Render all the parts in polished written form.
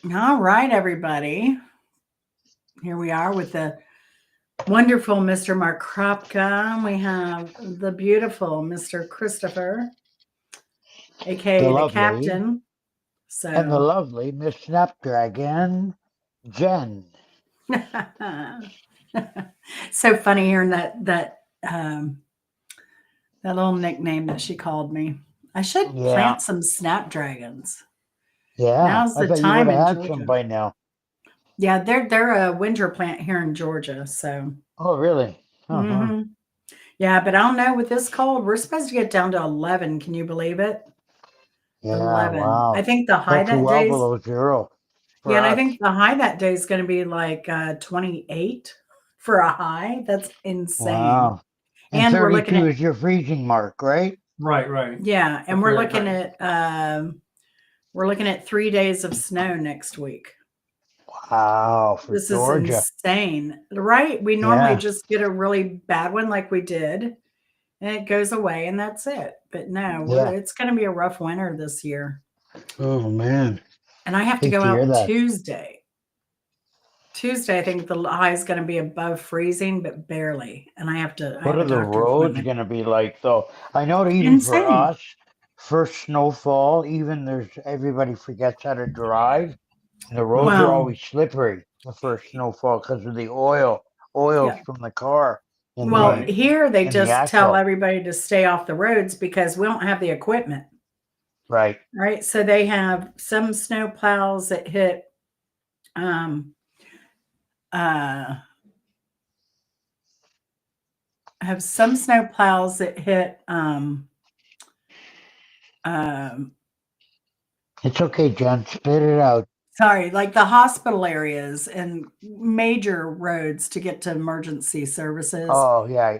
All right, everybody. Here we are with the wonderful Mr. Mark Kropka. We have the beautiful Mr. Christopher, The aka the lovely Captain. and the So, lovely Miss Snapdragon, Jen. so funny hearing that little nickname that she called me. I should Yeah, plant some snapdragons. yeah. Now's I the thought you would time in have had some Georgia. by now. Yeah, they're a winter plant here in Georgia. So, Oh, really? Uh-huh. hmm yeah, but I don't know. With this cold, we're supposed to get down to 11. Can you believe it? Yeah, 11. I wow. think the high That's that well day's below zero yeah, for and I us. think the high that day is going to be like 28 for a high. That's insane. Wow. And And we're looking 32 at is your freezing mark, right? Right, right. yeah, For and Fahrenheit. we're looking at 3 days of snow next week. Wow, for This is Georgia. insane. Right? We normally Yeah, just get a really bad one like we did and it goes away and that's it. But no, we're yeah. it's going to be a rough winter this year. Oh, man. And I have to Hate go to hear out that. Tuesday. Tuesday, I think the high is going to be above freezing, but barely. And I What have are a the doctor roads appointment. going to be like, though? I know that even for Insane. us, first snowfall, even there's everybody forgets how to drive. And the roads are Well, always slippery the first snowfall because of the oils yeah. from the car Well, Right. here they and the just tell asphalt. everybody to stay off the roads because we don't have the equipment, Right. right? So they have some snow plows that hit um uh have some snow plows that hit um It's okay, Jen. Spit it out. sorry, like the hospital areas and major roads to get to emergency services. Oh, yeah.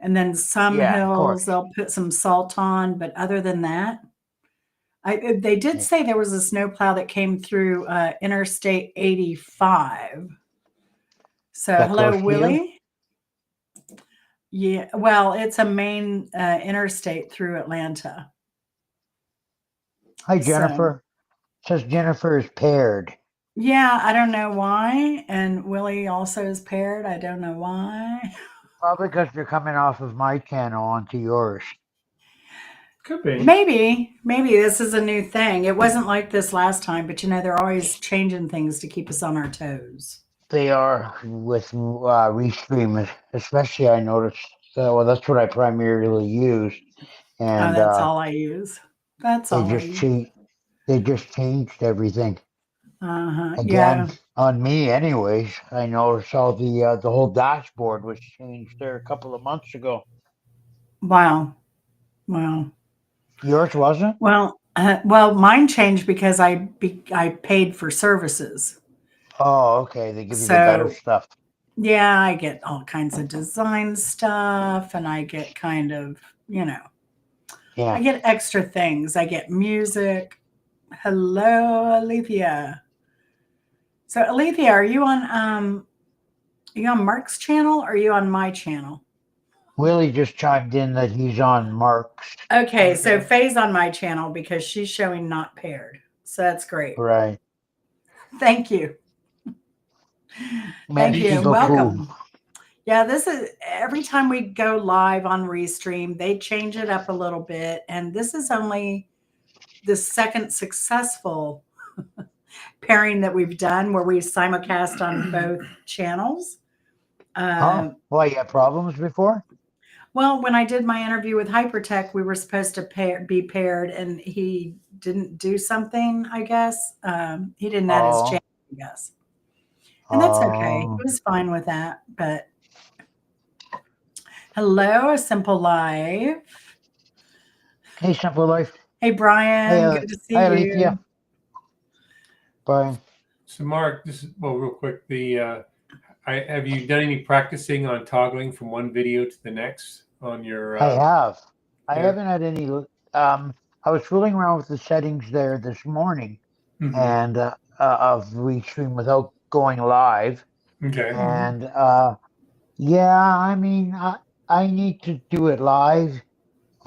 And then some Yeah, of course. hills they'll put some salt on, but other than that, they did Yeah. say there was a snowplow that came through Interstate 85. So, That hello, close to you? Willie. Yeah, well, it's a main interstate through Atlanta. Hi, So, Jennifer. Says Jennifer is paired. yeah, I don't know why. And Willie also is paired. I don't know why. Probably because they're coming off of my channel onto yours. Could be. Maybe this is a new thing. It wasn't like this last time, but they're always changing things to keep us on our toes. They are with Restream, especially I noticed. Well, that's what I primarily use, Oh, and that's all I use. That's they all I just use. cheat. They just changed everything Uh-huh. again Yeah. on me. Anyways, I noticed all the whole dashboard was changed there a couple of months ago. Wow. Wow. Yours wasn't? Well, mine changed because I paid for services. Oh, okay. They give you the better So, stuff. yeah, I get all kinds of design stuff and I get I Yeah. get extra things. I get music. Hello, Alethea. So, Alethea, are you on Mark's channel or are you on my channel? Willie just chimed in that he's on Mark's. Okay, so Okay. Faye's on my channel because she's showing not paired. So that's great. Right. Thank you. Thank you Merci and beaucoup. welcome. Yeah, this is every time we go live on Restream, they change it up a little bit. And this is only the second successful pairing that we've done where we simulcast on both channels. Huh? Uh, Why, you had problems before? well, when I did my interview with Hyp3rek, we were supposed to be paired, and he didn't do something, I guess. He didn't add his channel, Oh, I guess. And that's okay. He oh. was fine with that. But hello, a simple life. Hey, Simple Life. Hey, Hey, Brian, good to see hi, Alethea. you. Bye. So, Mark, this is well, real quick. I have you done any practicing on toggling from one video to the next on your? I have. I Yeah. haven't had any. I was fooling around with the settings there this morning, Hmm. and of Restream without going live. Okay. Mhm. And yeah, I mean, I need to do it live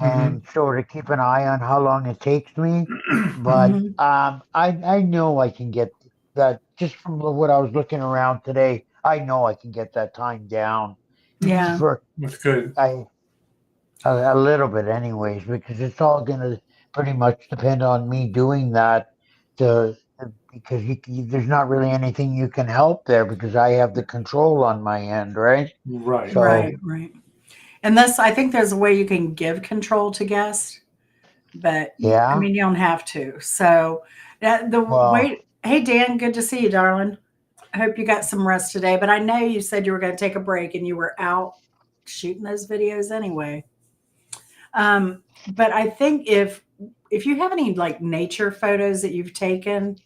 Hmm. and sort of keep an eye on how long it takes me. But Mhm. I know I can get. that just from what I was looking around today, I know I can get that time down Yeah. for That's good. a little bit, anyways, because it's all gonna pretty much depend on me doing that. To because there's not really anything you can help there because I have the control on my end, right? Right. So Right. Right. And this, I think there's a way you can give control to guests, but I yeah, mean, you don't have to. So, the well, wait, hey, Dan, good to see you, darling. I hope you got some rest today, but I know you said you were going to take a break and you were out shooting those videos anyway. But I think if you have any like nature photos that you've taken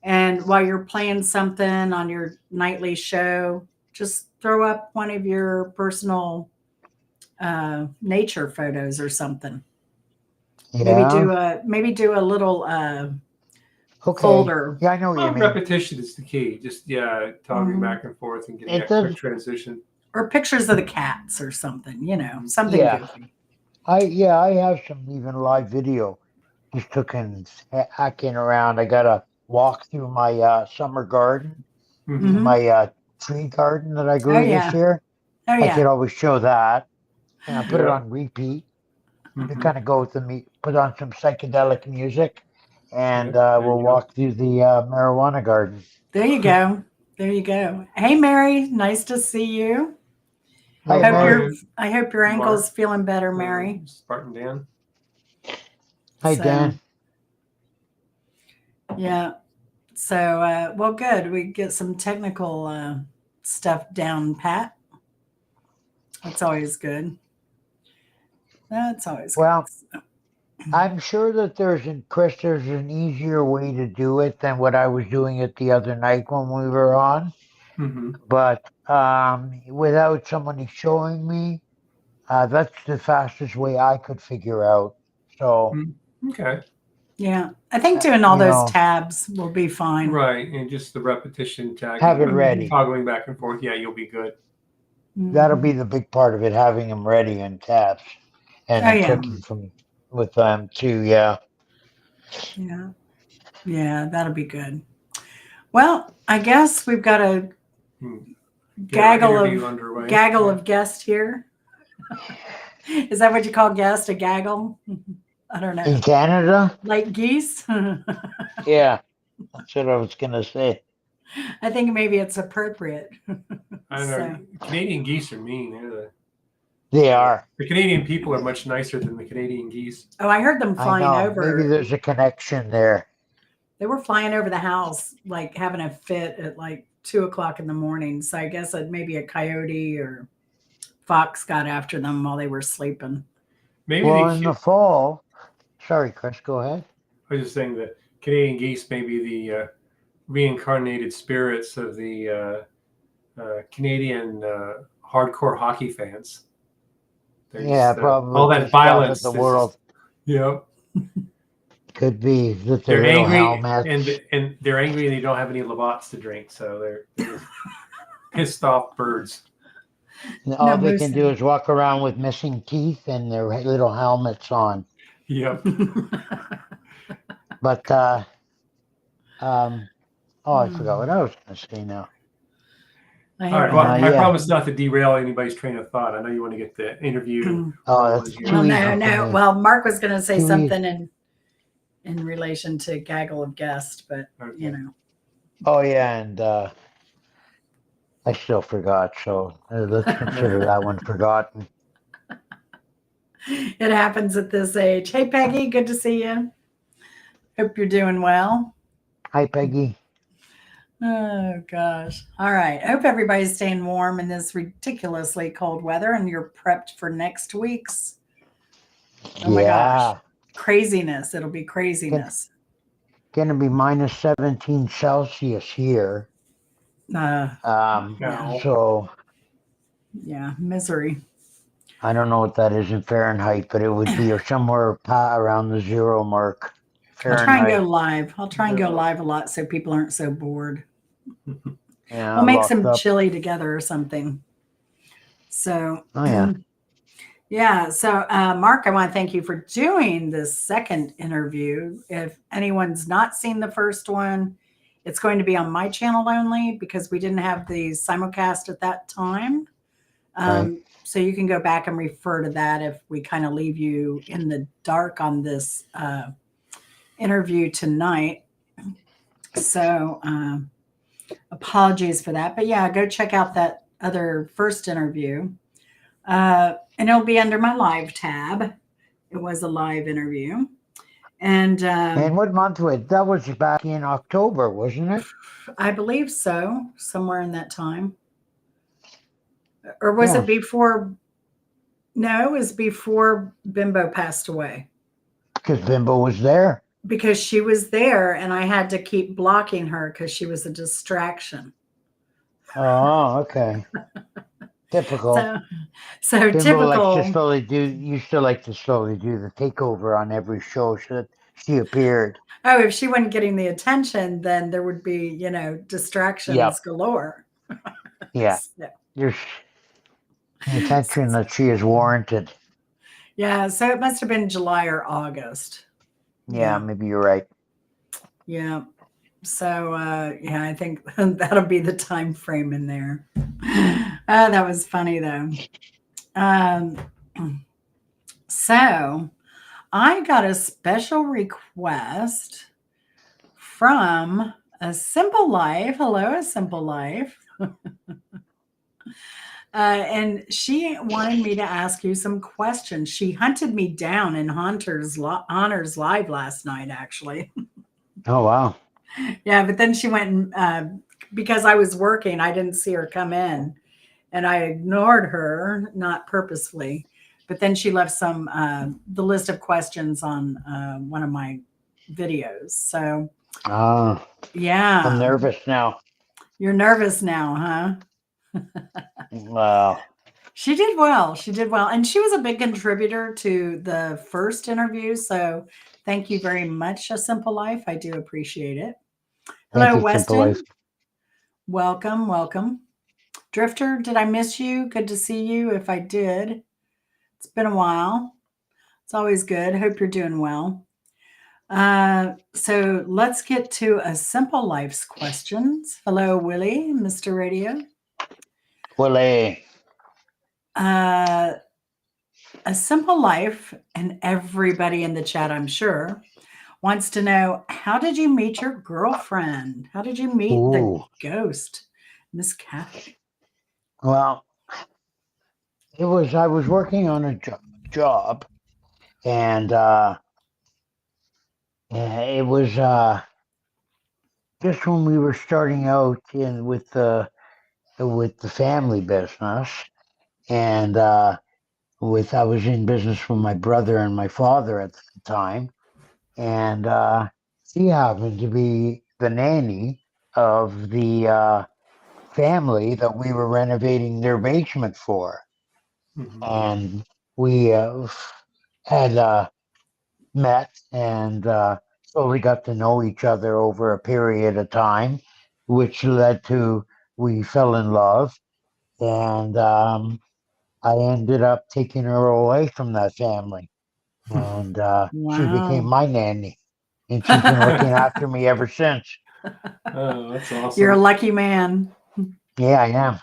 and while you're playing something on your nightly show, just throw up one of your personal nature photos or something. yeah, Maybe do a little okay, folder. yeah, I know what you Well, mean. repetition is the key. Just toggling Mhm. back and forth and getting It that quick does, transition. Or pictures of the cats or something, something yeah. goofy. I have some even live video. Just took in hacking around. I got to walk through my summer garden, Hmm. Hmm. my tree garden that I Oh grew this yeah. year. Oh I could yeah. always show that, and I put it Yeah. on repeat to Hmm. kind of go with the me. Put on some psychedelic music, and Yep. There we'll you go. walk through the marijuana garden. There you go. There you go. Hey Mary, nice to see you. Hi, Hello, Mary. Brian, I hope your ankle's Mark, feeling better, Mary. Spartan Dan. Hi, Dan. So yeah. So well good. We get some technical stuff down pat. That's always good. That's always good. Well, I'm sure that Chris, there's an easier way to do it than what I was doing it the other night when we were on. Hmm. But without somebody showing me, that's the fastest way I could figure out. So, Okay. Yeah. I think doing all you those know, tabs will be fine. Right. And just the repetition have tagging, it ready. toggling back and forth. Yeah, you'll be good. That'll Hmm. be the big part of it, having them ready in tabs and Oh then yeah. clicking from with them too. Yeah. Yeah. Yeah, that'll be good. Well, I guess we've got a Hmm. Get our gaggle interview of underway. gaggle of guests here. Is that what you call guest? A gaggle? I don't In know. Canada? Like geese? Yeah. That's what I was going to say. I think maybe it's appropriate. I don't know. So, Canadian geese are mean. They are. The Canadian people are much nicer than the Canadian geese. oh, I heard them I flying know. Maybe over. there's a connection there. They were flying over the house, like having a fit at like 2 o'clock in the morning. So I guess maybe a coyote or fox got after them while they were sleeping. Maybe Well, the in the fall, sorry, Chris, go ahead. I was just saying that Canadian geese may be the reincarnated spirits of the Canadian hardcore hockey fans. They're Yeah, just probably all that pissed off at violence the is just world. Could be with their they're little angry helmets. and they're angry and they don't have any Labatt's to drink, so they're just pissed off birds. And No, all they can do is walk around with missing teeth and their little helmets on. Yep. But oh, I forgot what I was going to say now. I All hate right. when Well, that I Yeah. promise not to derail anybody's train of thought. I know you want to get the interview happens. Oh, rolling that's here. Well, too no, easy for no. me. Well, Mark was going to say Too easy. something in relation to gaggle of guests, but Okay. Oh yeah, and I still forgot. So let's consider that one forgotten. it happens at this age. Hey, Peggy, good to see you. Hope you're doing well. Hi, Peggy. Oh gosh. All right. I hope everybody's staying warm in this ridiculously cold weather and you're prepped for next week's. Oh my gosh. Yeah, Craziness. It'll be Get, craziness. gonna be minus 17 Celsius here. Yeah. Now, So Yeah. Misery. I don't know what that is in Fahrenheit, but it would be somewhere around the 0 mark I'll try and go Fahrenheit. live. I'll try and go no. live a lot so people aren't so bored. Yeah, We'll make locked some up. chili together or something. So, Oh yeah. yeah. So, Mark, I want to thank you for doing this second interview. If anyone's not seen the first one, It's going to be on my channel only because we didn't have the simulcast at that time. Right. So you can go back and refer to that if we kind of leave you in the dark on this interview tonight. So apologies for that. But yeah, go check out that other first interview. And it'll be under my live tab. It was a live interview. And what month was that? Was back in October, wasn't it? I believe so, somewhere in that time. Or was Yeah. it before? No, it was before Bimbo passed away. Because Bimbo was there. Because she was there and I had to keep blocking her because she was a distraction. Oh, okay. Typical. So Bimbo typical. used to like to slowly do the takeover on every show so that she appeared. Oh, if she wasn't getting the attention, then there would be, distractions galore. Yeah. So, There's the attention that she is warranted. yeah, so it must have been July or August. Yeah, maybe you're right. Yeah. So yeah, I think that'll be the time frame in there. That was funny though. So I got a special request from A Simple Life. Hello, A Simple Life. And she wanted me to ask you some questions. She hunted me down in Honors Live last night, actually. Oh, wow. Yeah, but then she went and because I was working, I didn't see her come in, and I ignored her, not purposefully. But then she left the list of questions on one of my videos. So yeah, I'm nervous now. You're nervous now, huh? Wow. She did well. She did well. And she was a big contributor to the first interview. So thank you very much, A Simple Life. I do appreciate it. Hello, Thank you, Simple Weston. Life. Welcome, welcome. Drifter, did I miss you? Good to see you. If I did, it's been a while. It's always good. Hope you're doing well. So let's get to A Simple Life's questions. Hello, Willie, Mr. Radio. Willie. A Simple Life, and everybody in the chat, I'm sure, wants to know, how did you meet your girlfriend? How did you meet the ghost, Miss Kathy? Well, I was working on a job, and it was just when we were starting out with the family business, and I was in business with my brother and my father at the time, and she happened to be the nanny of the family that we were renovating their basement for. Mm-hmm. And we had met and slowly got to know each other over a period of time, which led to we fell in love. And I ended up taking her away from that family. And she became Wow. my nanny. And she's been looking after me ever since. Oh, that's awesome. You're a lucky man. Yeah, I am.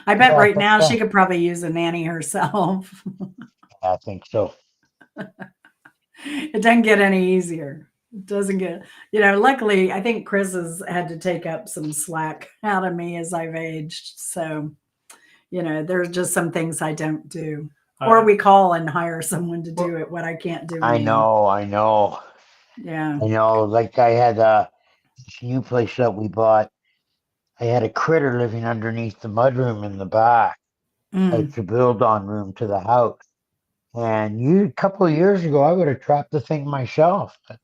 I bet right now she could probably use a nanny herself. I think so. It doesn't get any easier. It doesn't get, luckily, I think Chris has had to take up some slack out of me as I've aged. So, there's just some things I don't do. Or we call and hire someone to do it, what I can't do. I know. Yeah. I know. Like I had this new place that we bought. I had a critter living underneath the mudroom in the back. It's a build-on room to the house. And a couple of years ago, I would have trapped the thing myself. But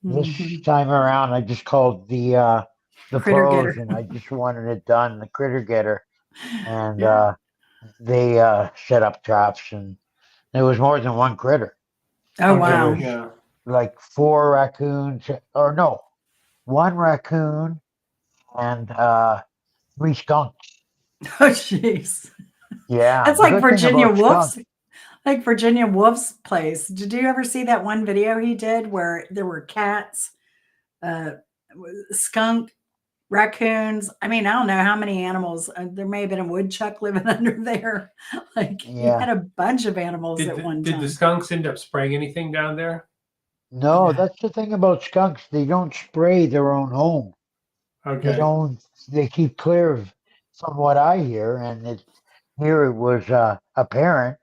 this time around, I just called the Critter pros, getter. and I just wanted it done. The critter getter, and they set up traps, and there was more than one critter. Oh, Okay, wow. yeah. Like 4 raccoons, or no, 1 raccoon and 3 skunks. Oh, jeez. Yeah, That's the like good thing Virginia about Woolf's. skunks- Like Virginia Woolf's place. Did you ever see that one video he did where there were cats uh, skunk, raccoons. I mean, I don't know how many animals. There may have been a woodchuck living under there. Like he Yeah. had a bunch of animals at one Did the time. skunks end up spraying anything down there? No, that's the thing about skunks. They don't spray their own home. They Okay. don't. They keep clear of, from what I hear, and here it was apparent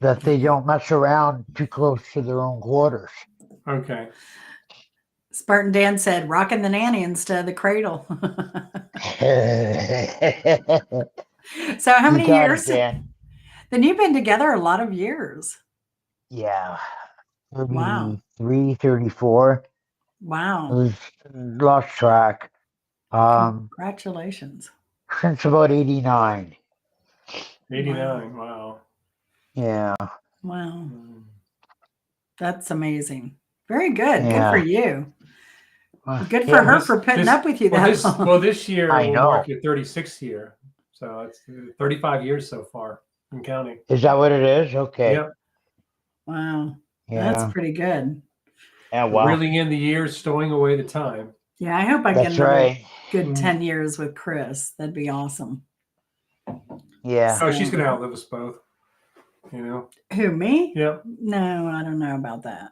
that they don't mess around too close to their own quarters. Okay. Spartan Dan said, "Rocking the nanny instead of the cradle." So, how You many got it, years? Dan. Then you've been together a lot of years. Yeah, Wow. 33, 34. It Wow. was lost track. Congratulations. Since about 89. 89. Wow. Yeah, Wow. Mm. That's amazing. Very good. Good for yeah. you. Good for Yeah, her for putting up with you that long. Well, this year I will know. mark your 36th year. So it's 35 years so far and counting. Is that what it is? Okay. Yep. Wow. That's Yeah. pretty good. Yeah, well, Reeling in the years, stowing away the time. Yeah, I hope I get that's another right. good 10 years with Chris. That'd be awesome. Yeah. Oh, she's going to outlive us both. You know? Who, me? Yep. No, I don't know about that.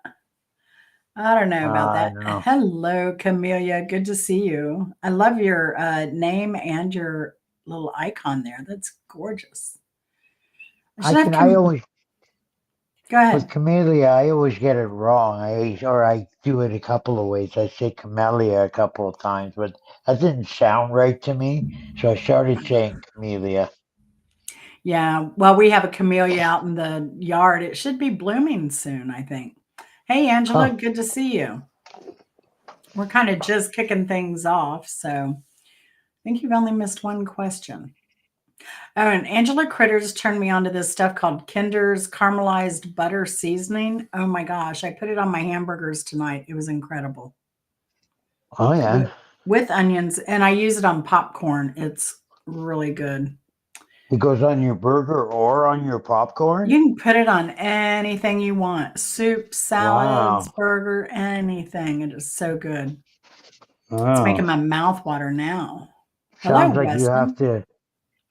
I don't know about I that. don't know. Hello, Camellia. Good to see you. I love your name and your little icon there. That's gorgeous. I always, Go ahead. with camellia, I always get it wrong. I do it a couple of ways. I say camellia a couple of times, but that didn't sound right to me. So I started saying camellia. Yeah, well, we have a camellia out in the yard. It should be blooming soon, I think. Hey, Angela, Huh. good to see you. We're kind of just kicking things off, so I think you've only missed one question. Oh, and Angela Critters turned me on to this stuff called Kinder's caramelized butter seasoning. Oh my gosh, I put it on my hamburgers tonight. It was incredible. Oh, yeah. With onions, and I use it on popcorn. It's really good. It goes on your burger or on your popcorn? You can put it on anything you want. Soup, salads, Wow. burger, anything. It is so good. It's making Oh. my mouth water now. Sounds Hello, like you have Weston. to,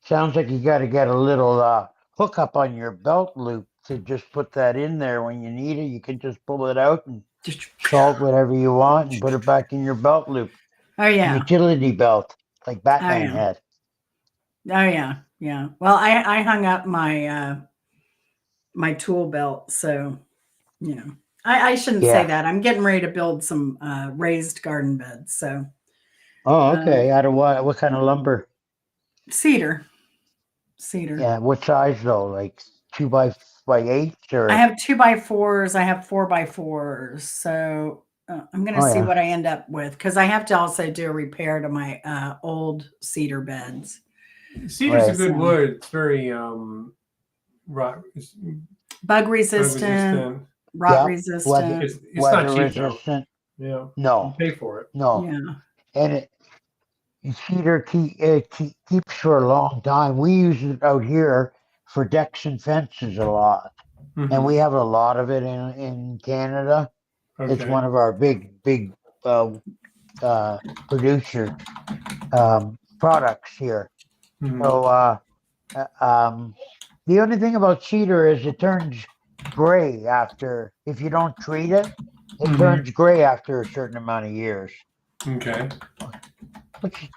sounds like you got to get a little hookup on your belt loop to just put that in there when you need it. You can just pull it out and salt whatever you want and put it back in your belt loop. Oh yeah. Utility belt, like Batman yeah. had. Oh yeah. Yeah. Well, I hung up my my tool belt, so you know. I shouldn't say Yeah. that. I'm getting ready to build some raised garden beds. So Oh, okay. Out of what? What kind of lumber? cedar. Yeah. What size though? Like 2 by 8 or? I have 2x4s. I have 4x4s. So I'm going to Oh see yeah. what I end up with because I have to also do a repair to my old cedar beds. Cedar's a Right. good wood. It's very Bug resistant, rot Yep. resistant. it's Weather not cheap though. resistant. Yeah. No. You pay for it. No. Yeah. And cedar keeps for a long time. We use it out here for decks and fences a lot, and we have a lot of it in Canada. Okay. It's one of our big producer products here. Mhm. So the only thing about cedar is it turns gray after, if you don't treat it, it turns gray after a certain amount of years. Okay.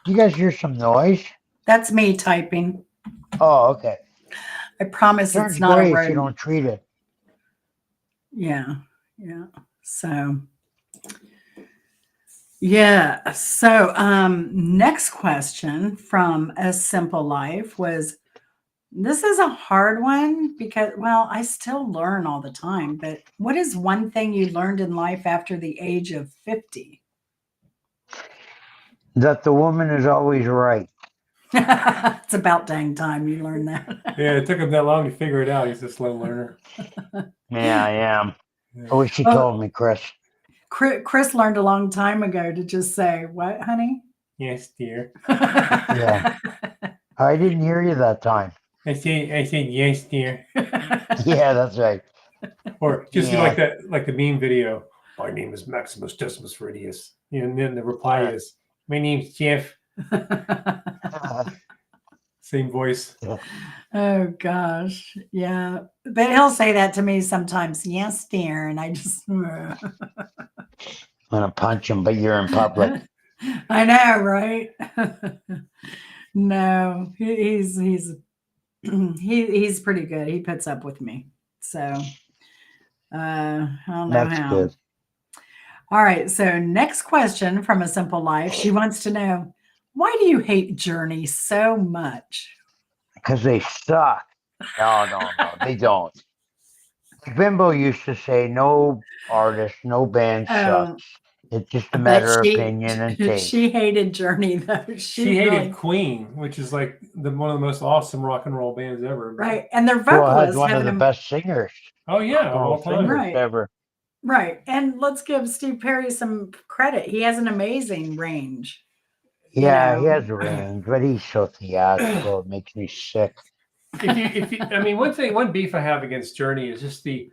You guys hear some noise? That's me typing. Oh, okay. I promise Turns it's not a gray if you rodent. don't treat it. Yeah. Yeah. So yeah. So next question from A Simple Life was, this is a hard one because, well, I still learn all the time, but what is one thing you learned in life after the age of 50? That the woman is always right. It's about dang time you learned that. Yeah, it took him that long to figure it out. He's a slow learner. Yeah, I am. Yeah. I wish you told me, Chris. Chris learned a long time ago to just say, what, honey? Yes, dear. Yeah. I didn't hear you that time. I said yes, dear. Yeah, that's right. Or just Yeah. like that, like the meme video. My name is Maximus Decimus Meridius. And then the reply is, my name's Jeff. Same voice. Oh gosh. Yeah. But he'll say that to me sometimes. Yes, dear. And I just I'm gonna punch him, but you're in public. I know, right? No, he's pretty good. He puts up with me. So I don't know That's how. good. All right. So next question from A Simple Life. She wants to know, why do you hate Journey so much? Because they suck. No, they don't. Bimbo used to say, "No artist, no band Um, sucks. It's just a but matter of opinion and taste." she hated Journey though. She hated Queen, which is like one of the most awesome rock and roll bands ever. Right. And their Well, had vocalists one have of the best singers. Oh yeah, of all time. Right. Ever. Right. And let's give Steve Perry some credit. He has an amazing range. Yeah, he has a range, but he's so theatrical, it makes me sick. I mean, one beef I have against Journey is just the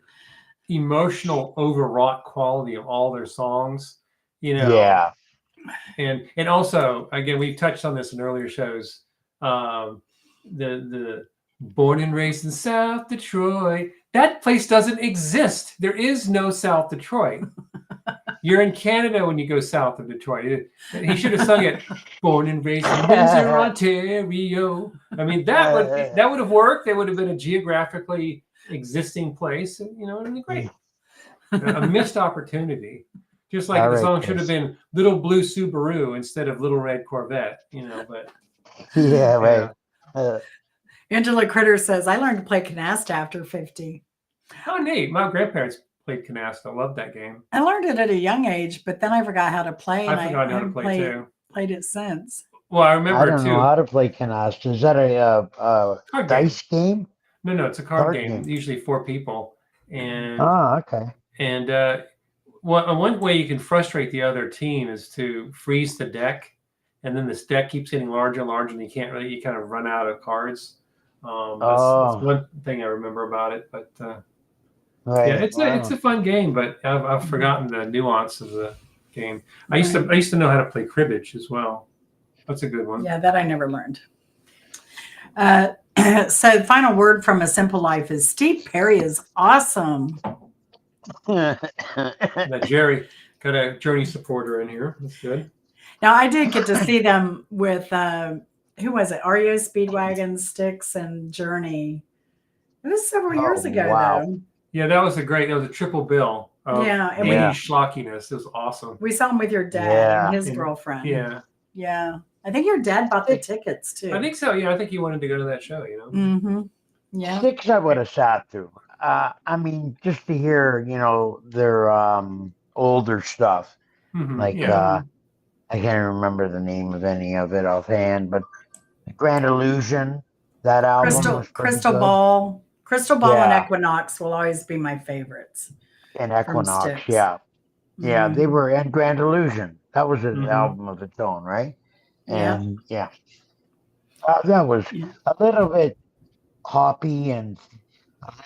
emotional overwrought quality of all their songs. Yeah. And also, again, we've touched on this in earlier shows. The born and raised in South Detroit, that place doesn't exist. There is no South Detroit. You're in Canada when you go south of Detroit. He should have sung it, born and raised in Windsor, Ontario. I mean, that would have worked. They would have been a geographically existing place. And, it would have been great. A missed opportunity. Just like the song should have been Little Blue Subaru instead of Little Red Corvette, but. Yeah, right. Angela Critter says, I learned to play canasta after 50. Oh, neat. My grandparents played canasta. I loved that game. I learned it at a young age, but then I forgot how to play. I forgot how to play too. Played it since. Well, I remember I don't know how to play canasta. Is that a dice game? No, it's a card game. Usually 4 people. And okay. And one way you can frustrate the other team is to freeze the deck, and then this deck keeps getting larger and larger, and you kind of run out of cards. That's one thing I remember about it. But yeah, it's a fun game, but I've forgotten the nuance of the game. I used to know how to play cribbage as well. That's a good one. Yeah, that I never learned. So the final word from A Simple Life is Steve Perry is awesome. Now, Jerry got a Journey supporter in here. That's good. Now I did get to see them with who was it? REO Speedwagon, Styx, and Journey. It was several years ago, though. Yeah, that was a triple bill. Yeah, and 80s schlockiness. It was awesome. We saw him with your dad and his girlfriend. Yeah. Yeah. I think your dad bought the tickets too. I think so. Yeah, I think he wanted to go to that show, Mm-hmm. Yeah. Styx I would have sat through. I mean, just to hear, their older stuff. Mm-hmm. Like I can't remember the name of any of it offhand, but Grand Illusion, that album. Crystal Ball and Equinox will always be my favorites. And Equinox, yeah. Yeah, they were, and Grand Illusion. That was an album of its own, right? And that was a little bit hoppy and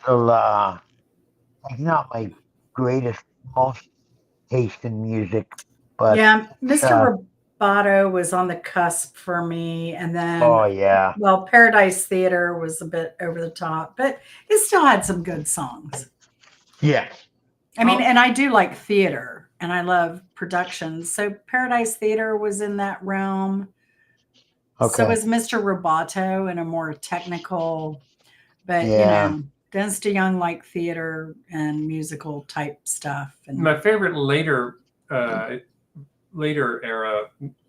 a little, like not my most taste in music. But yeah, Mr. Roboto was on the cusp for me. And then, well, Paradise Theater was a bit over the top, but it still had some good songs. Yeah. I mean, and I do like theater and I love productions. So Paradise Theater was in that realm. Okay. So was Mr. Roboto in a more technical, but Dennis DeYoung liked theater and musical type stuff. And my favorite later era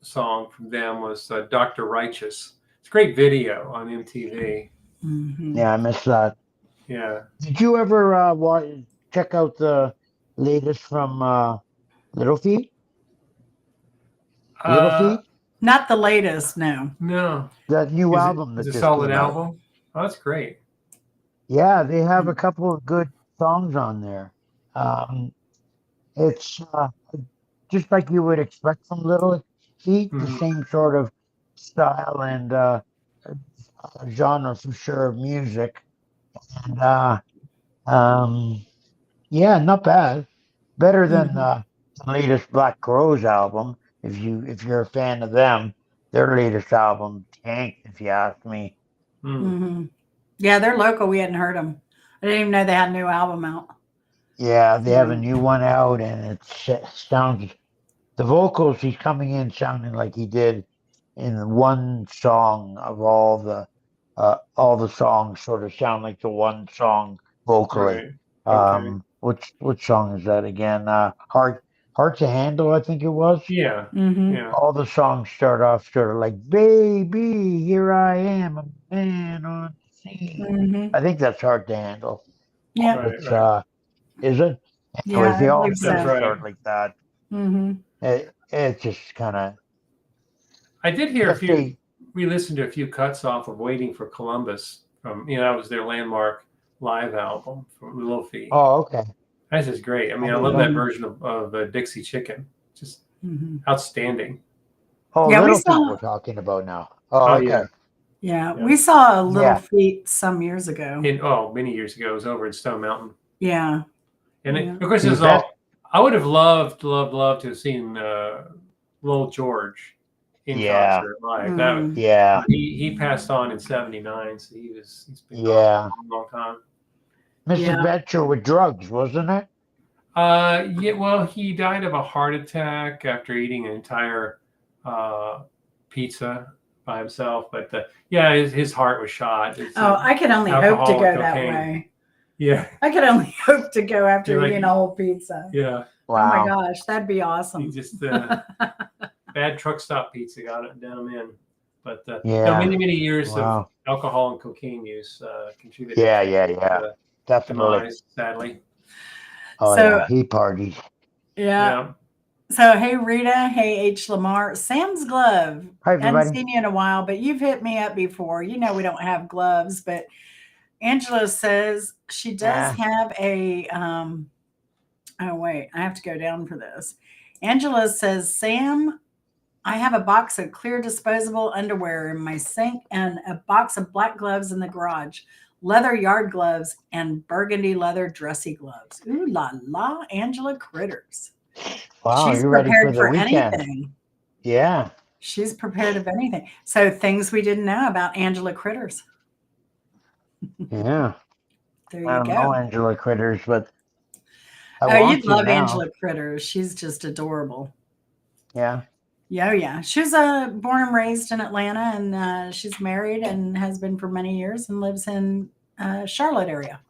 song from them was Dr. Righteous. It's a great video on MTV. Mm-hmm. Yeah, I missed that. Yeah. Did you ever check out the latest from Little Feat? Little Feat? Not the latest, no. No. That new album. It's a solid album? Oh, that's great. Yeah, they have a couple of good songs on there. It's just like you would expect from Little Feat, the same sort of style and genre for sure of music. And yeah, not bad. Better than Mhm. the latest Black Crowes album. If you're a fan of them, their latest album tanked. If you ask me. Hmm. Mhm. Yeah, they're local. We hadn't heard them. I didn't even know they had a new album out. Yeah, they have a So, new one out, and it sounds. The vocals, he's coming in sounding like he did in one song of all the songs sort of sound like the one song vocally. Right. Okay. Which song is that again? Hard to Handle, I think it was. Yeah. mhm. Yeah. All the songs start off sort of like, "Baby, here I am, a man on the scene." Mhm. I think that's Hard to Handle. Yeah. Right. It's Right. is it? Yeah, Anyways, I they all believe sort That's of so. right. start like that. Mhm. It just kind of I did hear a guess few. they. We listened to a few cuts off of "Waiting for Columbus" from that was their landmark live album from Little Feat. Oh, okay. That's just great. I mean, I There you love go. that Mhm. version of Dixie Chicken. Just Mhm. outstanding. Oh, Yeah, we Little Feat saw we're talking about now. Oh, Oh okay. yeah. yeah, Yeah. we saw a Little Yeah. Feat some years ago. Many years ago, it was over in Stone Mountain, Yeah. and Yeah. of course, it See, was best. all. I would have loved to have seen Lil George in Yeah. concert live. That Mm. Yeah. he passed on in '79, so he's been gone for Yeah. a long time. Yeah. Misadventure with Drugs, wasn't it? Yeah, well, he died of a heart attack after eating an entire uh, pizza by himself. But yeah, his heart was shot. It's Oh, I could only hope to alcohol and go that cocaine. way. Yeah, I could only hope to go after you're eating like, a whole pizza. yeah, Oh my Wow. gosh, that'd be he awesome. just bad truck stop pizza got it down him in. But Yeah. many years of Wow. alcohol and cocaine use contributed Yeah. to Yeah. his Yeah. Definitely. demise, sadly. Oh So yeah. He parties. yeah. Yeah. So hey Rita, hey H Lamar, Sam's glove. Hi Hadn't everybody. seen you in a while, but you've hit me up before. You know we don't have gloves, but Angela says she does Yeah. have a oh wait, I have to go down for this. Angela says, Sam, I have a box of clear disposable underwear in my sink and a box of black gloves in the garage, leather yard gloves, and burgundy leather dressy gloves. Ooh la la, Angela Critters. Wow. She's You're ready for prepared the for weekend. anything. Yeah. She's prepared of anything. So things we didn't know about Angela Critters. Yeah. There I you don't know go. Angela Critters, but I Oh, want you'd to love now. Angela Critters. She's just adorable. Yeah. Yeah, yeah. She was born and raised in Atlanta, and she's married and has been for many years, and lives in Charlotte area.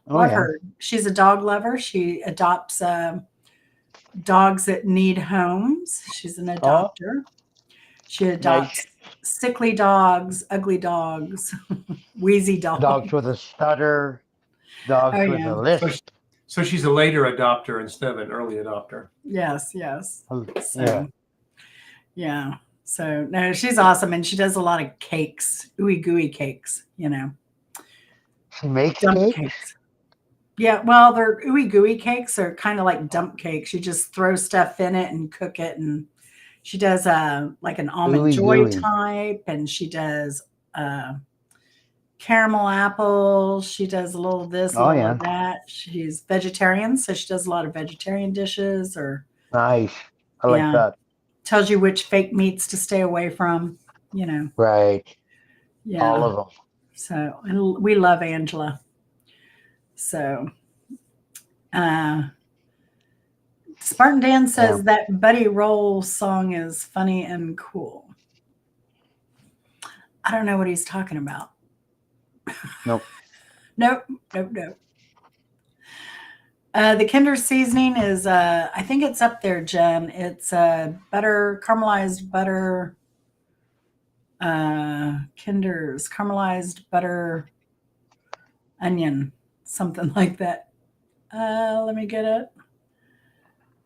Oh Love yeah. her. She's a dog lover. She adopts dogs that need homes. She's an Oh, adopter. She nice. adopts sickly dogs, ugly dogs, wheezy Dogs dogs. with a stutter. Oh Dogs with yeah. a So, lisp. so she's a later adopter instead of an early adopter. Yes, yes. Yeah. So yeah. So no, she's awesome, and she does a lot of cakes, ooey gooey cakes. She makes Dump cakes. cakes. Yeah, well, their ooey gooey cakes are kind of like dump cakes. You just throw stuff in it and cook it, and she does like an almond Ooey joy gooey. type, and she does caramel apple. She does a little of this, a Oh little yeah. of that. She's vegetarian, so she does a lot of vegetarian dishes, or Nice. I like yeah, that. tells you which fake meats to stay away from. You know, Right. All yeah. of them. So and we love Angela. So Spartan Dan says Yeah. that Buddy Roll song is funny and cool. I don't know what he's talking about. Nope. Nope. The Kinder seasoning is, I think it's up there, Jen. It's butter, caramelized butter, Kinder's caramelized butter, onion, something like that. Let me get it.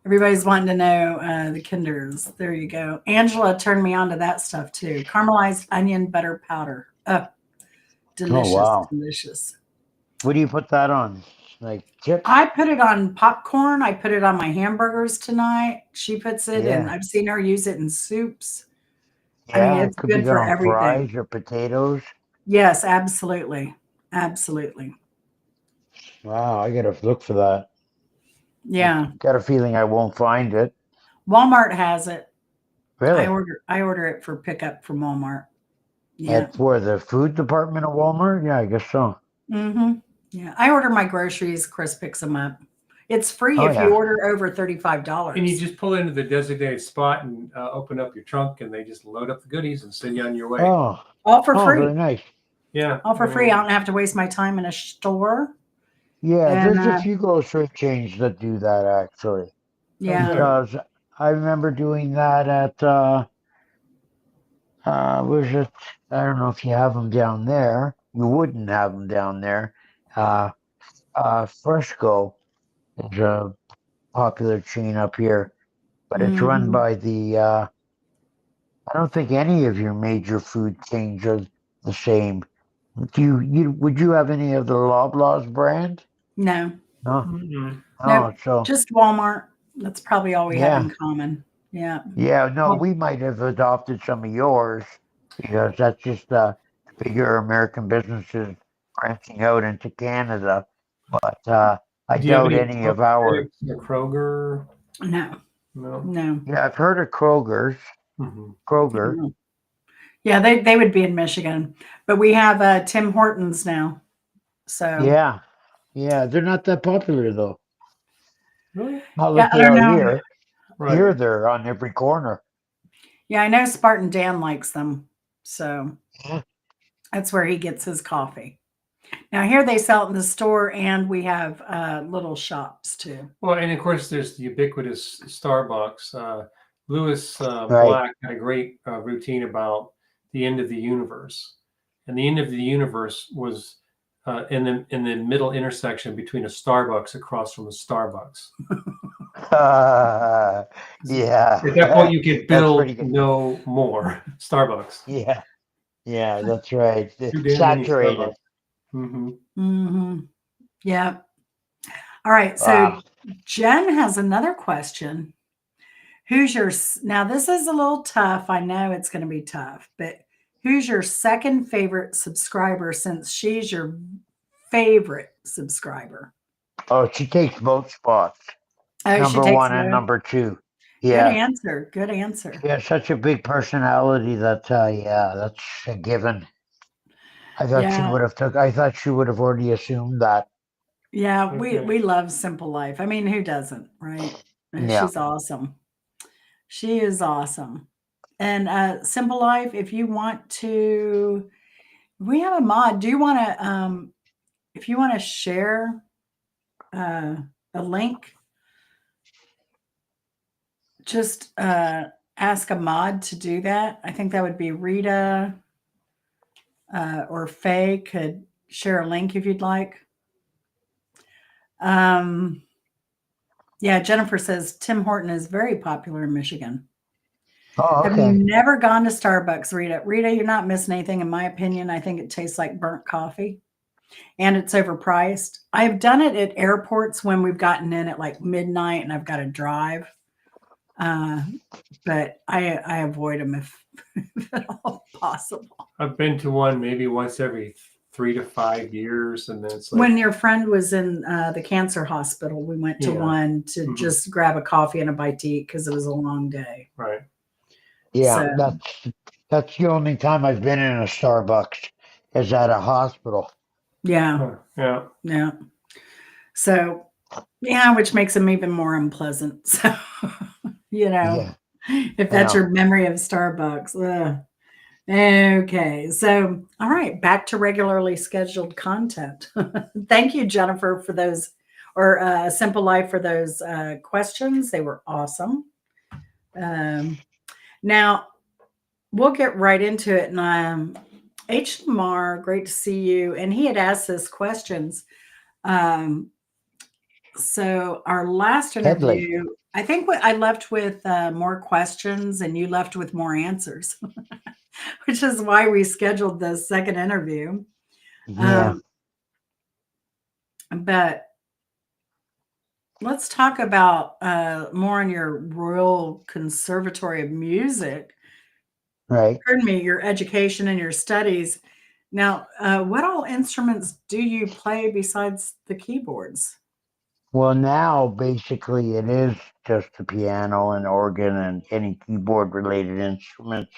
Everybody's wanting to know the Kinders. There you go. Angela turned me on to that stuff too. Caramelized onion butter powder. Delicious, wow. delicious. What do you put that on? Like chips? I put it on popcorn. I put it on my hamburgers tonight. She puts it in. Yeah. I've seen her use it in soups. I mean, Yeah. It it's could be good good for on everything. fries or potatoes. Yes, absolutely. Absolutely. Wow. I gotta look for that. Yeah. Got a feeling I won't find it. Walmart has it. Really? I order it for pickup from Walmart. Yeah. At where the food department of Walmart? Yeah, I guess so. Mm-hmm. Yeah. I order my groceries. Chris picks them up. It's free Oh if you yeah. order over $35. And you just pull into the designated spot and open up your trunk, and they just load up the goodies and send you on your way. Oh, All for free. very nice. Yeah. All for free. I don't have to waste my time in a store. Yeah, And there's a few grocery chains that do that actually. yeah. good. Because I remember doing that at where's it? I don't know if you have them down there. You wouldn't have them down there. Uh, Fresco is a popular chain up here, but it's run Mhm. by the. I don't think any of your major food chains are the same. Do you would you have any of the Loblaws brand? No. No, Mm-mm. Nope. no. So Just Walmart. That's probably all we have yeah, in common. Yeah. yeah. No, Well, we might have adopted some of yours because that's just bigger American businesses branching out into Canada. But I do you have doubt any any of our. Kroger? No. No. No. Yeah, I've heard of Kroger's. Mm-hmm. Kroger. No. Yeah, they would be in Michigan. But we have Tim Hortons now. So Yeah, yeah. They're not that popular though. Really? Not yeah, like I they don't are know. here. Right. Here they're on every corner. Yeah, I know Spartan Dan likes them. So Yeah. that's where he gets his coffee. Now here they sell it in the store and we have little shops too. Well, and of course, there's the ubiquitous Starbucks. Lewis Right. Black had a great routine about the end of the universe, and the end of the universe was in the middle intersection between a Starbucks across from a Starbucks. Yeah. At that point, you could That's build pretty good. no more Starbucks. Yeah. Yeah, that's right. Too It's damn many saturated. Starbucks. Mm-hmm. Mm-hmm. Yeah. All right. So Wow. Jen has another question. Now this is a little tough. I know it's going to be tough, but who's your second favorite subscriber since she's your favorite subscriber? Oh, she takes both spots. Oh, she Number takes one and both. number two. Good Yeah. answer. Good answer. She has such a big personality that yeah, that's a given. Yeah. I thought she would have already assumed that. Yeah, Okay. we love Simple Life. I mean, who doesn't, right? Yeah. She's awesome. She is awesome. And Simple Life, if you want to, we have a mod. Do you want to, if you want to share a link, just ask a mod to do that. I think that would be Rita or Faye could share a link if you'd like. Yeah, Jennifer says Tim Horton is very popular in Michigan. Oh, Have okay. you never gone to Starbucks, Rita? Rita, you're not missing anything, in my opinion. I think it tastes like burnt coffee and it's overpriced. I've done it at airports when we've gotten in at like midnight and I've got to drive. But I avoid them if, if at all possible. I've been to one maybe once every 3 to 5 years, and then it's like, When your friend was in the cancer hospital, we went to Yeah. one to Mhm. just grab a coffee and a bite to eat because it was a long day. right. Yeah, So, that's the only time I've been in a Starbucks is at a hospital. yeah, Yeah. yeah. So, yeah, which makes them even more unpleasant. So, Yeah. if that's Yeah. your memory of Starbucks. Ugh. Okay. So, all right, back to regularly scheduled content. Thank you, Jennifer, for those, or Simple Life for those questions. They were awesome. Now, we'll get right into it. And H. Lamar, great to see you. And he had asked us questions. So our last Headley. interview, I think I left with more questions and you left with more answers, which is why we scheduled the second interview. Yeah. But let's talk about more on your Royal Conservatory of Music. Right. Pardon me, your education and your studies. Now, what all instruments do you play besides the keyboards? Well, now basically it is just the piano and organ and any keyboard related instruments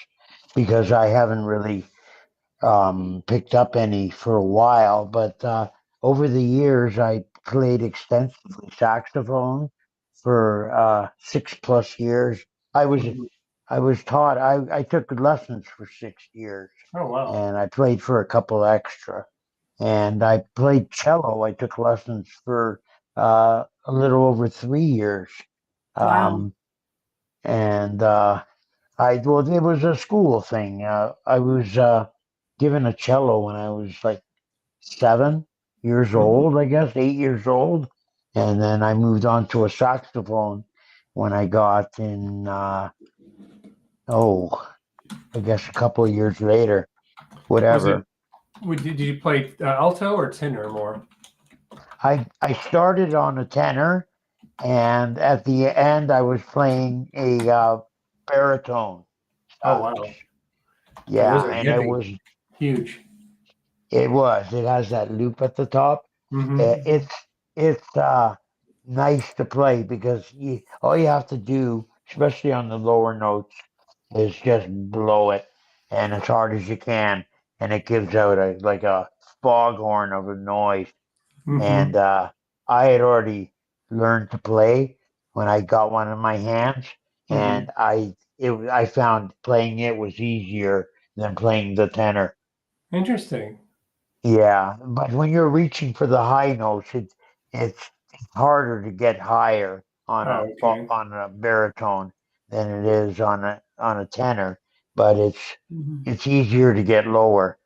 because I haven't really picked up any for a while. But over the years, I played extensively saxophone for 6 plus years. I was Mhm. I was taught. I took lessons for 6 years, Oh wow. and I played for a couple extra. And I played cello. I took lessons for a little over 3 years. Wow. Um, and well, it was a school thing. I was given a cello when I was like 7 years Mhm. old, I guess, 8 years old, and then I moved on to a saxophone when I got in. Oh, I guess a couple of years later, Was it? whatever. Did you play alto or tenor more? I started on a tenor, and at the end, I was playing a baritone Oh sax. wow. Yeah, those Yeah, are and it heavy, was huge. it was it has that loop at the top. Hmm. It's nice to play because all you have to do, especially on the lower notes, is just blow it and as hard as you can, and it gives out like a foghorn of a noise. Hmm. And I had already learned to play when I got one in my hands, Hmm. and I found playing it was easier than playing the tenor. Interesting. Yeah, but when you're reaching for the high notes, it's harder to get higher Oh, okay. on a baritone than it is on a tenor, but Mhm. it's easier to get lower.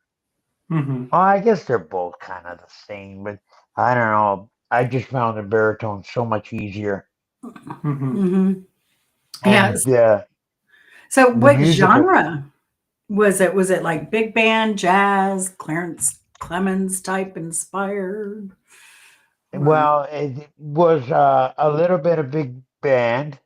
Hmm. Well, I guess they're both kind of the same, but I don't know. I just found the baritone so much easier, Hmm. Mhm. and Yes. So the what musical. genre was it? Was it like big band, jazz, Clarence Clemens type inspired? Or Well, it was a little bit of big band.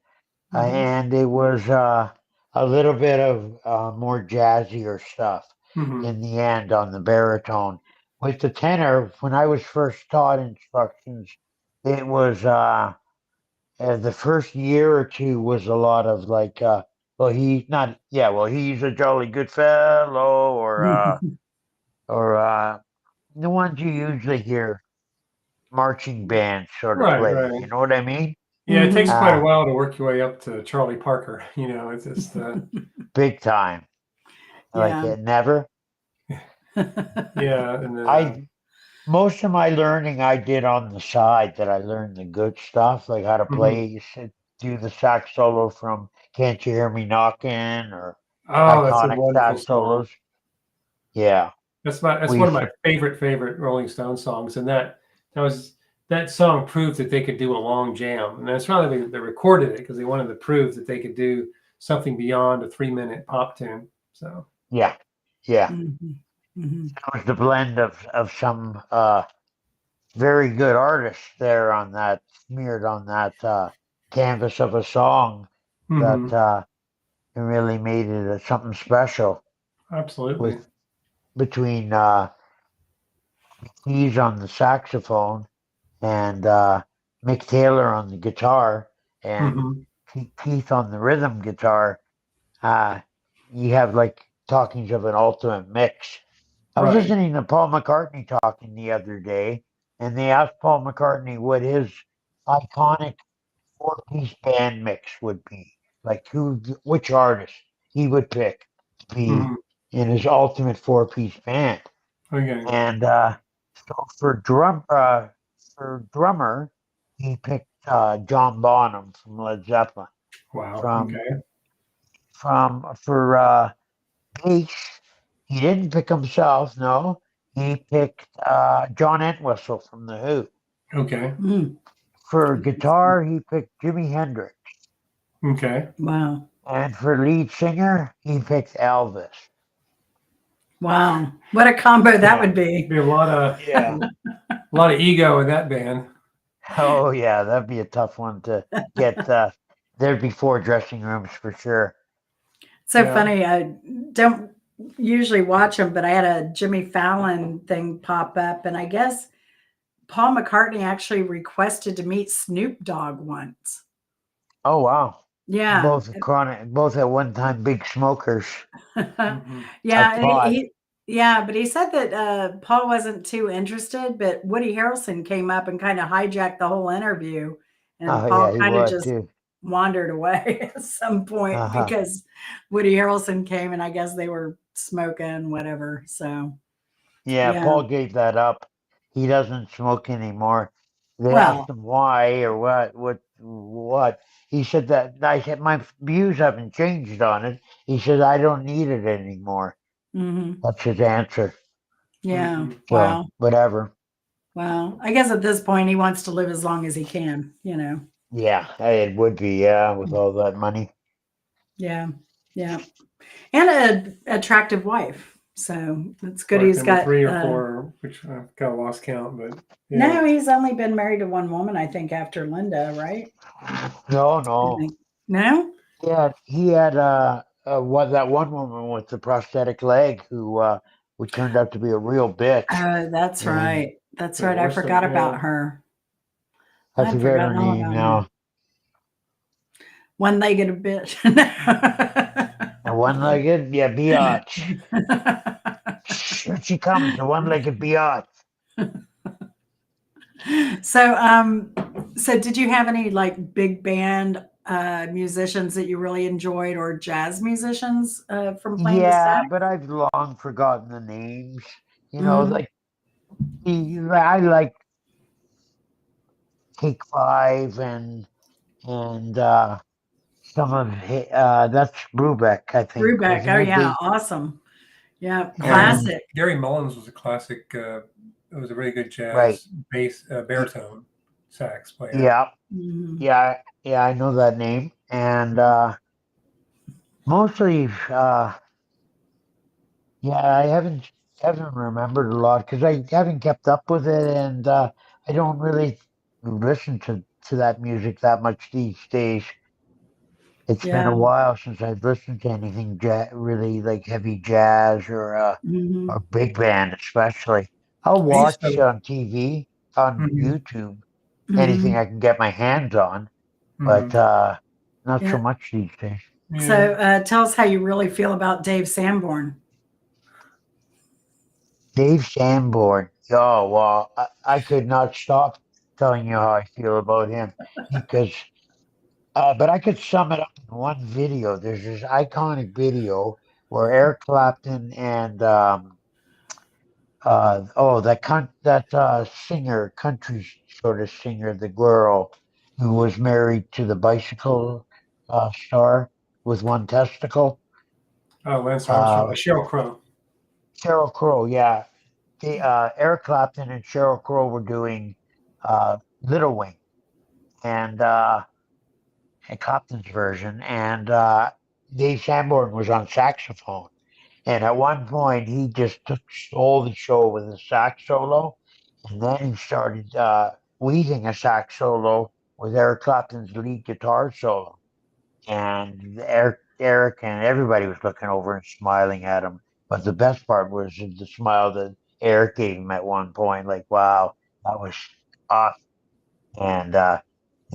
Mhm. And it was a little bit of more jazzier stuff Hmm. in the end on the baritone. With the tenor, when I was first taught instructions, it was the first year or two was a lot of like, well, he's not, yeah, well, he's a jolly good fellow, or the ones you usually hear marching bands sort of Right, play. You right. know what I mean? Yeah, it takes Mhm. quite a Uh, while to work your way up to Charlie Parker. It's just Big time. Like Yeah. it never. yeah, and then I Most of my learning I did on the side that I learned the good stuff, like how to mhm. play, do the sax solo from Can't You Hear Me Knocking or Oh, that's a iconic wonderful sax song. solos. Yeah, That's we one of used my to, favorite Rolling Stone songs, and that was that song proved that they could do a long jam, and that's why they recorded it because they wanted to prove that they could do something beyond a 3 minute pop tune. So yeah, yeah. Mhm. Mhm. It was the blend of some very good artists there on that, smeared on that canvas of a song that hmm. really made it something special Absolutely. with between keys on the saxophone and Mick Taylor on the guitar and Hmm. Keith on the rhythm guitar. Uh, you have like talkings of an ultimate mix. I was Right. listening to Paul McCartney talking the other day, and they asked Paul McCartney what his iconic four-piece band mix would be. Like which artist he would pick to be Hmm. in his ultimate four-piece band. Okay. And so for drummer, he picked John Bonham from Led Zeppelin. Wow. From Okay. for bass, he didn't pick himself. No, he picked John Entwistle from the Who. Okay. Mm. For guitar, he picked Jimi Hendrix, Okay. Wow. and for lead singer, he picked Elvis. Wow. What a combo that Yeah, would be. Be yeah. a lot of ego in that band. Oh yeah, that'd be a tough one to get. There'd be four dressing rooms for sure. So Yeah. funny. I don't usually watch them, but I had a Jimmy Fallon thing pop up, and I guess Paul McCartney actually requested to meet Snoop Dogg once. Oh wow. Yeah. Both at one time big smokers Mhm. Yeah, of and pot. yeah, but he said that Paul wasn't too interested, but Woody Harrelson came up and kind of hijacked the whole interview, and Oh Paul yeah, he kind of would just too. wandered away at some point Uh-huh. because Woody Harrelson came and I guess they were smoking whatever. So Yeah, yeah, Paul gave that up. He doesn't smoke anymore. They asked well, him why or what. He said that I said my views haven't changed on it. He said I don't need it anymore. hmm That's his answer. yeah, Mhm. So wow, whatever. wow. I guess at this point he wants to live as long as he can, you know. Yeah, it would be, yeah, with all that money. Yeah, yeah, and an attractive wife. So it's good Like he's number got. 3 or 4, which I've got lost count, but yeah. No, he's only been married to one woman, I think, after Linda, right? No, I no. think. No? He had that one woman with the prosthetic leg who turned out to be a real bitch. Oh, that's And right. That's Wait, right. I what's forgot yeah. about her. I I'd forget her forgotten all name about her. now. One-legged bitch. The one-legged, yeah, biatch. Here she comes, the one-legged biatch. so, so did you have any like big band musicians that you really enjoyed, or jazz musicians from playing the Yeah, sax? but I've long forgotten the names. Hmm. Like I like Take Five and some of that's Brubeck, I think, Brubeck. wasn't Oh it? yeah, awesome. Yeah, Gary And classic. Gary Mullins was a classic. It was a really good right, jazz bass baritone sax player. yeah, Hmm. yeah, I know that name, and mostly, yeah, I haven't remembered a lot because I haven't kept up with it, and I don't really listen to that music that much these days. It's been a Yeah. while since I've listened to anything really like heavy jazz Hmm. or big band, especially. I'll I used watch to. on TV on Mhm, YouTube anything Hmm. I can get my hands on, but mhm, not so Yeah. much these days. yeah. So tell us how you really feel about Dave Sanborn. Dave Sanborn. Oh, well, I could not stop telling you how I feel about him because, but I could sum it up in one video. There's this iconic video where Eric Clapton and, that singer, country sort of singer, the girl who was married to the bicycle star with one testicle, Oh, Lance Armstrong, uh, Sheryl Crow. Sheryl Crow. Yeah, Eric Clapton and Sheryl Crow were doing Little Wing and Clapton's version, and Dave Sanborn was on saxophone. And at one point, he just stole the show with a sax solo, and then he started weaving a sax solo with Eric Clapton's lead guitar solo. And Eric and everybody was looking over and smiling at him. But the best part was the smile that Eric gave him at one point, like, "Wow, that was awesome." And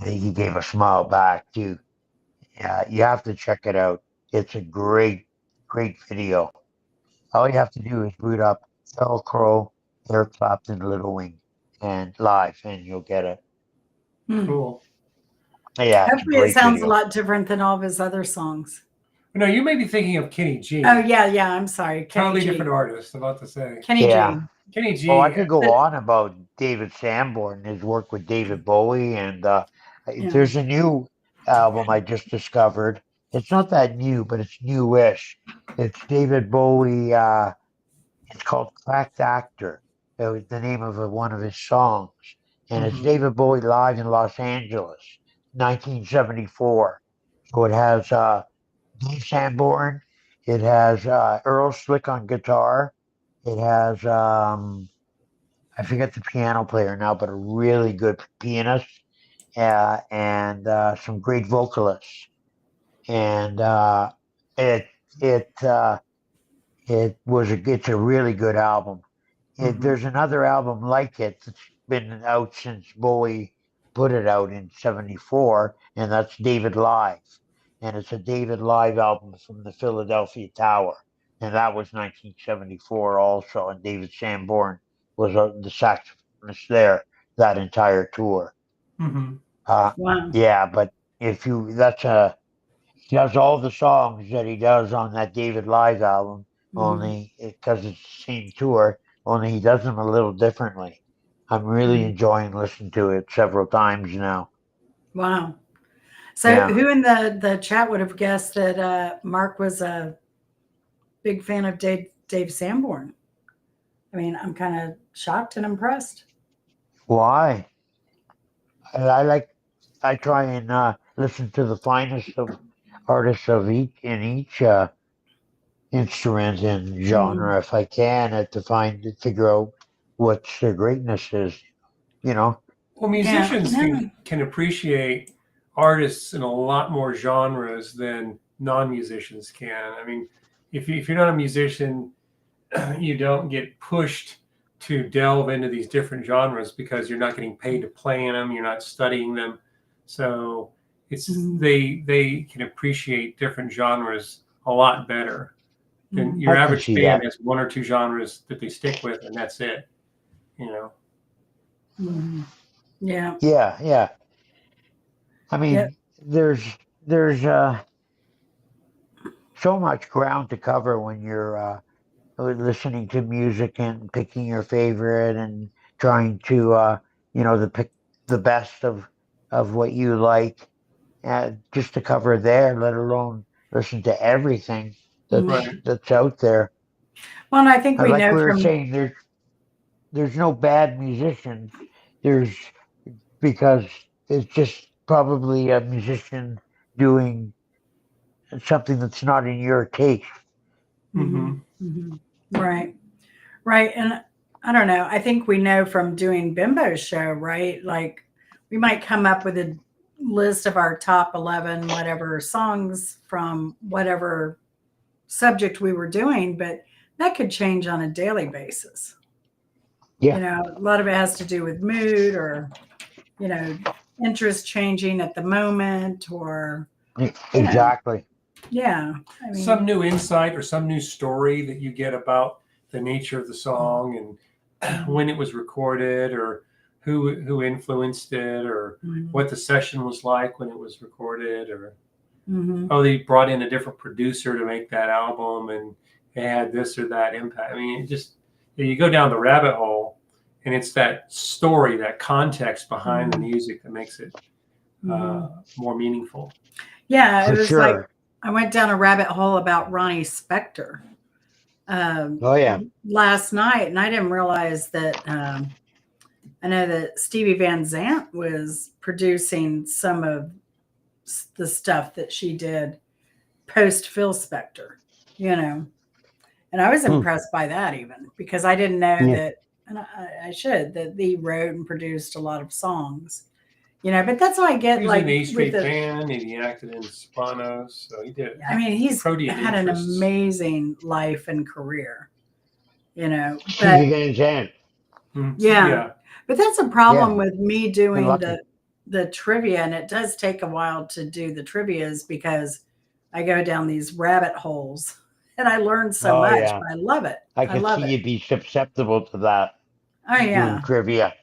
he gave a smile back too. Yeah, you have to check it out. It's a great video. All you have to do is boot up Sheryl Crow, Eric Clapton, Little Wing, and live, and you'll get it. Hmm. Cool. Yeah, it's a Hopefully, it great sounds a video. lot different than all of his other songs. No, you may be thinking of Kenny G. Oh yeah, yeah. I'm sorry, Kenny Totally G. different artist. About to say Kenny Yeah. G. Kenny Oh, I G. could go But on about David Sanborn, his work with David Bowie, and yeah. there's a new album I just discovered. It's not that new, but it's newish. It's David Bowie. It's called Cracked Actor. It was the name of one of his songs, and it's Mhm. David Bowie live in Los Angeles, 1974. So it has Dave Sanborn. It has Earl Slick on guitar. It has I forget the piano player now, but a really good pianist and some great vocalists. And it it it's a really good album. Mhm. There's another album like it. been out since Bowie put it out in '74, and that's David Live, and it's a David Live album from the Philadelphia Tower, and that was 1974 also, and David Sanborn was the saxophonist there that entire tour. Hmm. Uh, Wow. yeah, but if you that's a he does all the songs that he does on that David Live album, Mhm. only because it's the same tour, only he does them a little differently. I'm really Mhm. enjoying listening to it several times now. Wow. So Yeah. who in the chat would have guessed that Mark was a big fan of Dave Sanborn? I mean, I'm kind of shocked and impressed. Why? I like I try and listen to the finest of artists of each instrument and Mm. genre if I can, to figure out what their greatness is. You know. Well, Yeah. musicians No. can appreciate artists in a lot more genres than non-musicians can. I mean, if you're not a musician, you don't get pushed to delve into these different genres because you're not getting paid to play in them. You're not studying them, so Mhm. they can appreciate different genres a lot better than Mhm. your I can average see band that. has one or two genres that they stick with, and that's it. You know. Mhm. Yeah. Yeah, yeah. I Yep. mean, there's so much ground to cover when you're listening to music and picking your favorite and trying to pick the best of what you like, just to cover there, let alone listen to everything that's Mhm. Right. that's out there. Well, and I think And we like know we were from. saying, there's no bad musicians. There's because it's just probably a musician doing something that's not in your taste. Mhm. Hmm. Mhm. Right. Right. And I don't know. I think we know from doing Bimbo's show, right? Like we might come up with a list of our top 11 whatever songs from whatever subject we were doing, but that could change on a daily basis. Yeah, You know, a lot of it has to do with mood or, you know, interest changing at the moment or, you know, exactly. yeah. I Some mean, new insight or some new story that you get about the nature of the song and mhm, when it was recorded or who influenced it or mhm, what the session was like when it was recorded or mhm, oh they brought in a different producer to make that album and it had this or that impact. I mean, it just you go down the rabbit hole and it's that story, that context behind the mhm, music that makes it mhm. more meaningful. Yeah, it For was like sure. I went down a rabbit hole about Ronnie Spector um, Oh yeah. last night, and I didn't realize that. I know that Stevie Van Zandt was producing some of the stuff that she did post Phil Spector, you know, and I was Hmm. impressed by that even because I didn't know Yeah. that, and I should, that he wrote and produced a lot of songs, you know, but that's what I He get was in the like E with Street the. Band, and he acted in Sopranos, so he did I mean, he's protein had an interests. amazing life and career, you know, but Stevie Van Zandt. yeah, Yeah. but that's a problem Yeah. with me You're doing lucky. the trivia, and it does take a while to do the trivias because I go down these rabbit holes and I learn so Oh much, yeah. but I love it. I I could love see it. you be susceptible to that Oh doing yeah. trivia.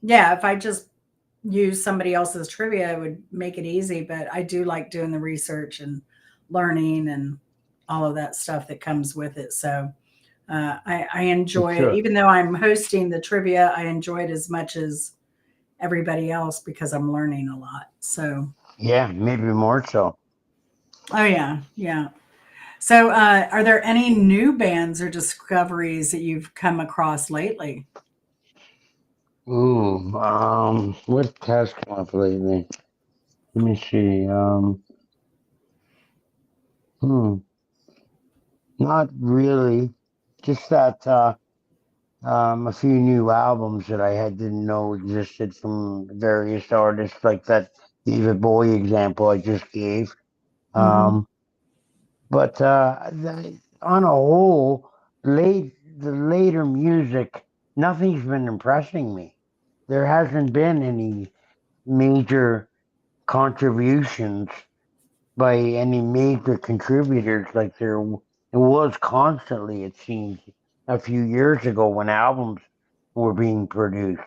Yeah, if I just use somebody else's trivia, it would make it easy, but I do like doing the research and learning and all of that stuff that comes with it. So I For enjoy it. sure. Even though I'm hosting the trivia, I enjoy it as much as everybody else because I'm learning a lot. So, Yeah, maybe more so. oh yeah, yeah. So, are there any new bands or discoveries that you've come across lately? Ooh, what has come up lately? Let me see. Hmm, not really. Just that a few new albums that didn't know existed from various artists, like that David Bowie example I just gave. Hmm. Um, but on a whole, the later music nothing's been impressing me. There hasn't been any major contributions by any major contributors like it was constantly, it seems, a few years ago when albums were being produced.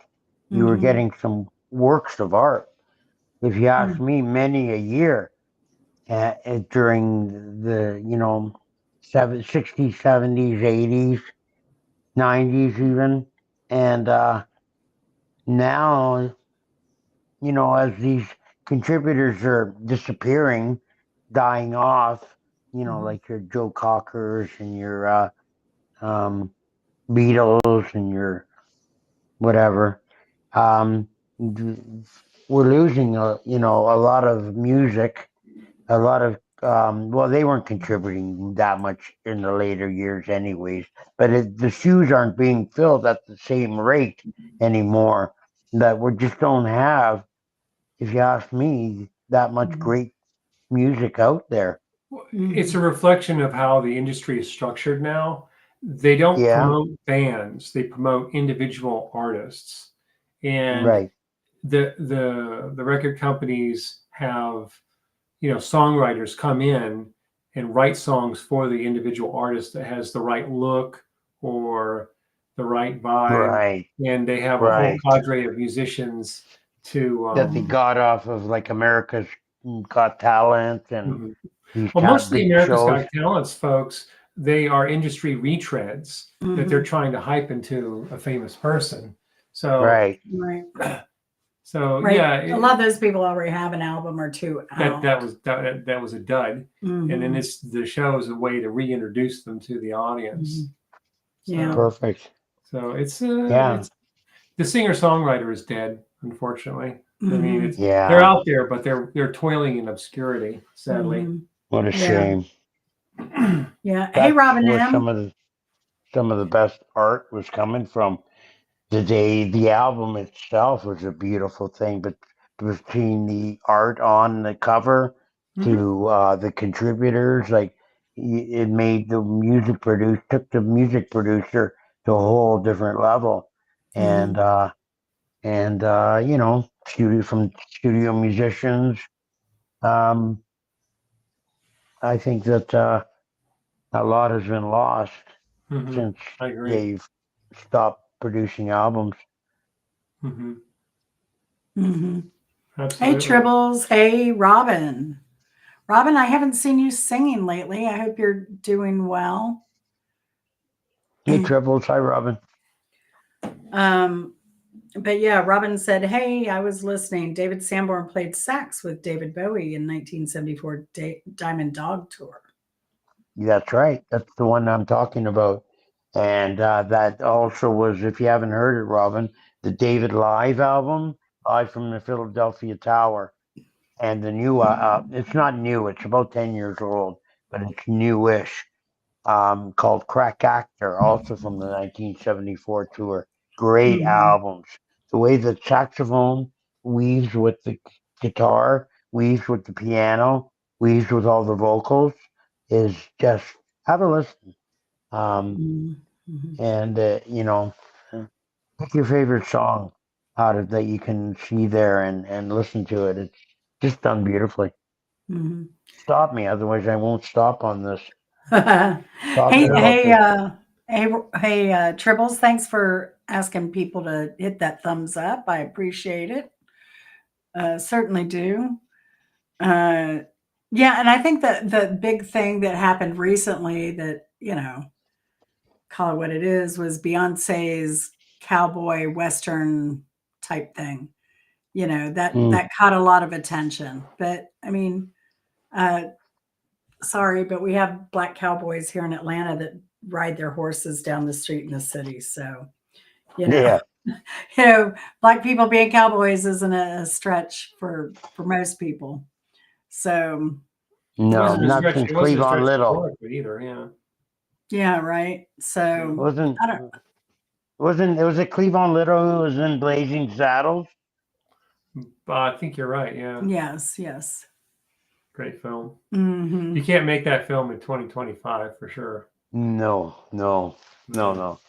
You were Mhm. getting some works of art. If you ask Mm. me, many a year during the, 60s, 70s, 80s, 90s even. And now, as these contributors are disappearing, dying off, Mhm. like your Joe Cockers and your um, Beatles and your whatever, um, we're losing, a lot of music, a lot of, well, they weren't contributing that much in the later years, anyways, but the shoes aren't being filled at the same rate anymore. That we just don't have, if you ask me, that much Mhm. great music out there. It's a Mhm. reflection of how the industry is structured now. They don't Yeah, promote bands; they promote individual artists, and right. the record companies have songwriters come in and write songs for the individual artist that has the right look or the right vibe, Right, and they have a whole right. cadre of musicians to That they got off of like America's Got Talent and mhm. these Well, most of the big America's shows. Got Talents folks, they are industry retreads that they're Mhm. trying to hype into a famous person. So, Right. Right. so Right. yeah, A lot of those people already have an album or two that out. that was a dud, and then Mhm. the show is a way to reintroduce them to the audience. Mhm. Yeah. So, Perfect. Yeah. it's the singer songwriter is dead, unfortunately. I mean, Mhm. they're Yeah. out there, but they're toiling in obscurity, sadly. Mhm. What a Yeah. shame. Yeah. Hey, That's Robin where M. some of the best art was coming from. The album itself was a beautiful thing, but between the art on the cover Mhm. to the contributors, like it made took the music producer to a whole different level, and Mhm. studio musicians. Um, I think that a lot has been lost Mhm. since I agree. they've stopped producing albums. Mhm. Mhm. Hey, Absolutely. Tribbles. Hey, Robin. Robin, I haven't seen you singing lately. I hope you're doing well. Hey, Triples. Hi, Robin. Um, but yeah, Robin said, "Hey, I was listening. David Sanborn played sax with David Bowie in 1974 Diamond Dog Tour." That's right. That's the one I'm talking about. And that also was, if you haven't heard it, Robin, the David Live album, Live from the Philadelphia Tower. And the new, it's not new, it's about 10 years old, but it's newish, called Crack Actor, also from the 1974 tour. Great Mhm. albums. The way the saxophone weaves with the guitar, weaves with the piano, weaves with all the vocals is just, have a listen. Um, Mhm. Mhm. and, pick your favorite song out of that you can see there and listen to it. It's just done beautifully. Mhm. Stop me, otherwise I won't stop on this. Hey, Talking about hey, this. Tribbles, thanks for asking people to hit that thumbs up. I appreciate it. Certainly do. Uh, yeah, and I think that the big thing that happened recently that, call it what it is, was Beyonce's cowboy western type thing. That Mm, that caught a lot of attention. But I mean, uh, sorry, but we have black cowboys here in Atlanta that ride their horses down the street in the city. So, you know, yeah. you know, black people being cowboys isn't a stretch for most people. So, It No, wasn't a not stretch. since It wasn't a Cleavon stretch Little. historically either. Yeah. yeah, right. Yeah. So, Wasn't I don't. wasn't it was it Cleavon Little who was in Blazing Saddles? I think you're right. Yeah. Yes, yes. Great film. You Hmm. can't make that film in 2025 for sure. No, no, no, No. no.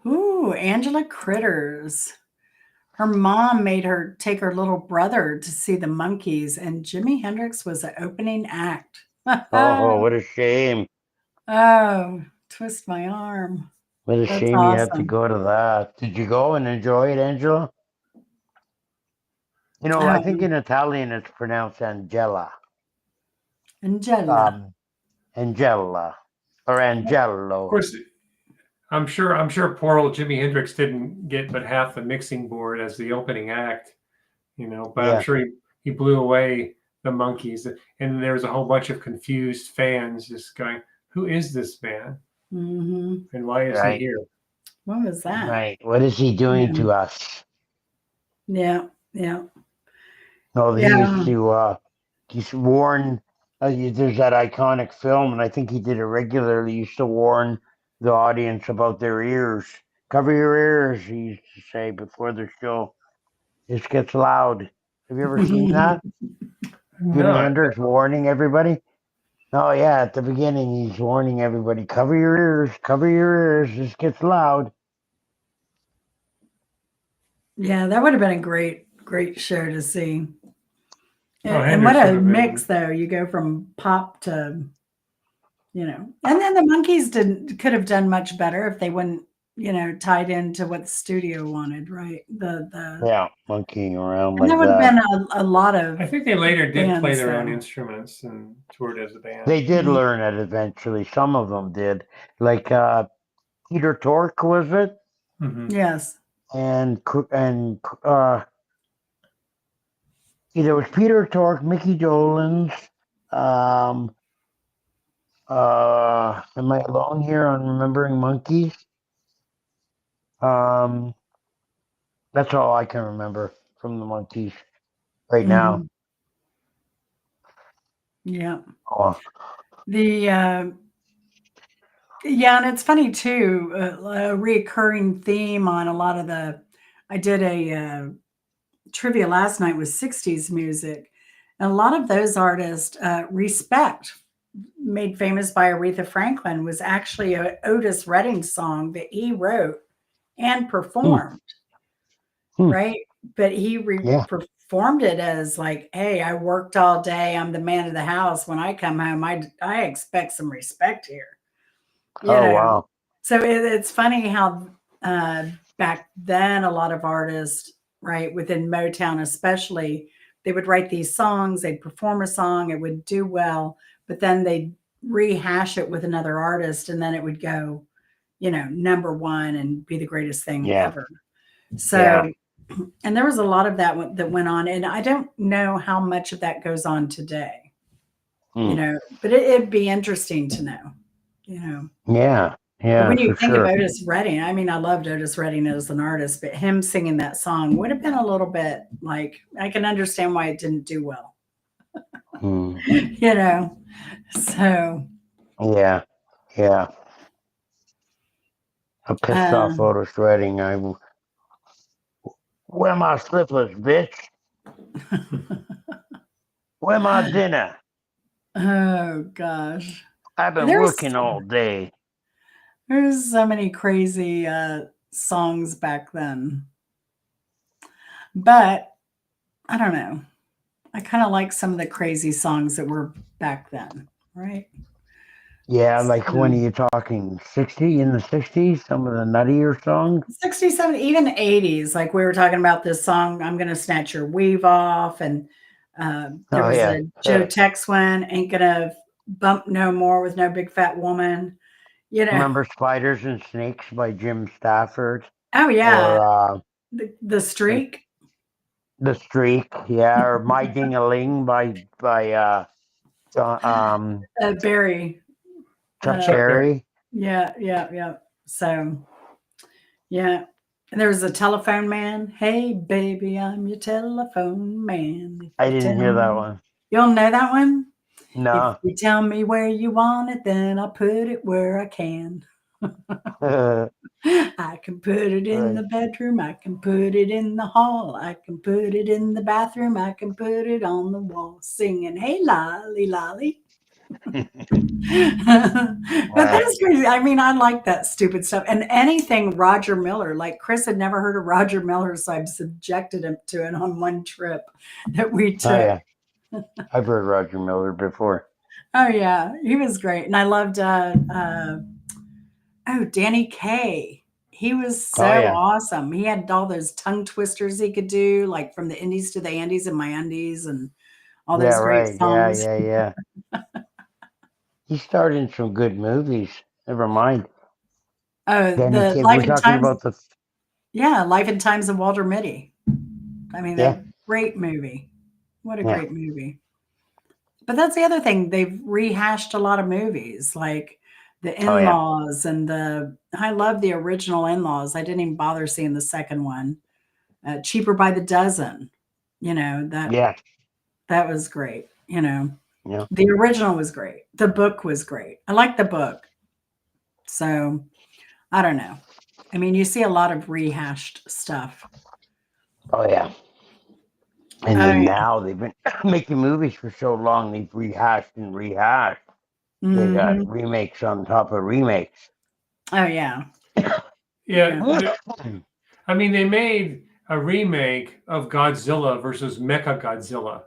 Ooh, Angela Critters. Her mom made her take her little brother to see the Monkees, and Jimi Hendrix was the opening act. Oh, what a shame. Oh, twist my arm. What a That's shame you had to awesome. go to that. Did you go and enjoy it, Angela? You know, I think in Italian it's pronounced Angela. Angela. Angela or Of Angelo. course, I'm sure poor old Jimi Hendrix didn't get but half the mixing board as the opening act, but I'm Yeah. sure he blew away the Monkees. And there was a whole bunch of confused fans just going, who is this man? Hmm. And why is he Right. here? What was that? Right. What is he doing Yeah. to us? Yeah. Yeah. No, he used Yeah. to he's warn there's that iconic film and I think he did it regularly. He used to warn the audience about their ears. Cover your ears, he used to say before the show. This gets loud. Have you ever seen that? Jimi No. Hendrix warning everybody? Oh yeah, at the beginning he's warning everybody, cover your ears, this gets loud. Yeah, that would have been a great show to see. Oh, And what Hendrix would a have mix, been. though. You go from pop to, and then the Monkeys could have done much better if they wouldn't, tied into what the studio wanted, right? Yeah, monkeying around And there like would have that. been a lot I of think they later did play bands, their own though. instruments and toured as a band. They did Mhm. learn it eventually. Some of them did. Like Peter Tork was it? Hmm. Yes. And there was Peter Tork, Mickey Dolenz. Um, am I alone here on remembering monkeys? Um, that's all I can remember from the monkeys right now. Hmm. Yeah. Oh, The Yeah, and it's funny too. A reoccurring theme on a lot of the. I did a trivia last night with '60s music, and a lot of those artists, "Respect," made famous by Aretha Franklin, was actually a Otis Redding song that he wrote and hmm, performed, hmm, right? But he yeah. performed it as like, "Hey, I worked all day. I'm the man of the house. When I come home, I expect some respect here." You Oh know, wow. so it's funny how uh, back then a lot of artists, right, within Motown especially, they would write these songs, they'd perform a song, it would do well, but then they'd rehash it with another artist, and then it would go, number one and be the greatest thing Yeah, ever. yeah. So, and there was a lot of that that went on, and I don't know how much of that goes on today, Hmm. but it'd be interesting to know, you know. Yeah, But yeah, when you for think of sure. Otis Redding, I mean, I loved Otis Redding as an artist, but him singing that song would have been a little bit like, I can understand why it didn't do well, Hmm. you know? So, Yeah, yeah. A pissed off um, Otis Redding. Where my slippers, bitch? Where my dinner? oh gosh, I've been there's working all day. there's so many crazy songs back then, but I don't know. I kind of like some of the crazy songs that were back then, right? Yeah, like when are So, you talking 60 in the 60s? Some of the nuttier songs? 60s, 70s, even 80s. Like we were talking about this song, I'm Gonna Snatch Your Weave Off. And there Oh, was yeah. a Joe Tex one, Ain't Gonna Bump No More with No Big Fat Woman. You know, Remember Spiders and Snakes by Jim Stafford? oh, yeah. Or The like Streak, The Streak, yeah, or My Ding-a-Ling by John, Barry. Chuck Uh, Chuck Berry. Berry. yeah, yeah, yeah. So, yeah. And there was a telephone man. Hey, baby, I'm your telephone man. If I you didn't tell hear that me, one. you don't know that one? If No. you tell me where you want it, then I'll put it where I can. I can put it in the Right. bedroom. I can put it in the hall. I can put it in the bathroom. I can put it on the wall, singing, "Hey, lolly, lolly." But Wow. those crazy I mean, I like that stupid stuff. And anything Roger Miller, like Chris had never heard of Roger Miller, so I've subjected him to it on one trip that we Oh took. yeah, I've heard Roger Miller before. Oh yeah, he was great. And I loved Danny Kaye. He was Oh so yeah, awesome. He had all those tongue twisters he could do, like from the Indies to the Andes in my undies and all yeah, those great right, yeah, songs. yeah, yeah. He starred in some good movies. Never mind. Oh, Danny the Kaye. Life We're and talking Times, about the yeah, Life and Times of Walter Mitty. I mean, yeah, a great movie. What a yeah. great movie. But that's the other thing. They've rehashed a lot of movies, like the Oh yeah, In-Laws and I love the original In-Laws. I didn't even bother seeing the second one. Cheaper by the Dozen. That yeah, that was great. yeah. The original was great. The book was great. I like the book. So I don't know. I mean, you see a lot of rehashed stuff. Oh yeah. And Oh then yeah. now they've been making movies for so long, they've rehashed and rehashed. They got Hmm. remakes on top of remakes. Oh yeah. Yeah, Yeah. I mean, they made a remake of Godzilla versus Mecha Godzilla.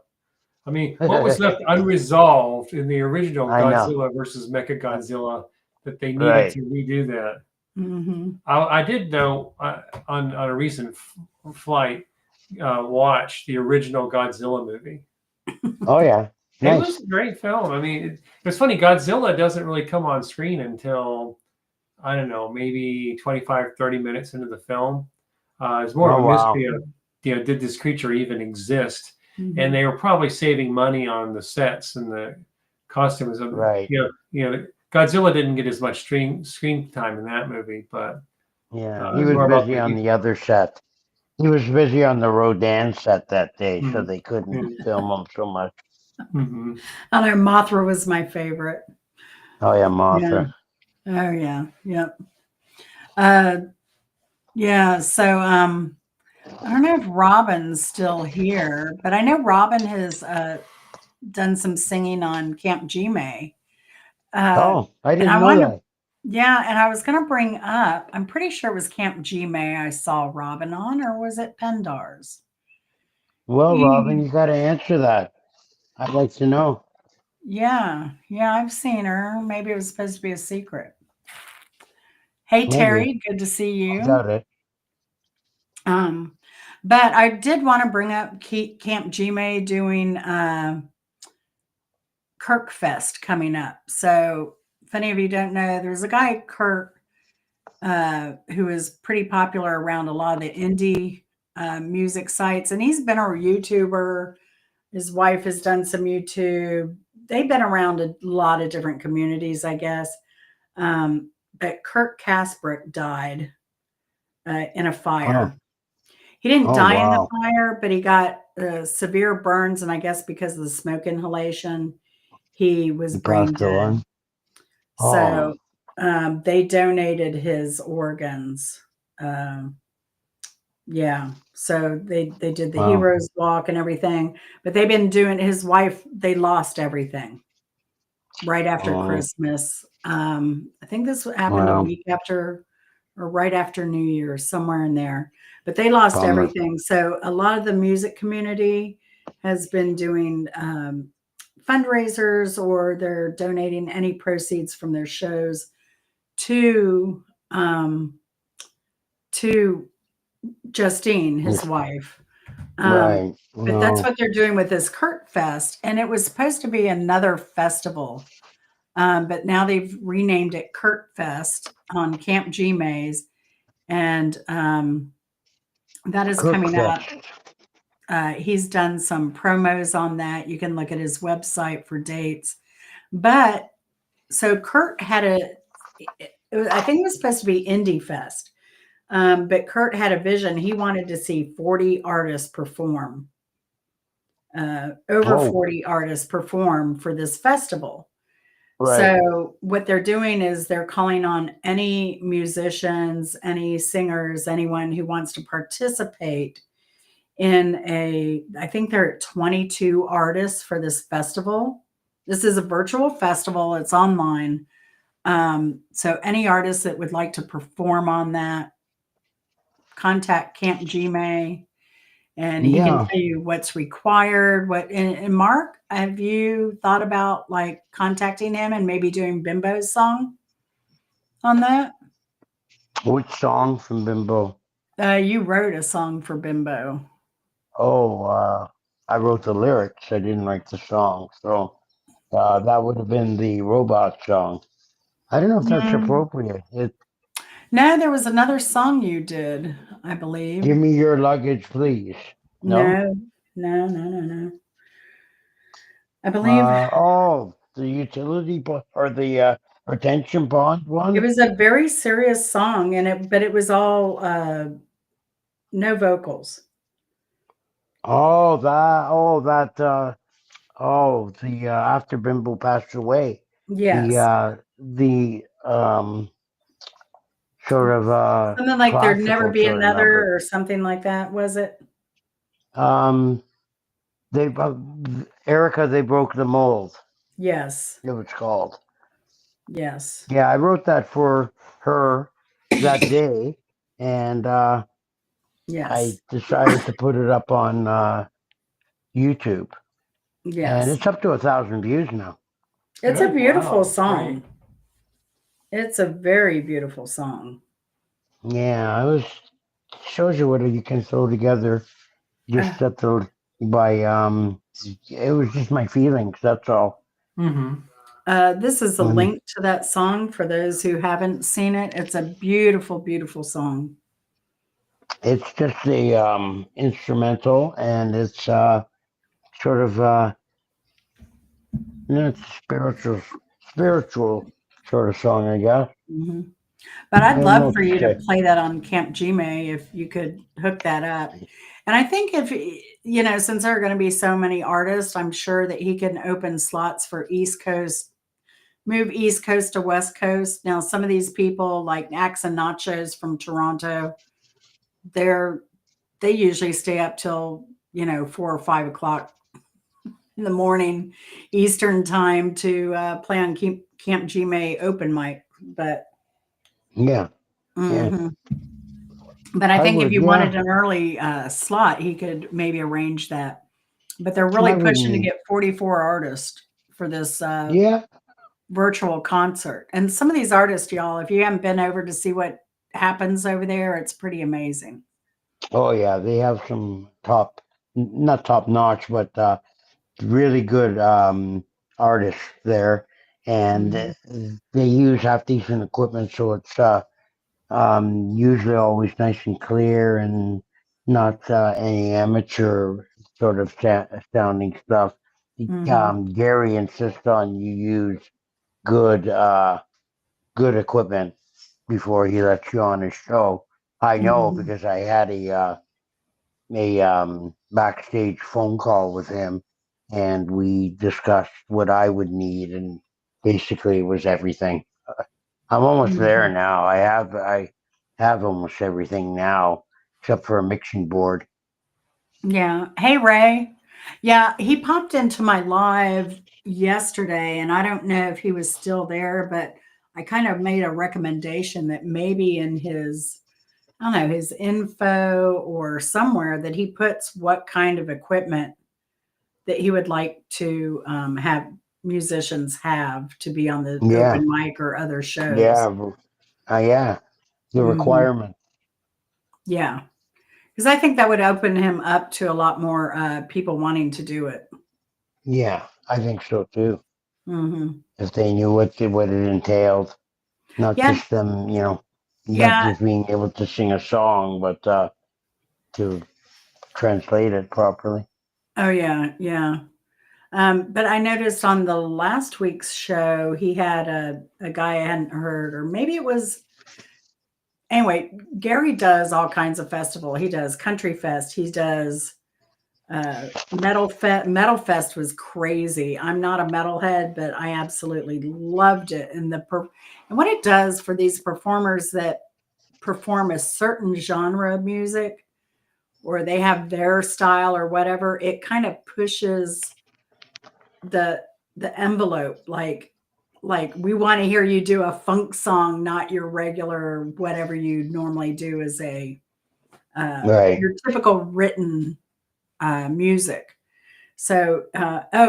I mean, what was left unresolved in the original I know. Godzilla versus Mecha Godzilla that they needed Right. to redo that? Hmm. I did know on a recent flight watch the original Godzilla movie. Oh yeah. It was Nice. a great film. I mean, it's funny. Godzilla doesn't really come on screen until I don't know, maybe 25, 30 minutes into the film. It's more Oh of a wow. mystery of, did this creature even exist? And Hmm. they were probably saving money on the sets and the costumes. Right. Godzilla didn't get as much screen time in that movie, but Yeah. it He was was more about busy on the other set. He was busy on the Rodan set that day, so Mhm. they couldn't Mhm. film him so much. Mhm. I know Mothra was my favorite. Oh yeah, Yeah. Mothra. Oh yeah. Yep. Uh, yeah. So I don't know if Robin's still here, but I know Robin has done some singing on Camp Gmail. Uh, Oh, I and didn't I know want to, that. yeah, and I was going to bring up, I'm pretty sure it was Camp Gmail I saw Robin on, or was it Pendar's? Well, Robin, He- you got to answer that. I'd like to know. Yeah, yeah, I've seen her. Maybe it was supposed to be a secret. Hey, Maybe. Terry, good to see I you. doubt it. Um, but I did want to bring up Camp Gmail doing Kirk Fest coming up. So if any of you don't know, there's a guy, Kirk, who is pretty popular around a lot of the indie music sites. And he's been a YouTuber. His wife has done some YouTube. They've been around a lot of different communities, I guess. But Kirk Kasbrick died in a Oh, fire. He didn't oh die in the wow. fire, but he got severe burns. And I guess because of the smoke inhalation, he was He brain passed dead. on. Oh, So they donated his organs. Um, yeah, so they did the wow. heroes walk and everything, but they've been doing his wife. They lost everything right after Oh, Christmas. I think this happened a wow. week after or right after New Year's, somewhere in there. But they lost Bummer. everything. So a lot of the music community has been doing fundraisers, or they're donating any proceeds from their shows to um, to Justine, his wife. Um, Right. but that's Well, what they're doing with this Kurt Fest, and it was supposed to be another festival, but now they've renamed it Kurt Fest on Camp G Maze, and that is coming out. Crookfest. He's done some promos on that. You can look at his website for dates. But so Kurt had I think it was supposed to be Indie Fest, but Kurt had a vision. He wanted to see 40 artists perform, over Oh, 40 artists perform for this festival. right. So what they're doing is they're calling on any musicians, any singers, anyone who wants to participate in I think there are 22 artists for this festival. This is a virtual festival. It's online. So any artists that would like to perform on that, contact Camp Gmail, and he can Yeah. tell you what's required. And Mark, have you thought about like contacting him and maybe doing Bimbo's song on that? Which song from Bimbo? You wrote a song for Bimbo. Oh, I wrote the lyrics. I didn't write the song. So that would have been the robot song. I don't know if that's Mm. appropriate. No, there was another song you did, I believe. Give me your luggage, please. No? No, no. I believe The utility or the retention bond it one? was a very serious song, but it was all no vocals. The after Bimbo passed away, Yes, the sort of something like "There'd Never classical Be version of it. Another" or something like that. Was it? Um, they Erica, they broke the mold. Yes, It was called. yes, Yeah, I wrote that for her that day, and I yes, decided to put it up on YouTube, and yes. it's up to 1,000 views now. It's a Good. Wow. beautiful That's great. song. It's a very beautiful song. Yeah, I was shows you what you can throw together Uh, just at the by it was just my feelings, that's all. Mm-hmm. this is a And link to that song for those who haven't seen it. It's a beautiful, beautiful song. it's just a instrumental, and it's sort of it's a spiritual sort of song, I guess. Hmm. But I'd I don't know love what for to you to say. play that on Camp Gmail if you could hook that up. And I think if, since there are going to be so many artists, I'm sure that he can open slots for East Coast, move East Coast to West Coast. Now, some of these people like Axe and Nachos from Toronto, they're they usually stay up till 4 or 5 o'clock in the morning Eastern time to play on Camp Gmail open mic. But Yeah, yeah. mhm. But I I think if would, you yeah. wanted an early slot, he could maybe arrange that. But they're I really pushing to wouldn't. get 44 artists for this Yeah. virtual concert. And some of these artists, y'all, if you haven't been over to see what happens over there, it's pretty amazing. Oh yeah, they have some not top notch, but really good artists there, and Mhm. they use half decent equipment, so it's usually always nice and clear and not any amateur sort of sounding stuff. Mhm. Gary insists on you use good good equipment before he lets you on his show. I know Mhm. because I had a backstage phone call with him, and we discussed what I would need, and basically it was everything. I'm almost there Mhm. now. I have almost everything now except for a mixing board. Yeah. Hey, Ray. Yeah, he popped into my live yesterday, and I don't know if he was still there, but I kind of made a recommendation that maybe in his, I don't know, his info or somewhere that he puts what kind of equipment that he would like to have musicians have to be on the Yeah, open mic or other shows. yeah, yeah. The Hmm. requirement. Yeah. Because I think that would open him up to a lot more people wanting to do it. Yeah, I think so too. Hmm. If they knew what it entailed, not Yeah. just them, not Yeah. just being able to sing a song, but to translate it properly. Oh, yeah. Yeah. But I noticed on the last week's show, he had a guy I hadn't heard, or maybe it was, anyway, Gary does all kinds of festival. He does Country Fest. He does Metal Fest. Metal Fest was crazy. I'm not a metalhead, but I absolutely loved it. And what it does for these performers that perform a certain genre of music, or they have their style or whatever, it kind of pushes the the envelope. Like like we want to hear you do a funk song, not your regular whatever you normally do as a Right. your typical written music. So,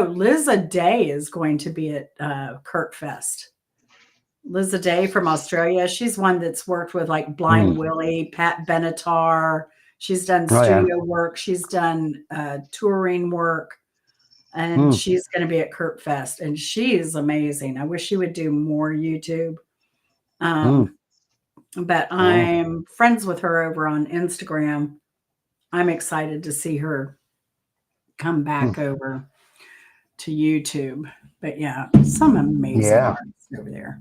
Liza Day is going to be at Kirkfest. Liza Day from Australia. She's one that's worked with like Blind Mm. Willie, Pat Benatar. She's done Oh yeah. studio work. She's done touring work. And Mm. she's going to be at Kirkfest. And she is amazing. I wish she would do more YouTube. Mm. But Oh. I'm friends with her over on Instagram. I'm excited to see her come back over to YouTube. But yeah, some amazing Yeah. artists over there.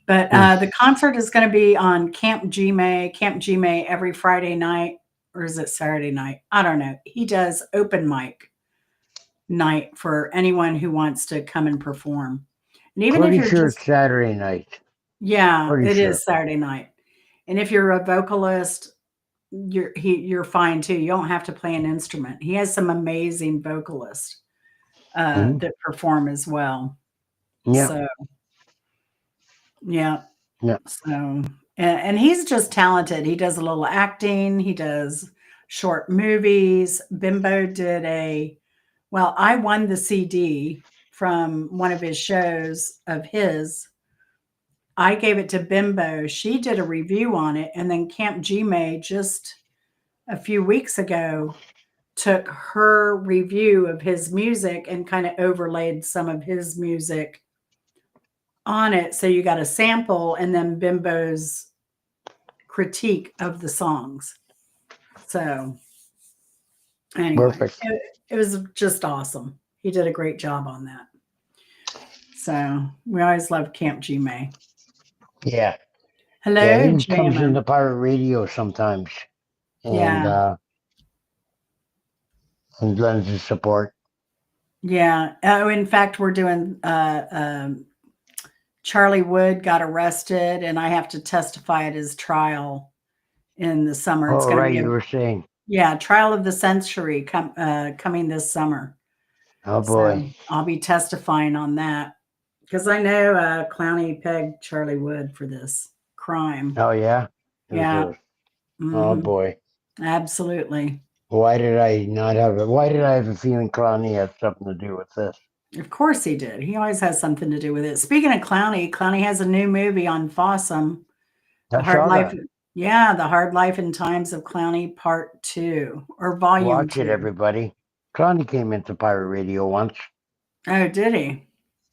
But Mm. the concert is going to be on Camp Gme. Camp Gme every Friday night, or is it Saturday night? I don't know. He does open mic night for anyone who wants to come and perform. And even if Pretty you're sure just, it's Saturday night. yeah, Pretty it sure. is Saturday night. And if you're a vocalist, you're fine too. You don't have to play an instrument. He has some amazing vocalists that perform as well. Yeah. So yeah. Yeah. So and he's just talented. He does a little acting. He does short movies. Bimbo did I won the CD from one of his shows of his. I gave it to Bimbo. She did a review on it. And then Camp Gme just a few weeks ago took her review of his music and kind of overlaid some of his music on it. So you got a sample and then Bimbo's critique of the songs. So anyway, Perfect. it was just awesome. He did a great job on that. So we always love Camp Gme. Yeah. Hello, Yeah. He comes Jammer. into pirate radio sometimes, and Yeah. and lends his support. Yeah. Oh, in fact, we're doing Charlie Wood got arrested, and I have to testify at his trial in the summer. It's Oh, going to right. be You were saying. trial of the century coming this summer. Oh So boy. I'll be testifying on that because I know Clowney pegged Charlie Wood for this crime. Oh yeah. Yeah. Oh Mhm. boy. Absolutely. Why did I not have it? Why did I have a feeling Clowney had something to do with this? Of course he did. He always has something to do with it. Speaking of Clowney has a new movie on Fossum. The I Hard saw Life. that. Yeah, The Hard Life and Times of Clowney Part 2 or Volume Watch 2. it, everybody. Clowney came into pirate radio once. Oh, did he?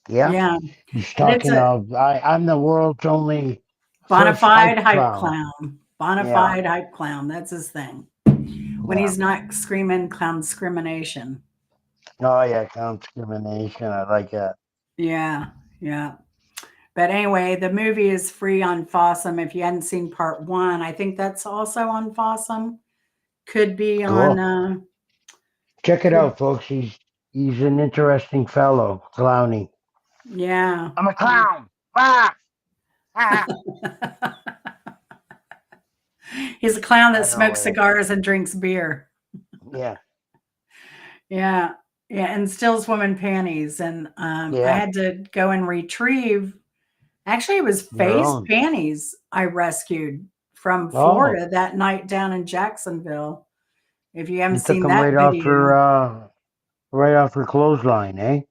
Yeah. Yeah. He's And it's talking a of I'm the world's only bona first fide hype hype clown. clown. Bona Yeah. fide hype clown. That's his thing. When Yeah. he's not screaming clown discrimination. Oh yeah, clown discrimination. I like that. Yeah. Yeah. But anyway, the movie is free on Fossum. If you hadn't seen part 1, I think that's also on Fossum. Could be Cool. on Check it out, folks. He's an interesting fellow, Clowney. yeah. I'm a clown. Ah! Ah! He's a clown I that don't know smokes what it cigars and drinks beer. Yeah. Yeah. Yeah. And steals women panties. And I Yeah. had to go and retrieve. Actually, it was Your Faye's own. panties I rescued from Oh. Florida that night down in Jacksonville. If you haven't You took seen him that right off her clothesline, eh?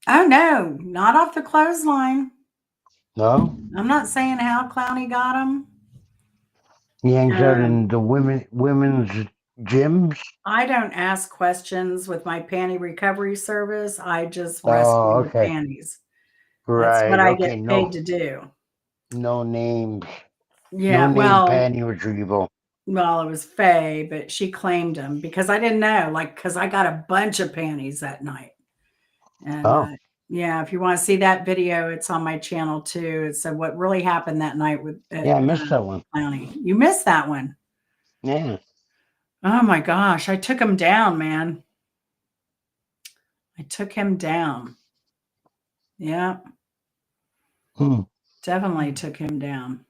Oh no, not off the clothesline. No? I'm not saying how Clowney got him. He hangs out in the women's gyms. I don't ask questions with my panty recovery service. I just rescue the okay. panties. Right. That's what I Okay. get paid to do. No names. Yeah, No name panty retrieval. well, it was Faye, but she claimed them because I didn't know, because I got a bunch of panties that night. And yeah, if you want to see that video, it's on my channel too. It said what really happened that night with I missed that one. Clowney. You missed that one. Yeah. Oh my gosh, I took him down, man. I took him down. Yeah. Definitely took him down.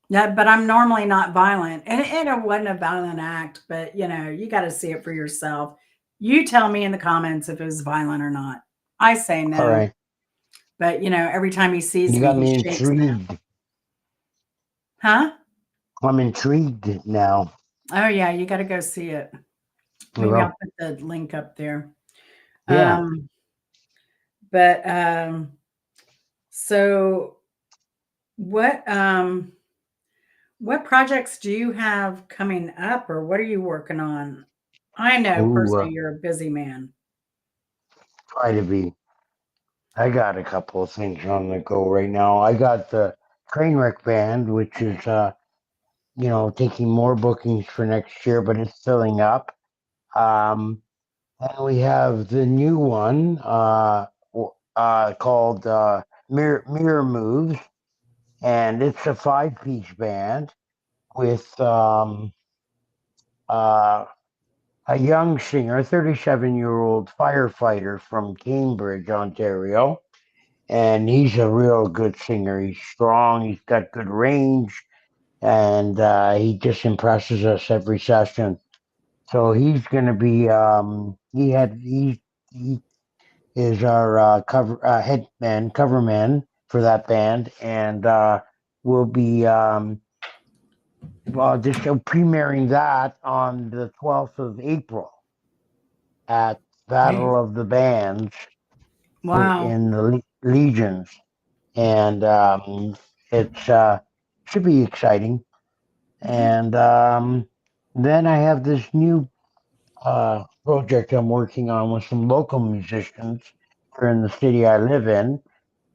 Yeah, but I'm normally not violent. And it wasn't a violent act, but you got to see it for yourself. You tell me in the comments if it was violent or not. I say no. All right. But every time he sees You me, got he me shakes now. intrigued. Huh? I'm intrigued now. Oh yeah, you got to go see it. Maybe I'll Well, put the link up there. yeah. Um, but so what what projects do you have coming up, or what are you working on? I know Ooh, personally you're a busy man. try to be. I got a couple of things on the go right now. I got the Trainwreck band, which is taking more bookings for next year, but it's filling up. Um, and we have the new one called Mirror Moves, and it's a five-piece band with uh, a young singer, a 37-year-old firefighter from Cambridge, Ontario. And he's a real good singer. He's strong, he's got good range, and he just impresses us every session. So he's going to be, he is our coverman for that band, and we'll be just premiering that on the 12th of April at Hey, Battle of the Bands Wow. in the Legions, and it's should be exciting. And then I have this new project I'm working on with some local musicians here in the city I live in,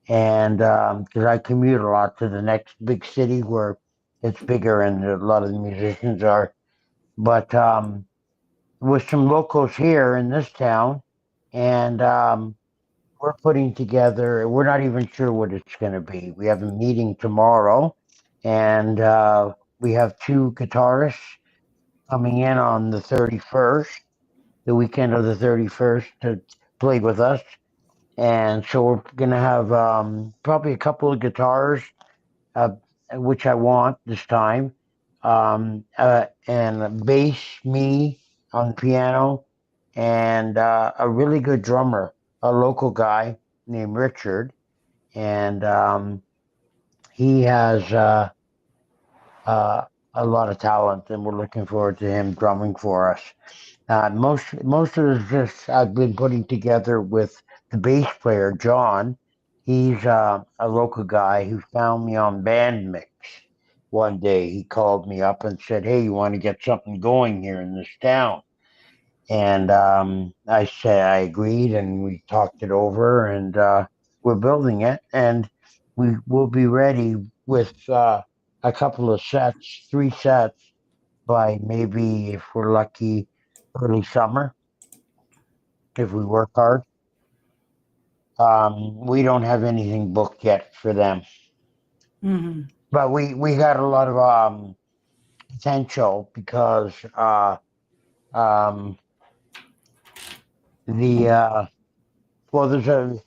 and because I commute a lot to the next big city where it's bigger and a lot of the musicians are, but with some locals here in this town, and we're putting together. We're not even sure what it's going to be. We have a meeting tomorrow, and we have two guitarists coming in on the 31st, the weekend of the 31st, to play with us. And so we're going to have probably a couple of guitars, uh, which I want this time, and a bass, me on the piano, and a really good drummer, a local guy named Richard. And he has uh, a lot of talent, and we're looking forward to him drumming for us. Most of this I've been putting together with the bass player John. He's a local guy who found me on Bandmix. One day he called me up and said, "Hey, you want to get something going here in this town?" And I said I agreed, and we talked it over, and we're building it, and we will be ready with a couple of sets, three sets by maybe, if we're lucky, early summer if we work hard. We don't have anything booked yet for them, Hmm. but we got a lot of potential because um, the well, there's a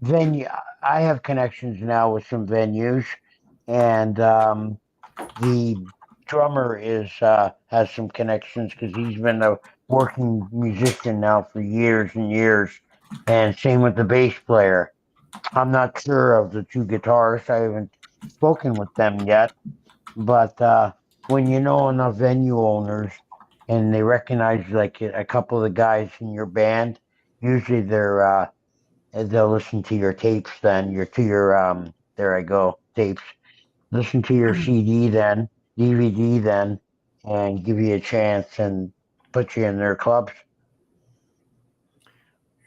venue. I have connections now with some venues, and the drummer is has some connections because he's been a working musician now for years and years, and same with the bass player. I'm not sure of the two guitarists. I haven't spoken with them yet, but when you know enough venue owners and they recognize like a couple of the guys in your band, usually they'll listen to your tapes. Then your there I go, tapes. Listen to your CD then, DVD then, and give you a chance and put you in their clubs.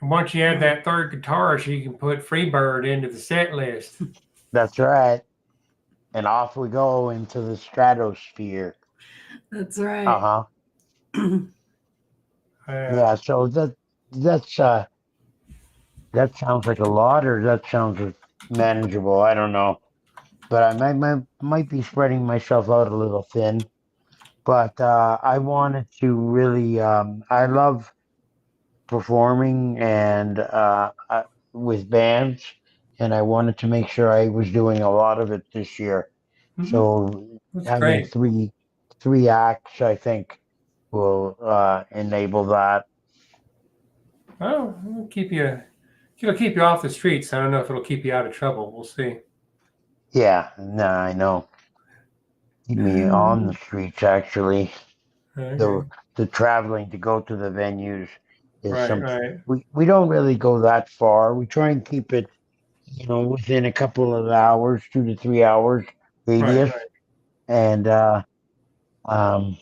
and once you add that third guitarist, you can put Freebird into the set list. That's right. And off we go into the stratosphere. That's Uh right. huh. Uh, Yeah. So that's that sounds like a lot, or that sounds manageable. I don't know, but I might be spreading myself out a little thin. But I wanted to really. I love performing and with bands, and I wanted to make sure I was doing a lot of it this year. mhm. So That's having great. three acts, I think, will enable that. Well, we'll It'll keep you off the streets. I don't know if it'll keep you out of trouble. We'll see. Yeah, no, I know. Keep me on the streets, actually. The Okay. the traveling to go to the venues is Right, some. right, We don't really go that far. We try and keep it, within a couple of hours, 2 to 3 hours right, radius, right. and um,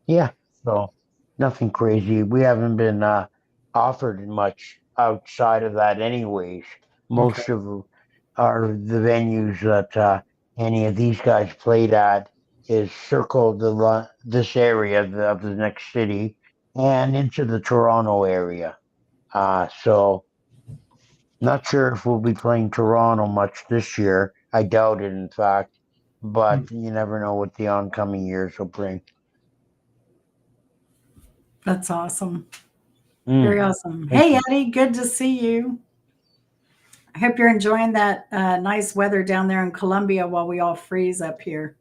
yeah. So nothing crazy. We haven't been offered much outside of that, anyways. Okay. Most of the venues that any of these guys played at is circle this area of the next city and into the Toronto area. So not sure if we'll be playing Toronto much this year. I doubt it, in fact. Hmm. But you never know what the oncoming years will bring. That's awesome. Very Mm, awesome. thank Hey, you. Eddie, good to see you. I hope you're enjoying that nice weather down there in Colombia while we all freeze up here.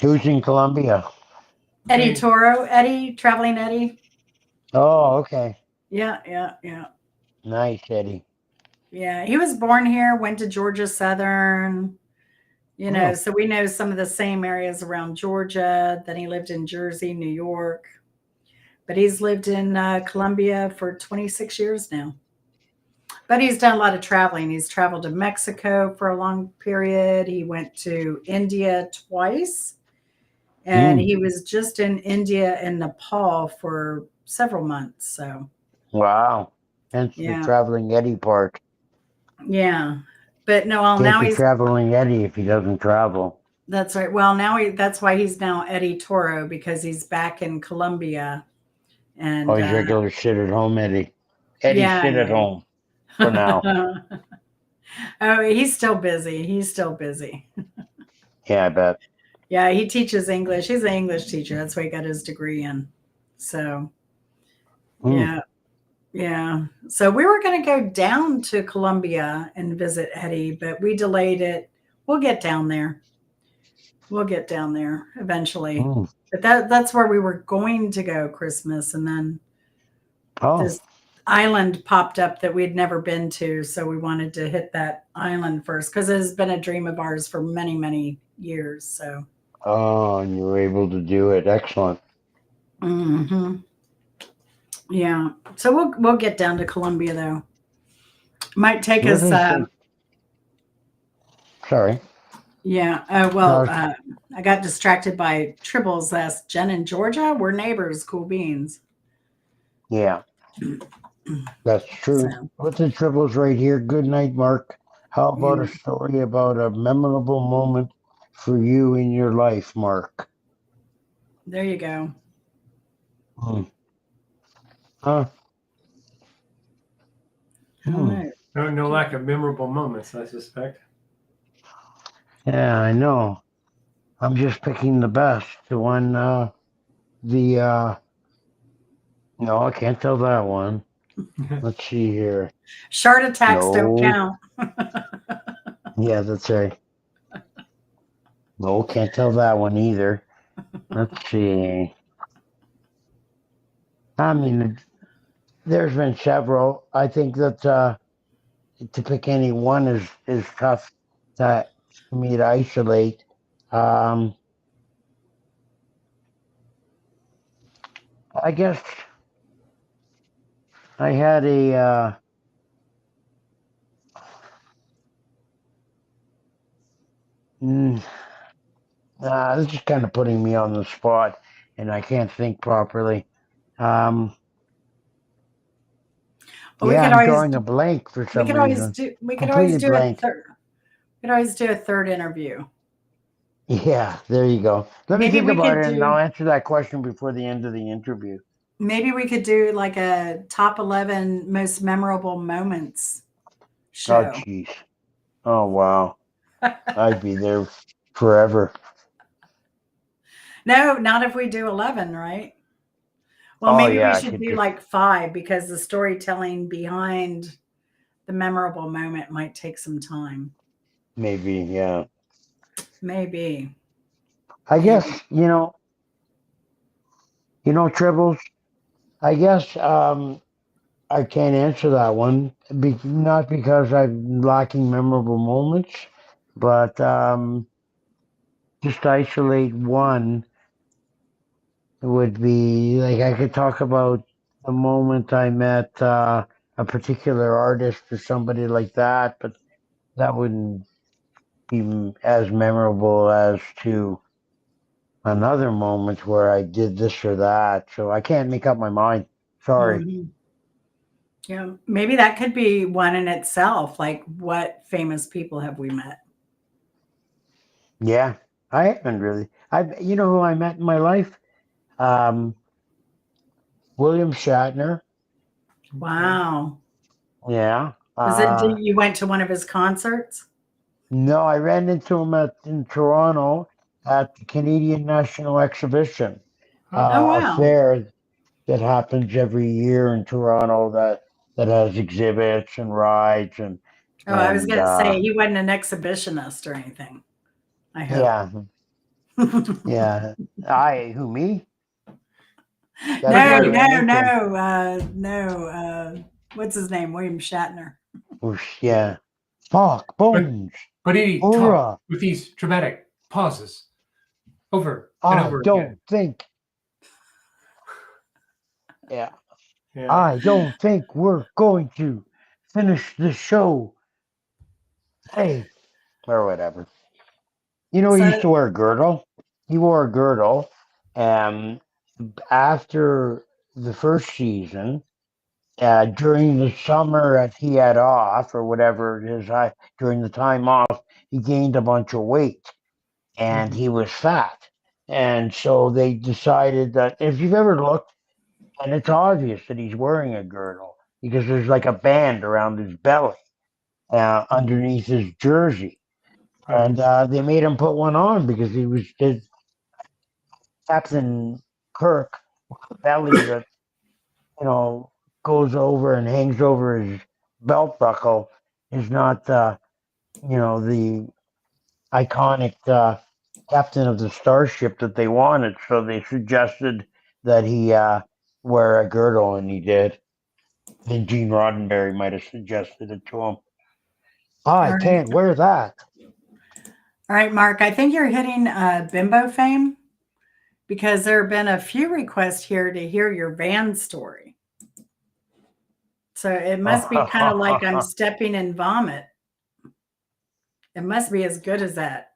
Who's in Colombia? Eddie Okay. Toro, Eddie, traveling Eddie. Oh, okay. Yeah, yeah, yeah. Nice, Eddie. Yeah, he was born here, went to Georgia Southern, Oh, so we know some of the same areas around Georgia. Then he lived in Jersey, New York, but he's lived in Colombia for 26 years now. But he's done a lot of traveling. He's traveled to Mexico for a long period. He went to India twice, and mm, he was just in India and Nepal for several months. So, wow. Hence the yeah, traveling Eddie part. yeah. But no, well, Can't now be he's traveling Eddie if he doesn't travel. that's right. Well, that's why he's now Eddie Toro because he's back in Colombia. Oh, And he's regular sit at home Eddie. Eddie yeah, sit at home for now. yeah. Oh, he's still busy. He's still busy. Yeah, I bet. Yeah, he teaches English. He's an English teacher. That's what he got his degree in. So, Mm. yeah, yeah. So we were going to go down to Colombia and visit Eddie, but we delayed it. We'll get down there. We'll get down there eventually. Mm. But that's where we were going to go Christmas, and then Oh, this island popped up that we'd never been to, so we wanted to hit that island first because it has been a dream of ours for many, many years. So, and you were able to do it. Excellent. hmm yeah. So we'll get down to Colombia though. Might take What us. is it? Sorry. Yeah. No, I got distracted by Tribbles. That's Jen in Georgia. We're neighbors. Cool beans. yeah, that's true. So What's the triples right here? Good night, Mark. How about a yeah, story about a memorable moment for you in your life, Mark? there you go. Hmm. Huh? I don't Hmm. know. No lack of memorable moments, I suspect. Yeah, I know. I'm just picking the best. The one, the, no, I can't tell that one. Let's see here. Shard attacks don't No. count. Yeah, that's right. No, can't tell that one either. Let's see. I mean, there's been several. I think that to pick any one is tough to, for me to isolate. Um, I guess I had a. Mm, this is kind of putting me on the spot, and I can't think properly. Um, But we yeah, could I'm always drawing a blank for we some could always reason. do we could always Completely do a blank. third. We could always do a third interview. Yeah, there you go. Let me Maybe think we about could it, and I'll do answer that question before the end of the interview. maybe we could do like a top 11 most memorable moments Oh, show. jeez. Oh, wow. I'd be there forever. No, not if we do 11, right? Well, Oh, maybe we yeah, I should could do just like 5 because the storytelling behind the memorable moment might take some time. maybe, yeah. Maybe. I guess, Maybe. Tribbles. I guess I can't answer that one. Not because I'm lacking memorable moments, but just to isolate one would be like I could talk about the moment I met a particular artist or somebody like that, but that wouldn't be as memorable as to another moment where I did this or that. So I can't make up my mind. Sorry. Mhm. Yeah, maybe that could be one in itself. Like, what famous people have we met? Yeah, I haven't really. You know who I met in my life? Um, William Shatner. Okay. Wow. Yeah. Was it you went to one of his concerts? No, I ran into him in Toronto at the Canadian National Exhibition, Huh. Oh, a wow. fair that happens every year in Toronto that has exhibits and rides Oh, I was and going to say he wasn't an exhibitionist or anything. I hope. yeah, yeah. I who me? That's But why I No, anyway, ran no, into him. no, no. What's his name? William Shatner. Whoosh, yeah. Fuck but bones. but he talked Hoorah. with these dramatic pauses over and I over again. don't think. Yeah. Yeah. I don't think we're going to finish the show. Hey, or whatever. You know, he used So, to wear a girdle. He wore a girdle. Um, After the first season, during the summer that he had off or whatever it is, during the time off, he gained a bunch of weight and mhm. he was fat. And so they decided that if you've ever looked, and it's obvious that he's wearing a girdle because there's like a band around his belly underneath his jersey. Right. And they made him put one on because he was his Captain Kirk belly that you know goes over and hangs over his belt buckle is not the iconic captain of the starship that they wanted. So they suggested that he wear a girdle, and he did. And Gene Roddenberry might have suggested it to him. All I right. can't wear that. All right, Mark, I think you're hitting bimbo fame because there have been a few requests here to hear your van story. So it must be kind of like I'm stepping in vomit. It must be as good as that.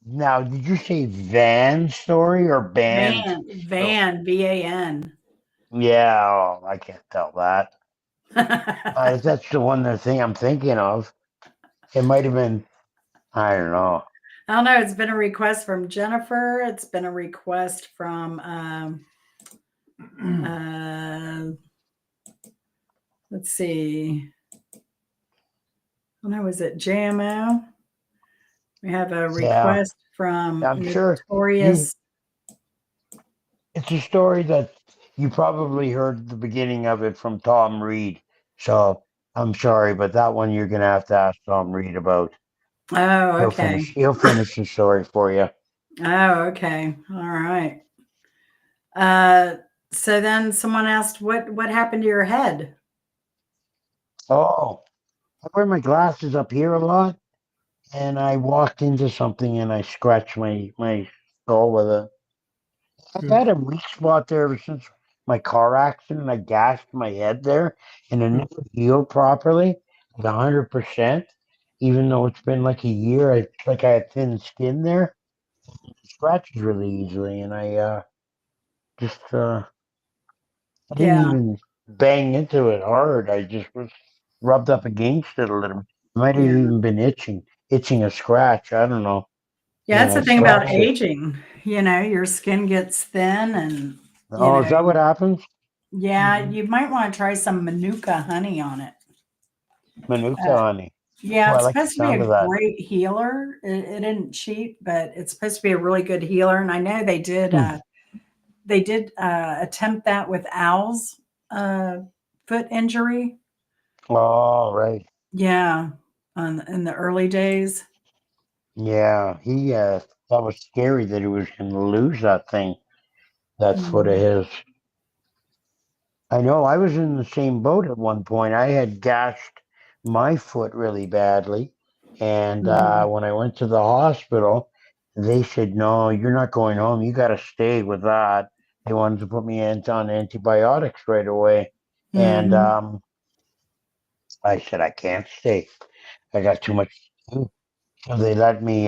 Now, did you say van story or band? Van, VAN. Yeah, oh, I can't tell that. I If that's the one I'm thinking of, it might have been. I don't know. don't know. It's been a request from Jennifer. It's been a request from, uh, let's see. I don't know. Was it JMO? We have a Yeah, request from I'm sure you. Notorious. It's a story that you probably heard the beginning of it from Tom Reed. So I'm sorry, but that one you're gonna have to ask Tom Reed about. Oh, He'll okay. finish. He'll finish the story for you. Oh, okay. All right. Uh, so then someone asked, what happened to your head? Oh, I wear my glasses up here a lot, and I walked into something and I scratched my skull with it. I've had a weak spot there ever since my car accident. I gashed my head there, and it never healed properly, like 100%. Even though it's been like a year, it's like I had thin skin there. It scratches really easily, and I just I didn't Yeah. even bang into it hard. I just was rubbed up against it a little. It might have Yeah. even been itching a scratch. I don't know. Yeah, And that's I the thing about scratched it. aging. Your skin gets thin and, you Oh, is know, that what happens? yeah, Mhm. you might want to try some Manuka honey on it. Manuka Uh, honey. yeah, Oh, I it's like the supposed to be sound a of that. great healer. It isn't cheap, but it's supposed to be a really good healer. And I know Hmm. they did attempt that with Al's uh, foot injury. Oh, right. Yeah, in the early days. Yeah, he that was scary that he was going to lose that thing, that foot of Mhm. his. I know I was in the same boat at one point. I had gashed my foot really badly. And Mhm. when I went to the hospital, they said, no, you're not going home. You got to stay with that. They wanted to put me on antibiotics right away. And Mhm. I said, I can't stay. I got too much to do. So they let me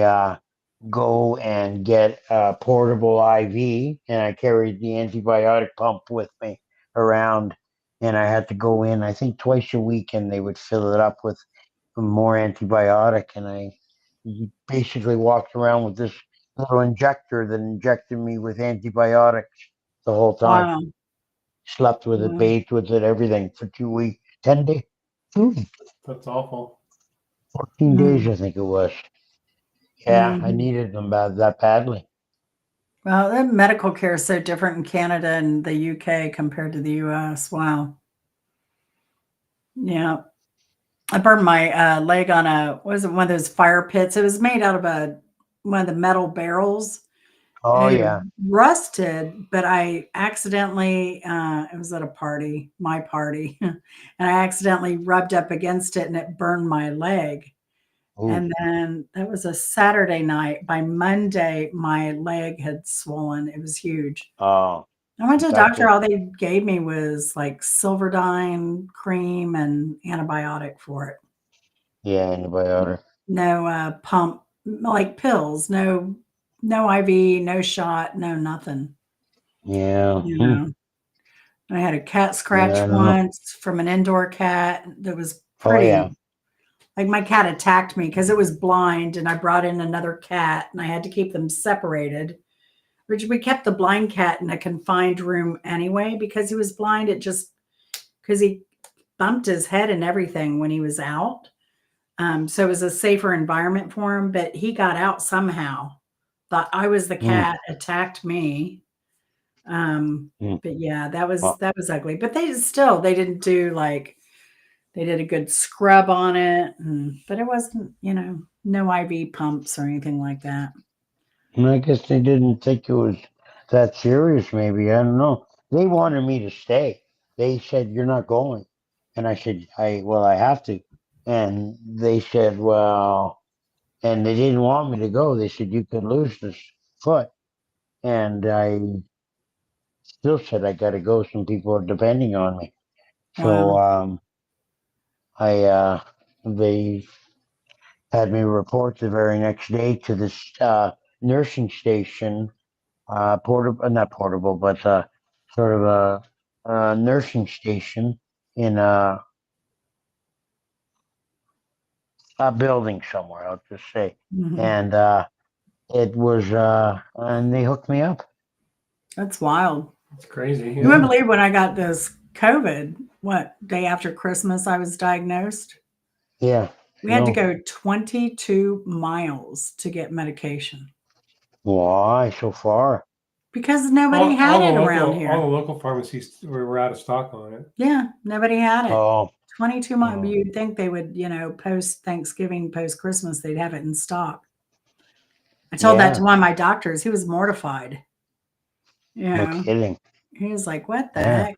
go and get a portable IV, and I carried the antibiotic pump with me around. And I had to go in, I think, twice a week, and they would fill it up with more antibiotic. And I basically walked around with this little injector that injected me with antibiotics the whole time. Wow. Slept with it, Wow. bathed with it, everything for 2 weeks, 10 days, 2 weeks, That's awful. 14 days, Mhm. I think it was. Yeah, I Mhm. needed them that badly. Well, the medical care is so different in Canada and the UK compared to the US. Wow. Yeah. I burned my leg on a what was it, one of those fire pits. It was made out of one of the metal barrels, Oh, and it yeah. rusted. But I accidentally it was at a party, my party, and I accidentally rubbed up against it, and it burned my leg. Ooh. And then that was a Saturday night. By Monday, my leg had swollen. It was huge. Oh, I went to the that doctor. could, All they gave me was like Silverdine cream and antibiotic for it. yeah, antibiotic. No pump, like pills. No IV, no shot, no nothing. Yeah. You know, I had a cat Yeah, I scratch don't know. once from an indoor cat that was Oh, yeah. pretty. Like my cat attacked me because it was blind, and I brought in another cat, and I had to keep them separated. Which we kept the blind cat in a confined room anyway because he was blind. It just because he bumped his head and everything when he was out. So it was a safer environment for him, but he got out somehow. Thought I was the Mm, cat, attacked me. Um, mm. but yeah, Well, that was ugly. But they didn't do like they did a good scrub on it, but it wasn't no IV pumps or anything like that. and I guess they didn't think it was that serious, maybe. I don't know. They wanted me to stay. They said, you're not going. And I said, well, I have to. And they said, well, and they didn't want me to go. They said, you could lose this foot. And I still said, I got to go. Some people are depending on me. So, Wow. I, they had me report the very next day to this nursing station, portable, not portable, but sort of a nursing station in a building somewhere. I'll just say, Mhm. and it was, and they hooked me up. That's wild. It's crazy. You Yeah. wouldn't Yeah, believe when I got this COVID, what, day after Christmas I was diagnosed? yeah, We had to no. go 22 miles to get medication Why so far? because nobody had it around All here. the local pharmacies were out of stock on it. Yeah, nobody had it. Oh, 22 miles. oh, You'd think they would, post Thanksgiving, post Christmas, they'd have it in stock. I told that to yeah. one of my doctors. He was mortified. You No know, kidding. he was like, what the Yeah. heck?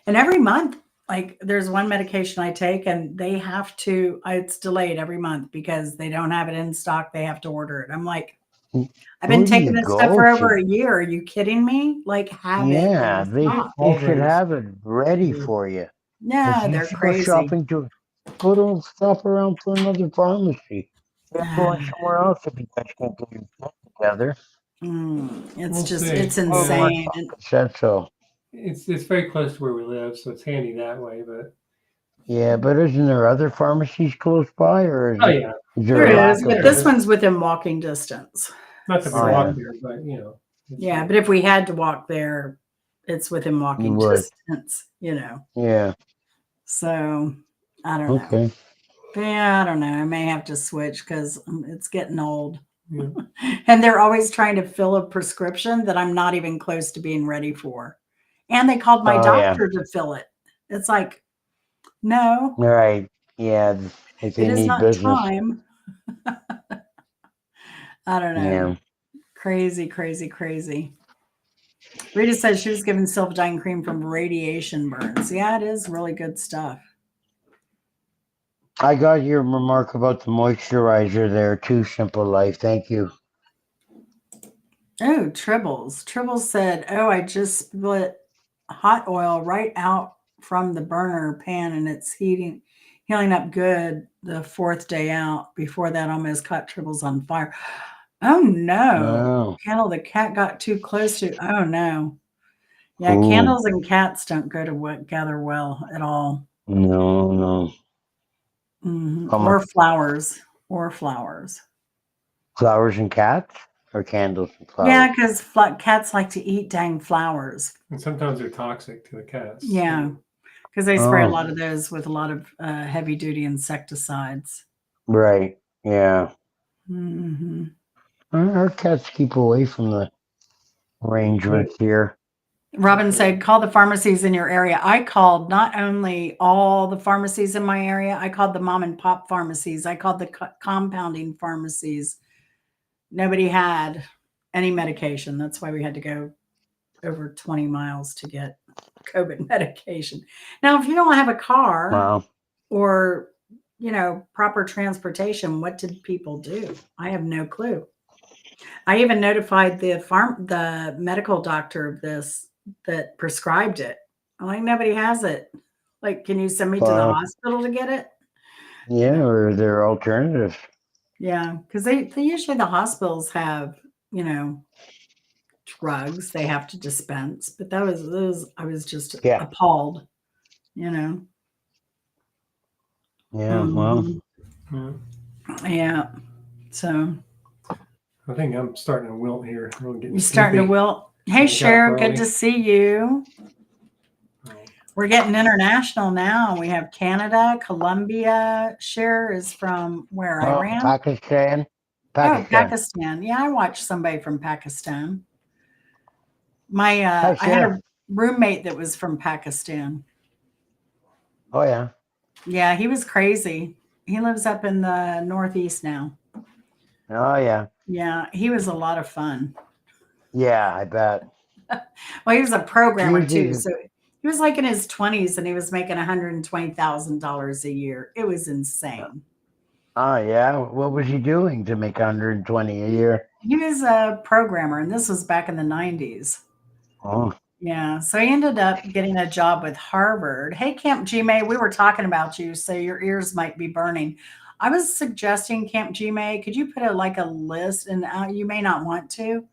And every month, like there's one medication I take and they have to, it's delayed every month because they don't have it in stock. They have to order it. I'm like, I've been Who do you taking this stuff go for over to? a year. Are you kidding me? Like, have it Yeah, in stock. they should Walgreens. have it ready Yeah. for you. If No, you they're should go crazy. shopping to go to shop around for another pharmacy. They're going somewhere else if you guys can't get your shit together. It's We'll just, see. it's Well, Yeah. my insane. And fucking said so. It's very close to where we live, so it's handy that way. But Yeah, but isn't there other pharmacies close by, or oh yeah, is there there a is, lack of but there this is. them? one's within walking distance. Not that we Oh walk yeah, So, there, but it's yeah, but if we had to walk there, it's within you walking would. distance. Yeah. So I don't know. Okay. But yeah, I don't know. I may have to switch because it's getting old. yeah. And they're always trying to fill a prescription that I'm not even close to being ready for. And they called my Oh yeah. doctor to fill it. It's like, no, All right. Yeah. If it they is need not business. time. I don't know. Yeah. Crazy, crazy, crazy. Rita says she was given Silvadine cream from radiation burns. Yeah, it is really good stuff. I got your remark about the moisturizer there too, Simple Life. Thank you. Oh, Tribbles. Tribbles said, "Oh, I just split hot oil right out from the burner pan and it's healing up good the fourth day out. Before that, almost caught Tribbles on fire. Oh no. Oh, Candle, the cat got too close to. Oh no. Yeah, ooh, candles and cats don't go together well at all. no, no. Or Bummer. flowers. Or flowers. Flowers and cats, or candles and Yeah, flowers. because cats like to eat dang flowers. And sometimes they're toxic to the cats. Yeah, because they spray a Oh, lot of those with a lot of heavy duty insecticides. right. Yeah. hmm Our cats keep away from the arrangements here. Robin said, call the pharmacies in your area. I called not only all the pharmacies in my area, I called the mom and pop pharmacies. I called the compounding pharmacies. Nobody had any medication. That's why we had to go over 20 miles to get COVID medication. Now, if you don't have a car Wow. or, proper transportation, what did people do? I have no clue. I even notified the medical doctor of this that prescribed it. I'm like, nobody has it. Like, can you send me to the Wow. hospital to get it? Yeah, or there are alternatives. Yeah, because they usually the hospitals have, drugs they have to dispense, but those I was just Yeah. appalled, you know. Yeah. Well. Mhm. Yeah. Yeah. So I think I'm starting to wilt here. I'm getting you starting to sleepy. wilt. Hey, Wake up Cher, good early. to see you. Oh, We're getting international now. We have Canada, Colombia. Cher is from where? Oh, Iran? Pakistan. Oh, Pakistan. Pakistan. Yeah, I watched somebody from Pakistan. Hi, I had a Cher. roommate that was from Pakistan. Oh yeah. Yeah, he was crazy. He lives up in the Northeast now. Oh yeah. Yeah, he was a lot of fun. Yeah, I bet. Well, he was a programmer Usually, too. So he was like in his 20s and he was making $120,000 a year. It was insane. oh yeah. What was he doing to make 120 a year? He was a programmer, and this was back in the 90s. Oh, Yeah. So he ended up getting a job with Harvard. Hey, Camp G-May, we were talking about you, so your ears might be burning. I was suggesting, Camp G-May, could you put a list, and you may not want to,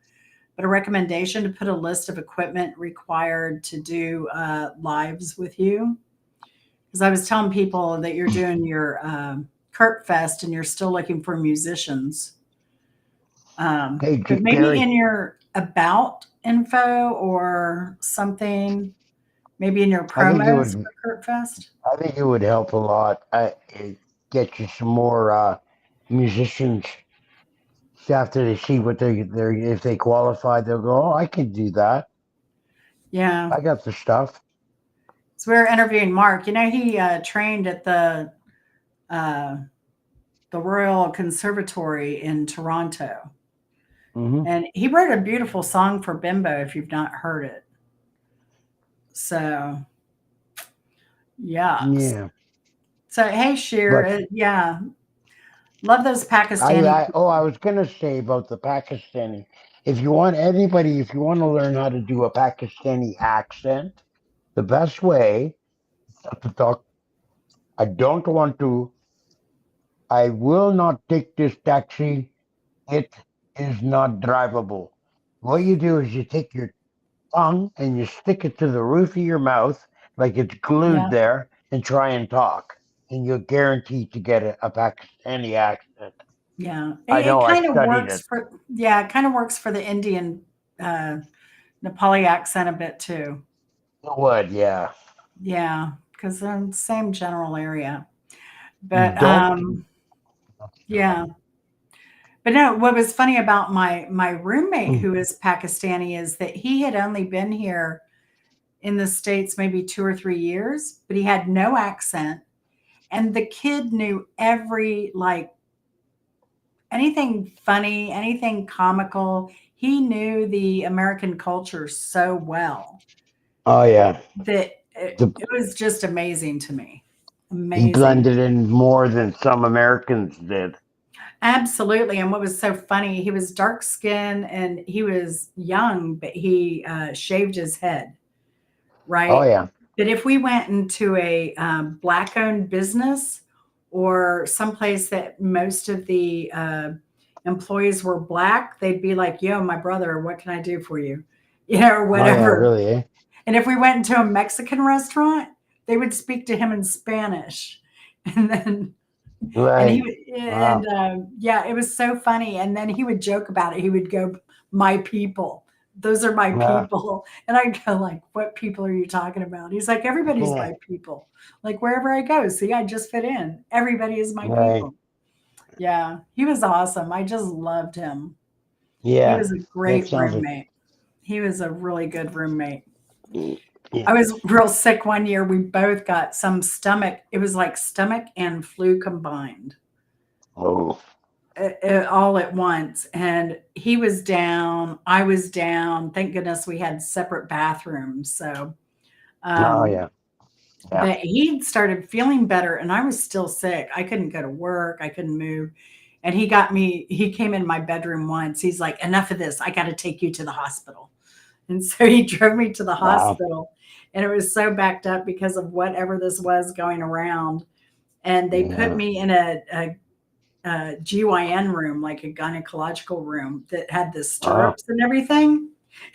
but a recommendation to put a list of equipment required to do lives with you? Because I was telling people that you're doing your Kurt Fest and you're still looking for musicians. hey, But maybe Gary. in your about info or something, maybe in your I think it promos would. for Kurt Fest. I think it would help a lot. Get you some more musicians. After they see what they're if they qualify, they'll go. Oh, I can do that. Yeah. I got the stuff. So we were interviewing Mark. He trained at uh, the Royal Conservatory in Toronto. Hmm. And he wrote a beautiful song for Bimbo, if you've not heard it. So, yeah. Yeah, So, hey, Sheer, but yeah, love those Pakistani. I was gonna say about the Pakistani. If you want if you want to learn how to do a Pakistani accent, the best way is not to talk. I don't want to. I will not take this taxi. It is not drivable. What you do is you take your tongue and you stick it to the roof of your mouth like it's glued Yeah, there and try and talk. And you're guaranteed to get a Pakistani accent. yeah. I It know I kind of studied works it. for, yeah, it kind of works for the Indian uh, Nepali accent a bit too. It would, yeah. Yeah, because they're in the same general area. But Don't. yeah. But no, what was funny about my roommate Mm. who is Pakistani is that he had only been here in the States maybe 2 or 3 years, but he had no accent. And the kid knew anything funny, anything comical. he knew the American culture so well Oh yeah. that The, it was just amazing to me. he Amazing. blended in more than some Americans did. Absolutely. And what was so funny, he was dark skinned and he was young, but he shaved his head, Oh right? yeah. But if we went into a black owned business or someplace that most of the employees were black, they'd be like, yo, my brother, what can I do for you? Or Oh yeah, whatever. really, eh? And if we went into a Mexican restaurant, they would speak to him in Spanish. And then and he Right. would, Wow. and yeah, it was so funny. And then he would joke about it. He would go, "My people, those are my Yeah. people," and I'd go like, "What people are you talking about?" He's like, "Everybody's Yeah. my people. Like wherever I go, see, I just fit in. Everybody is my Right. people." Yeah, he was awesome. I just loved him. He Yeah. was a That great sounds like roommate. He was a really good roommate. mm, yeah. I was real sick one year. We both got some stomach. It was like stomach and flu combined. Oh. All at once. And he was down, I was down. Thank goodness we had separate bathrooms. So, Oh um, yeah. Yeah. but he started feeling better and I was still sick. I couldn't go to work, I couldn't move. And he came in my bedroom once. He's like, enough of this. I got to take you to the hospital. And so he drove me to the Wow. hospital. And it was so backed up because of whatever this was going around. And they put Yeah. me in a GYN room, like a gynecological room that had the Oh. stirrups and everything.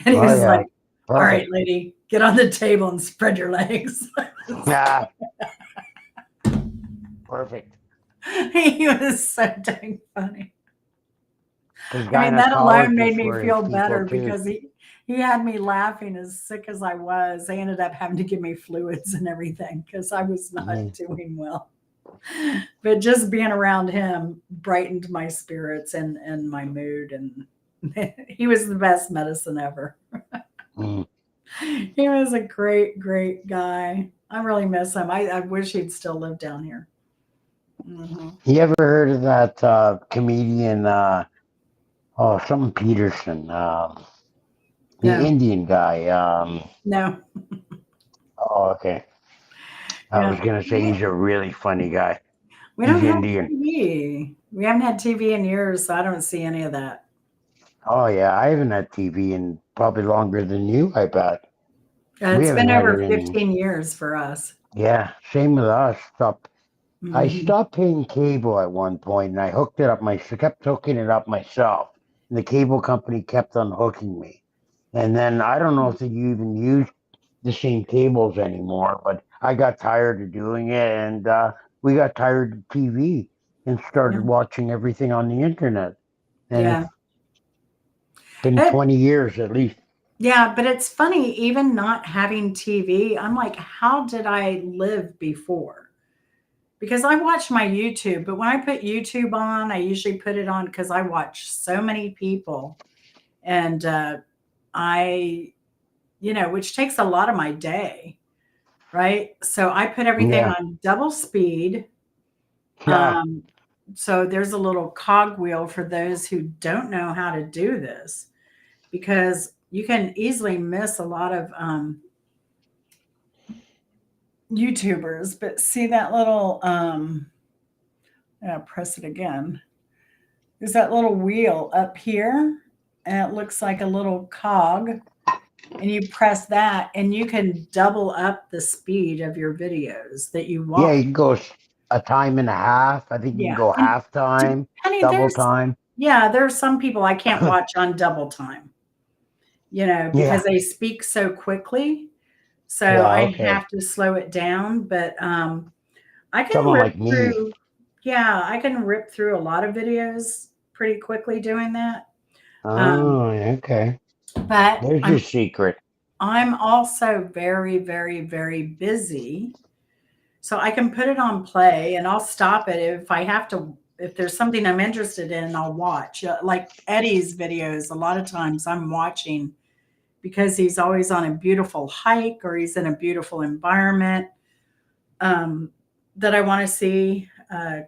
And he Oh was yeah. like, all right, Perfect. lady, get on the table and spread your legs. Yeah. Perfect. He was so dang funny. Because I mean, that alone made gynecologists me were his feel people better too. because he had me laughing as sick as I was. They ended up having to give me fluids and everything because I was not Mhm. doing well. But just being around him brightened my spirits and my mood. And he was the best medicine ever. Mm. He was a great, great guy. I really miss him. I wish he'd still live down here. Hmm. You ever heard of that comedian? Oh, something Peterson. The No, Indian guy. no, Oh, okay. I yeah. was gonna say he's a really funny guy. We He's don't have Indian. TV. We haven't had TV in years, so I don't see any of that. Oh yeah, I haven't had TV in probably longer than you, I bet. We It's haven't been had it over in. 15 years for us. Yeah, same with us. I Hmm. stopped paying cable at one point, and I hooked it up. Kept hooking it up myself, and the cable company kept unhooking me. And then I don't know if they even use the same cables anymore, but I got tired of doing it, and we got tired of TV and Yeah. started watching everything on the internet. And it's Yeah. been It, 20 years at least. yeah, but it's funny, even not having TV, I'm like, how did I live before? Because I watch my YouTube, but when I put YouTube on, I usually put it on because I watch so many people and I, which takes a lot of my day, right? So I put everything Yeah, on double speed. yeah, Um, so there's a little cogwheel for those who don't know how to do this because you can easily miss a lot of YouTubers. But see that little, press it again. There's that little wheel up here, and it looks like a little cog. And you press that, and you can double up the speed of your videos that you yeah. watch. You can go a time and a half. I think you can Yeah. go And half time, depending, double time. there's some people I can't watch on double time, because Yeah, they speak so quickly. So yeah, I okay. have to slow it down. But I can Someone rip like me. through, yeah, I can rip through a lot of videos pretty quickly doing that. Um, Oh, okay. but There's your secret. I'm also very, very, very busy. So I can put it on play and I'll stop it if I have to. If there's something I'm interested in, I'll watch. Like Eddie's videos, a lot of times I'm watching because he's always on a beautiful hike or he's in a beautiful environment um, that I want to see.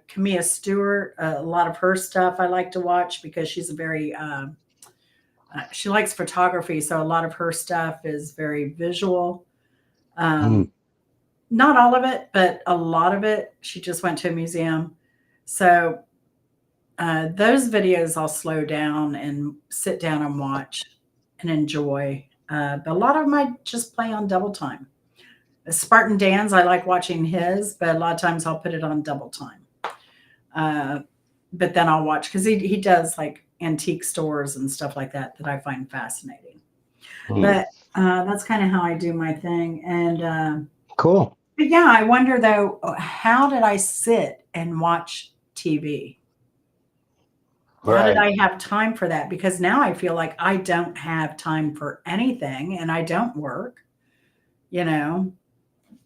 Camilla Stewart, a lot of her stuff I like to watch because she's a very She likes photography, so a lot of her stuff is very visual. Um, not all of it, but a lot of it. She just went to a museum. So those videos I'll slow down and sit down and watch and enjoy. But a lot of them I just play on double time. Spartan Dan's, I like watching his, but a lot of times I'll put it on double time. But then I'll watch because he does like antique stores and stuff like that I find fascinating. But that's kind of how I do my thing. And Cool. but yeah, I wonder though, how did I sit and watch TV? How did Right. I have time for that? Because now I feel like I don't have time for anything and I don't work, you know.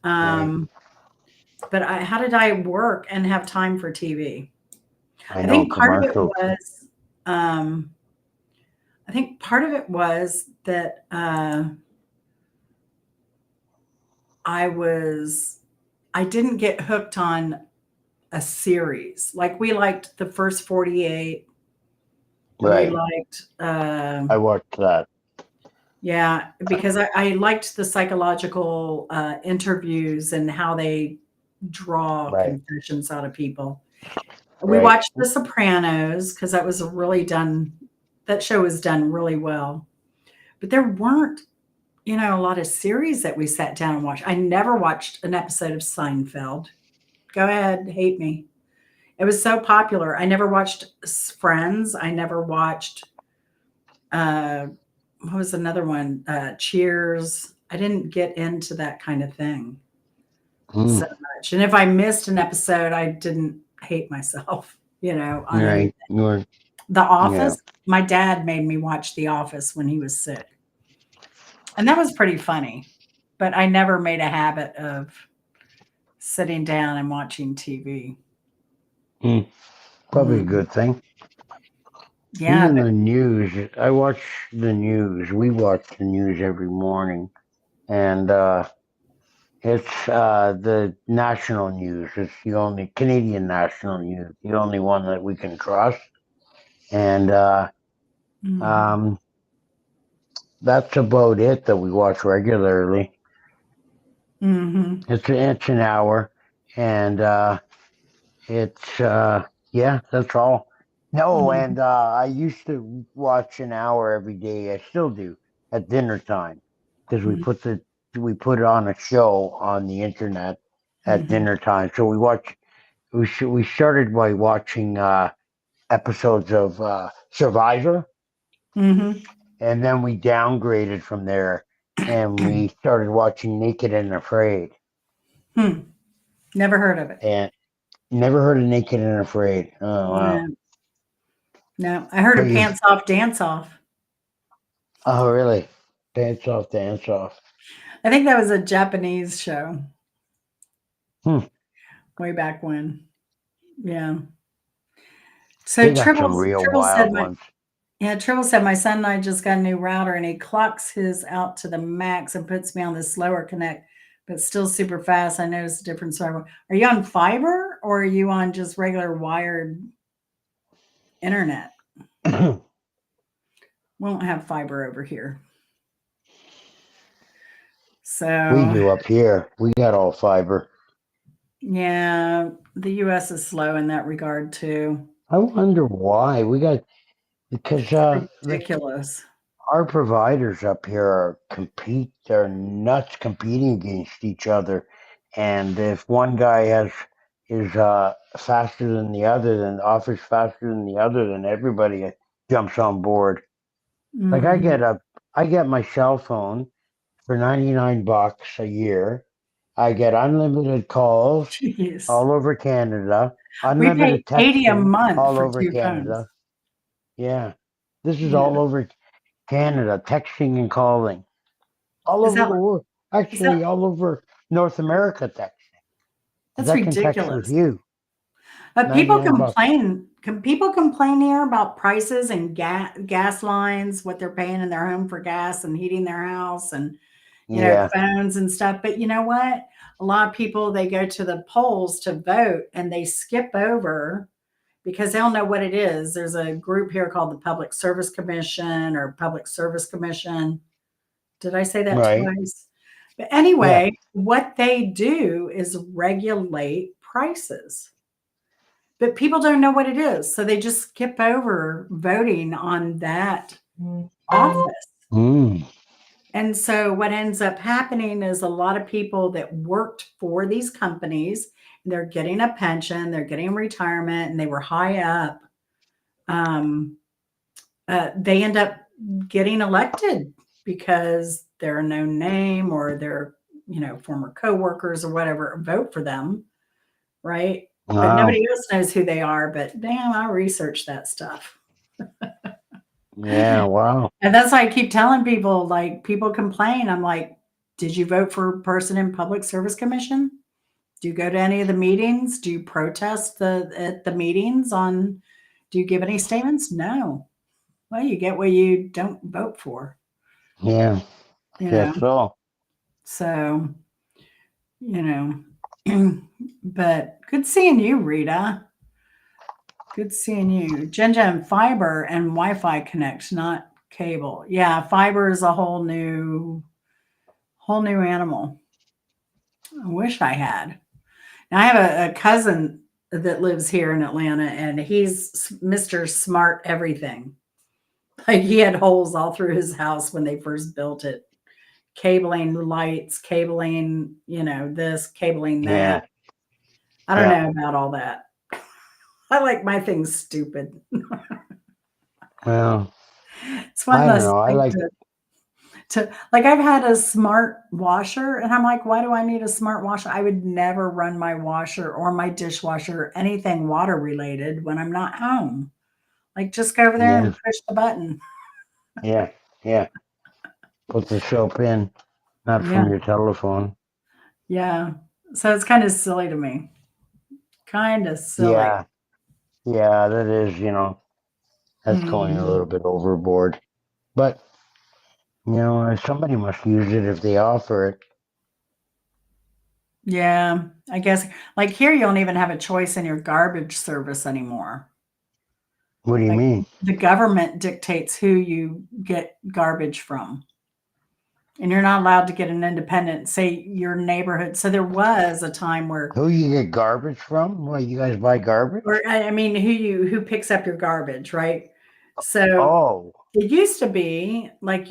Right. But how did I work and have time for TV? I I know think part of it commercials. was, um, I think part of it was that I didn't get hooked on a series. Like we liked the first 48, and we Right. liked, I watched that. yeah, because I liked the psychological interviews and how they draw Right. confessions out of people. We Right. watched The Sopranos because that show was done really well. But there weren't, a lot of series that we sat down and watched. I never watched an episode of Seinfeld. Go ahead, hate me. It was so popular. I never watched Friends. I never watched uh what was another one? Cheers. I didn't get into that kind of thing Mm. so much. And if I missed an episode, I didn't hate myself, on anything. Right. You're, The yeah. Office, my dad made me watch The Office when he was sick. And that was pretty funny. But I never made a habit of sitting down and watching TV. Probably a Mm. good thing. Yeah, Even the news. I watch the news. We watch the news every morning, and it's the national news. It's the only Canadian national news, the only one that we can trust, and mhm. um, that's about it that we watch regularly. Mhm. It's an hour, and it's yeah, that's all. No, Mhm. and I used to watch an hour every day. I still do at dinner time because Mhm. we put on a show on the internet at Mhm. dinner time. So we started by watching episodes of Survivor, Mhm. and then we downgraded from there, and we started watching Naked and Afraid. Hmm. Never heard of it. And never heard of Naked and Afraid. Oh wow! No, no. I heard So of you Pants Off, Dance Off. Oh, really? Dance off, dance off. I think that was a Japanese show Hmm. way back when. Yeah. So They got some real wild ones. Tribble said my son and I just got a new router and he clocks his out to the max and puts me on the slower connect, but still super fast. I noticed a difference. So are you on fiber or are you on just regular wired internet? We We don't have fiber over here. So do up here. We got all fiber. yeah, the US is slow in that regard too. I wonder why. Because Ridiculous. our providers up here they're nuts competing against each other. And if one guy is faster than the other, then offers faster than the other, then everybody jumps on board. Like Mhm. I get my cell phone for $99 a year. I get unlimited calls Jeez. all over Canada, We pay unlimited 80 a texting month all for over 2 phones. Canada. Yeah, this is Yeah. all over Canada, texting and calling, all Is over that the world. is that Actually, all over North America texting, because that's I can text with ridiculous. you. People 99 bucks. complain. People complain here about prices and gas lines, what they're paying in their home for gas and heating their house, and Yeah, phones and stuff. But you know what? A lot of people they go to the polls to vote and they skip over because they'll know what it is. There's a group here called the Public Service Commission or Public Service Commission. Did I say that Right. twice? But Yeah. anyway, what they do is regulate prices. But people don't know what it is. So they just skip over voting on that office. Mm. And so what ends up happening is a lot of people that worked for these companies, they're getting a pension, they're getting retirement, and they were high up. They end up getting elected because they're a known name or they're, former coworkers or whatever vote for them, right? But Wow. nobody else knows who they are. But damn, I research that stuff. Yeah. Wow. And that's why I keep telling people, like, people complain. I'm like, did you vote for a person in Public Service Commission? Do you go to any of the meetings? Do you protest at the meetings do you give any statements? No. Well, you get what you don't vote for, Yeah. you know. Guess so. So, but good seeing you, Rita. Good seeing you. Ginger and fiber and Wi-Fi connect, not cable. Yeah, fiber is a whole new animal. I wish I had. Now I have a cousin that lives here in Atlanta, and he's Mr. Smart Everything. Like he had holes all through his house when they first built it. Cabling lights, cabling, this, cabling that. Yeah. I don't Yeah. know about all that. I like my things stupid. Well, It's one I don't less know. I thing like. to like. I've had a smart washer, and I'm like, why do I need a smart washer? I would never run my washer or my dishwasher or anything water related when I'm not home. Like, just go over there Yeah. and push the button. Yeah. Yeah. Put the soap in, not Yeah, from your telephone. yeah. So it's kind of silly to me. Kind of silly. Yeah. Yeah. That is. That's going a Mhm. little bit overboard. But somebody must use it if they offer it. Yeah, I guess like here you don't even have a choice in your garbage service anymore. What do you Like mean? the government dictates who you get garbage from. And you're not allowed to get an independent, say your neighborhood. So there was a time where, Who you get garbage from? Well, you guys buy garbage? or I mean, who picks up your garbage, right? So Oh. it used to be like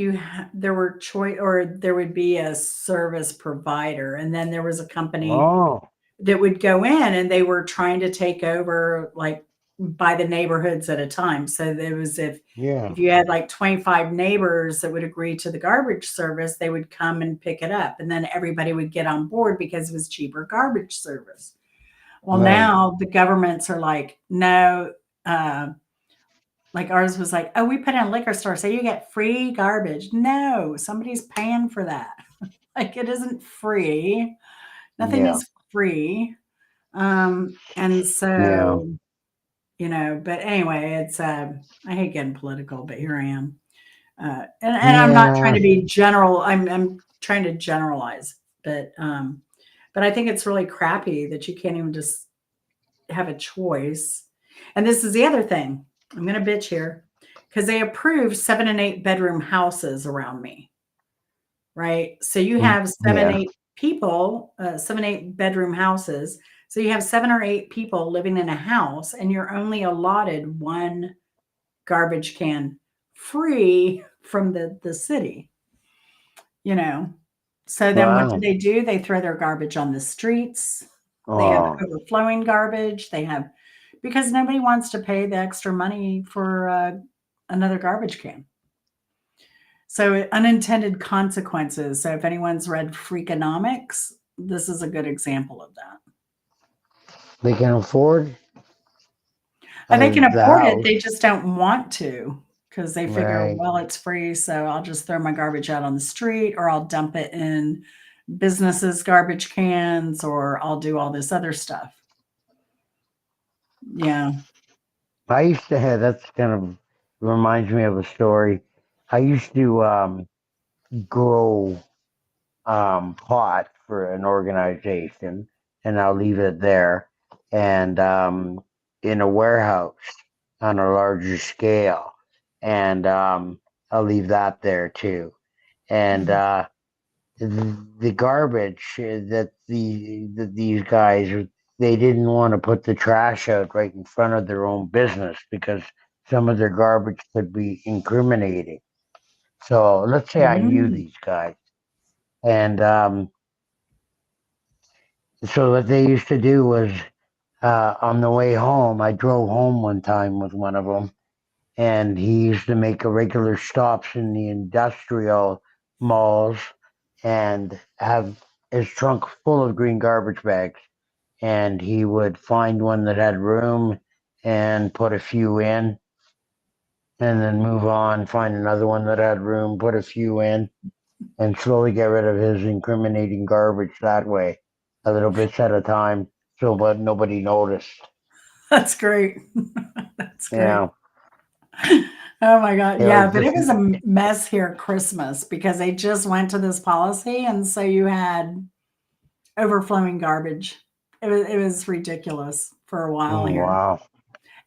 there were choice, or there would be a service provider, and then there was a company Oh. that would go in, and they were trying to take over like by the neighborhoods at a time. So there was Yeah. if you had like 25 neighbors that would agree to the garbage service, they would come and pick it up, and then everybody would get on board because it was cheaper garbage service. Well, Right. now the governments are like, no, like ours was like, oh, we put in a liquor store, so you get free garbage. No, somebody's paying for that. Like it isn't free. Nothing Yeah. is free. And Yeah. so, but anyway, it's I hate getting political, but here I am. And I'm not trying Yeah. to be general. I'm trying to generalize, but I think it's really crappy that you can't even just have a choice. And this is the other thing. I'm going to bitch here because they approved 7 and 8 bedroom houses around me, right? So you have seven, Yeah. 8 people, 7, 8 bedroom houses. So you have 7 or 8 people living in a house, and you're only allotted one garbage can free from the city, you know. So then what Wow. do? They throw their garbage on the streets. They have Oh. overflowing garbage. Because nobody wants to pay the extra money for another garbage can. So unintended consequences. So if anyone's read Freakonomics, this is a good example of that. They can afford And they can the afford it. house. They just don't want to because they figure, Right. well, it's free. So I'll just throw my garbage out on the street, or I'll dump it in businesses' garbage cans, or I'll do all this other stuff. Yeah. I used to have. That's kind of reminds me of a story. I used to grow pot for an organization, and I'll leave it there. And in a warehouse on a larger scale, and I'll leave that there too. And the garbage that these guys, they didn't want to put the trash out right in front of their own business because some of their garbage could be incriminating. So let's say I knew Mm. these guys, and so what they used to do was on the way home. I drove home one time with one of them, and he used to make irregular stops in the industrial malls and have his trunk full of green garbage bags. And he would find one that had room and put a few in, and then move on, find another one that had room, put a few in, and slowly get rid of his incriminating garbage that way, a little bits at a time, so but nobody noticed. That's great. That's great. Yeah, Oh my God. it Yeah, was but it just was a mess here at Christmas because they just went to this policy. And so you had overflowing garbage. It was ridiculous for a while here. wow,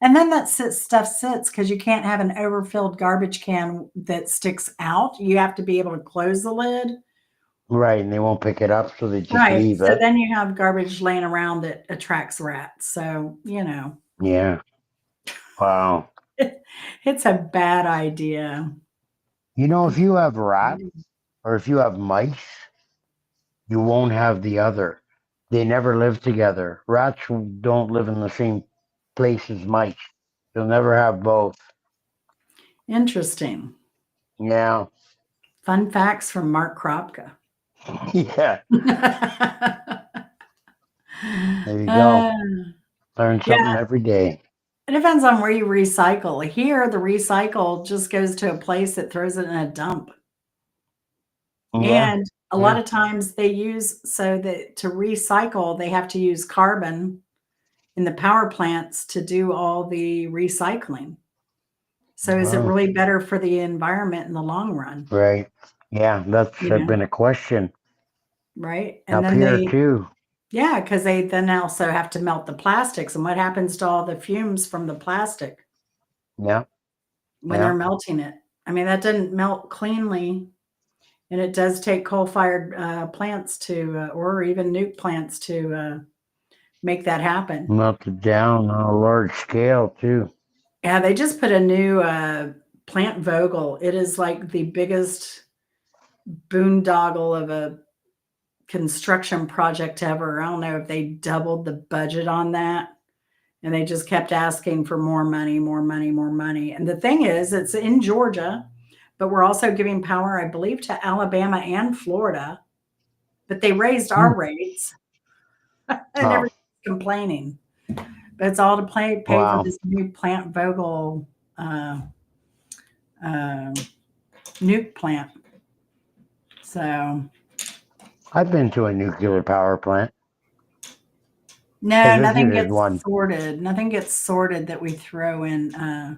And then stuff sits because you can't have an overfilled garbage can that sticks out. You have to be able to close the lid. right, and they won't pick it up, so they just Right. leave So it. then you have garbage laying around that attracts rats. So, Yeah, wow. it's a bad idea. If you have rats or if you have mice, you won't have the other. They never live together. Rats don't live in the same place as mice. You'll never have both. Interesting. Yeah, Fun facts from Mark Kropka. yeah. There you go. Uh, Learn something yeah, every day. it depends on where you recycle. Here, the recycle just goes to a place that throws it in a dump. Yeah, And a lot yeah. of times they use so that to recycle, they have to use carbon in the power plants to do all the recycling. So is it Oh, really better for the environment in the long run? right. Yeah, that's You know, been a question right? And up then here too. yeah, because they then also have to melt the plastics. And what happens to all the fumes from the plastic Yeah, when they're yeah. melting it? I mean, that doesn't melt cleanly. And it does take coal-fired plants or even nuke plants to make that happen. Melted down on a large scale too. Yeah, they just put a new plant Vogel. It is like the biggest boondoggle of a construction project ever. I don't know if they doubled the budget on that. And they just kept asking for more money, more money, more money. And the thing is, it's in Georgia, but we're also giving power, I believe, to Alabama and Florida. But they raised Hmm. our rates and Oh, everybody's complaining. But it's all to pay for wow. this new plant Vogel uh, uh, nuke plant. So I've been to a nuclear power plant. I no, nothing visited gets one. sorted. Nothing gets sorted that we throw uh,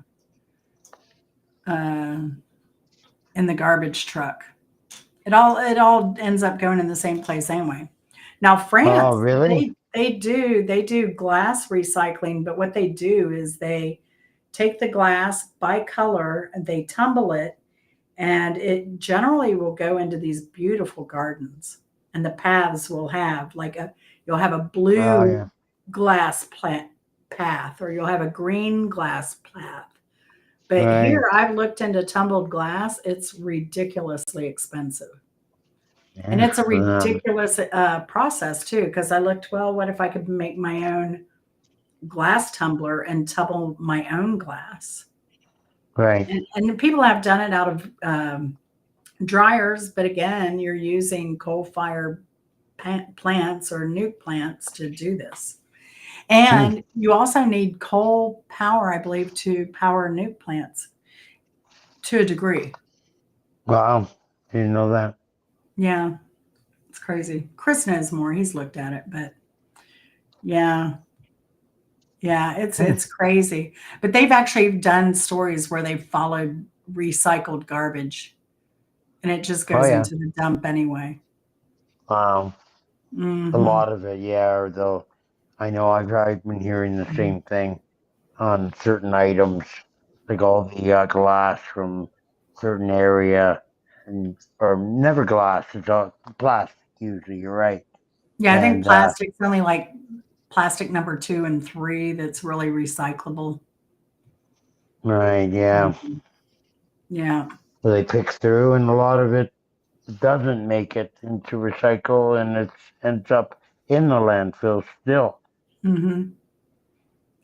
in the garbage truck. It all ends up going in the same place anyway. Now Oh, France, really? they do glass recycling, but what they do is they take the glass by color and they tumble it, and it generally will go into these beautiful gardens. And the paths will have you'll have a Oh, blue yeah. glass plant path, or you'll have a green glass path. But Right. here I've looked into tumbled glass, it's ridiculously expensive. And Yeah. it's a ridiculous process too, because I looked, well, what if I could make my own glass tumbler and tumble my own glass? Right. And people have done it out of dryers, but again, you're using coal-fired plants or nuke plants to do this. Hmm. And you also need coal power, I believe, to power nuke plants to a degree. Wow. Didn't know that. Yeah, it's crazy. Chris knows more. He's looked at it, but yeah, yeah, it's Hmm. it's crazy. But they've actually done stories where they've followed recycled garbage and it just Oh, goes yeah. into the dump anyway. Wow. A Mhm. lot of it, yeah. Or though, I know I've been hearing the same thing. on certain items, like all the glass from certain area, and or never glass. It's all plastic usually. You're right, Yeah, I think and plastic's only like plastic number 2 and 3 that's really recyclable. right, yeah. Mhm. Yeah. So they pick through, and a lot of it doesn't make it into recycle, and it ends up in the landfill still. Mhm.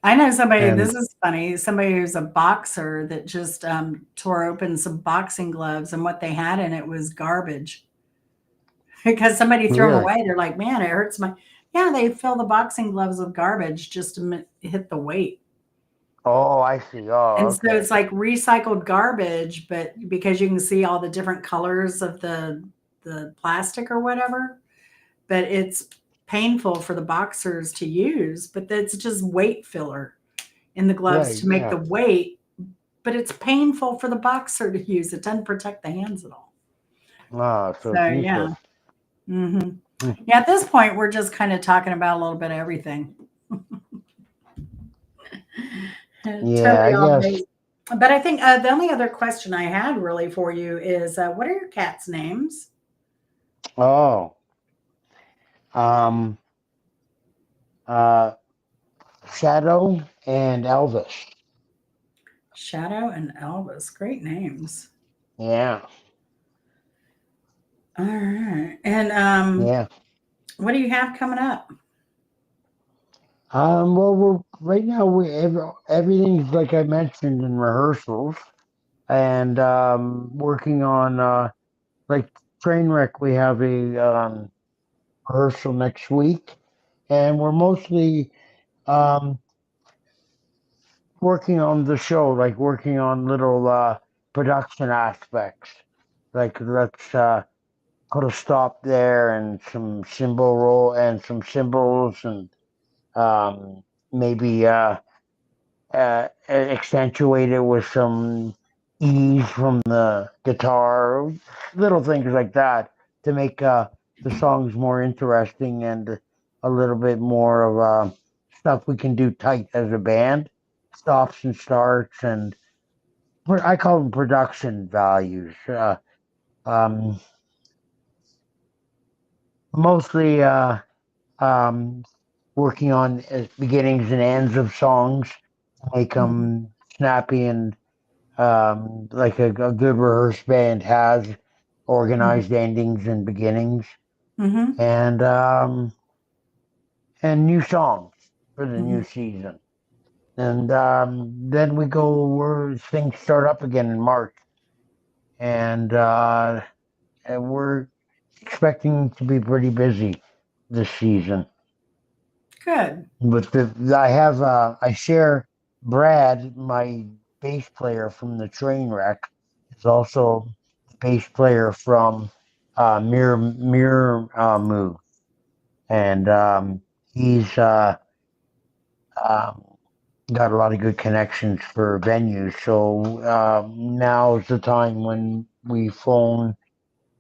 I know somebody, And this is funny, somebody who's a boxer that just tore open some boxing gloves, and what they had in it was garbage because somebody threw them really, away. They're like, man, it hurts my. Yeah, they fill the boxing gloves with garbage just to hit the weight. oh, I see. Oh, And so okay. it's like recycled garbage, but because you can see all the different colors of the plastic or whatever, but it's painful for the boxers to use, but it's just weight filler in the gloves Right, to make yeah. the weight, but it's painful for the boxer to use. It doesn't protect the hands at all. Ah, so So it's yeah. useless. Hmm. Hmm. Yeah, at this point, we're just kind of talking about a little bit of everything. Yeah, Totally I all guess. based. But I think the only other question I had really for you is what are your cats' names? Oh, um, uh, Shadow and Elvis. Shadow and Elvis. Great names. Yeah, All right. And yeah. what do you have coming up? Well, we're right now. Everything's like I mentioned in rehearsals, and working on like Trainwreck. We have a rehearsal next week, and we're mostly um working on the show, like working on little production aspects. Like let's put a stop there and some cymbal roll and some cymbals and um, maybe accentuate it with some ease from the guitar, little things like that to make the songs more interesting and a little bit more of stuff we can do tight as a band, stops and starts, and I call them production values. Um, Mostly um, working on beginnings and ends of songs to make Hmm. them snappy and like a good rehearsed band has organized endings and beginnings Hmm. and new songs for the Hmm. new season. And then we go where things start up again in March, and we're expecting to be pretty busy this season. Good. But I share Brad, my bass player from the train wreck, is also the bass player from Mirror Move, and he's um, got a lot of good connections for venues. So now is the time when we phone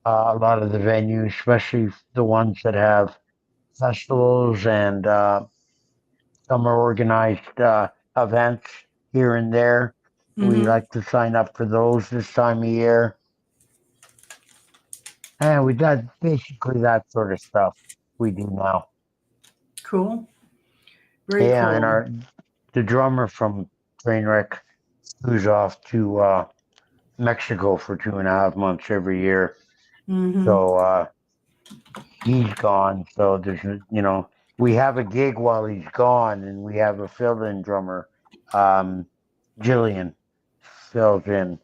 a lot of the venues, especially the ones that have festivals and some are organized events here and there. We Hmm. like to sign up for those this time of year. And we got basically that sort of stuff we do now. Cool. Very Yeah, and cool. our the drummer from Trainwreck who's off to Mexico for 2.5 months every year. Hmm. So he's gone. So we have a gig while he's gone, and we have a fill-in drummer, um, Jillian, fills in.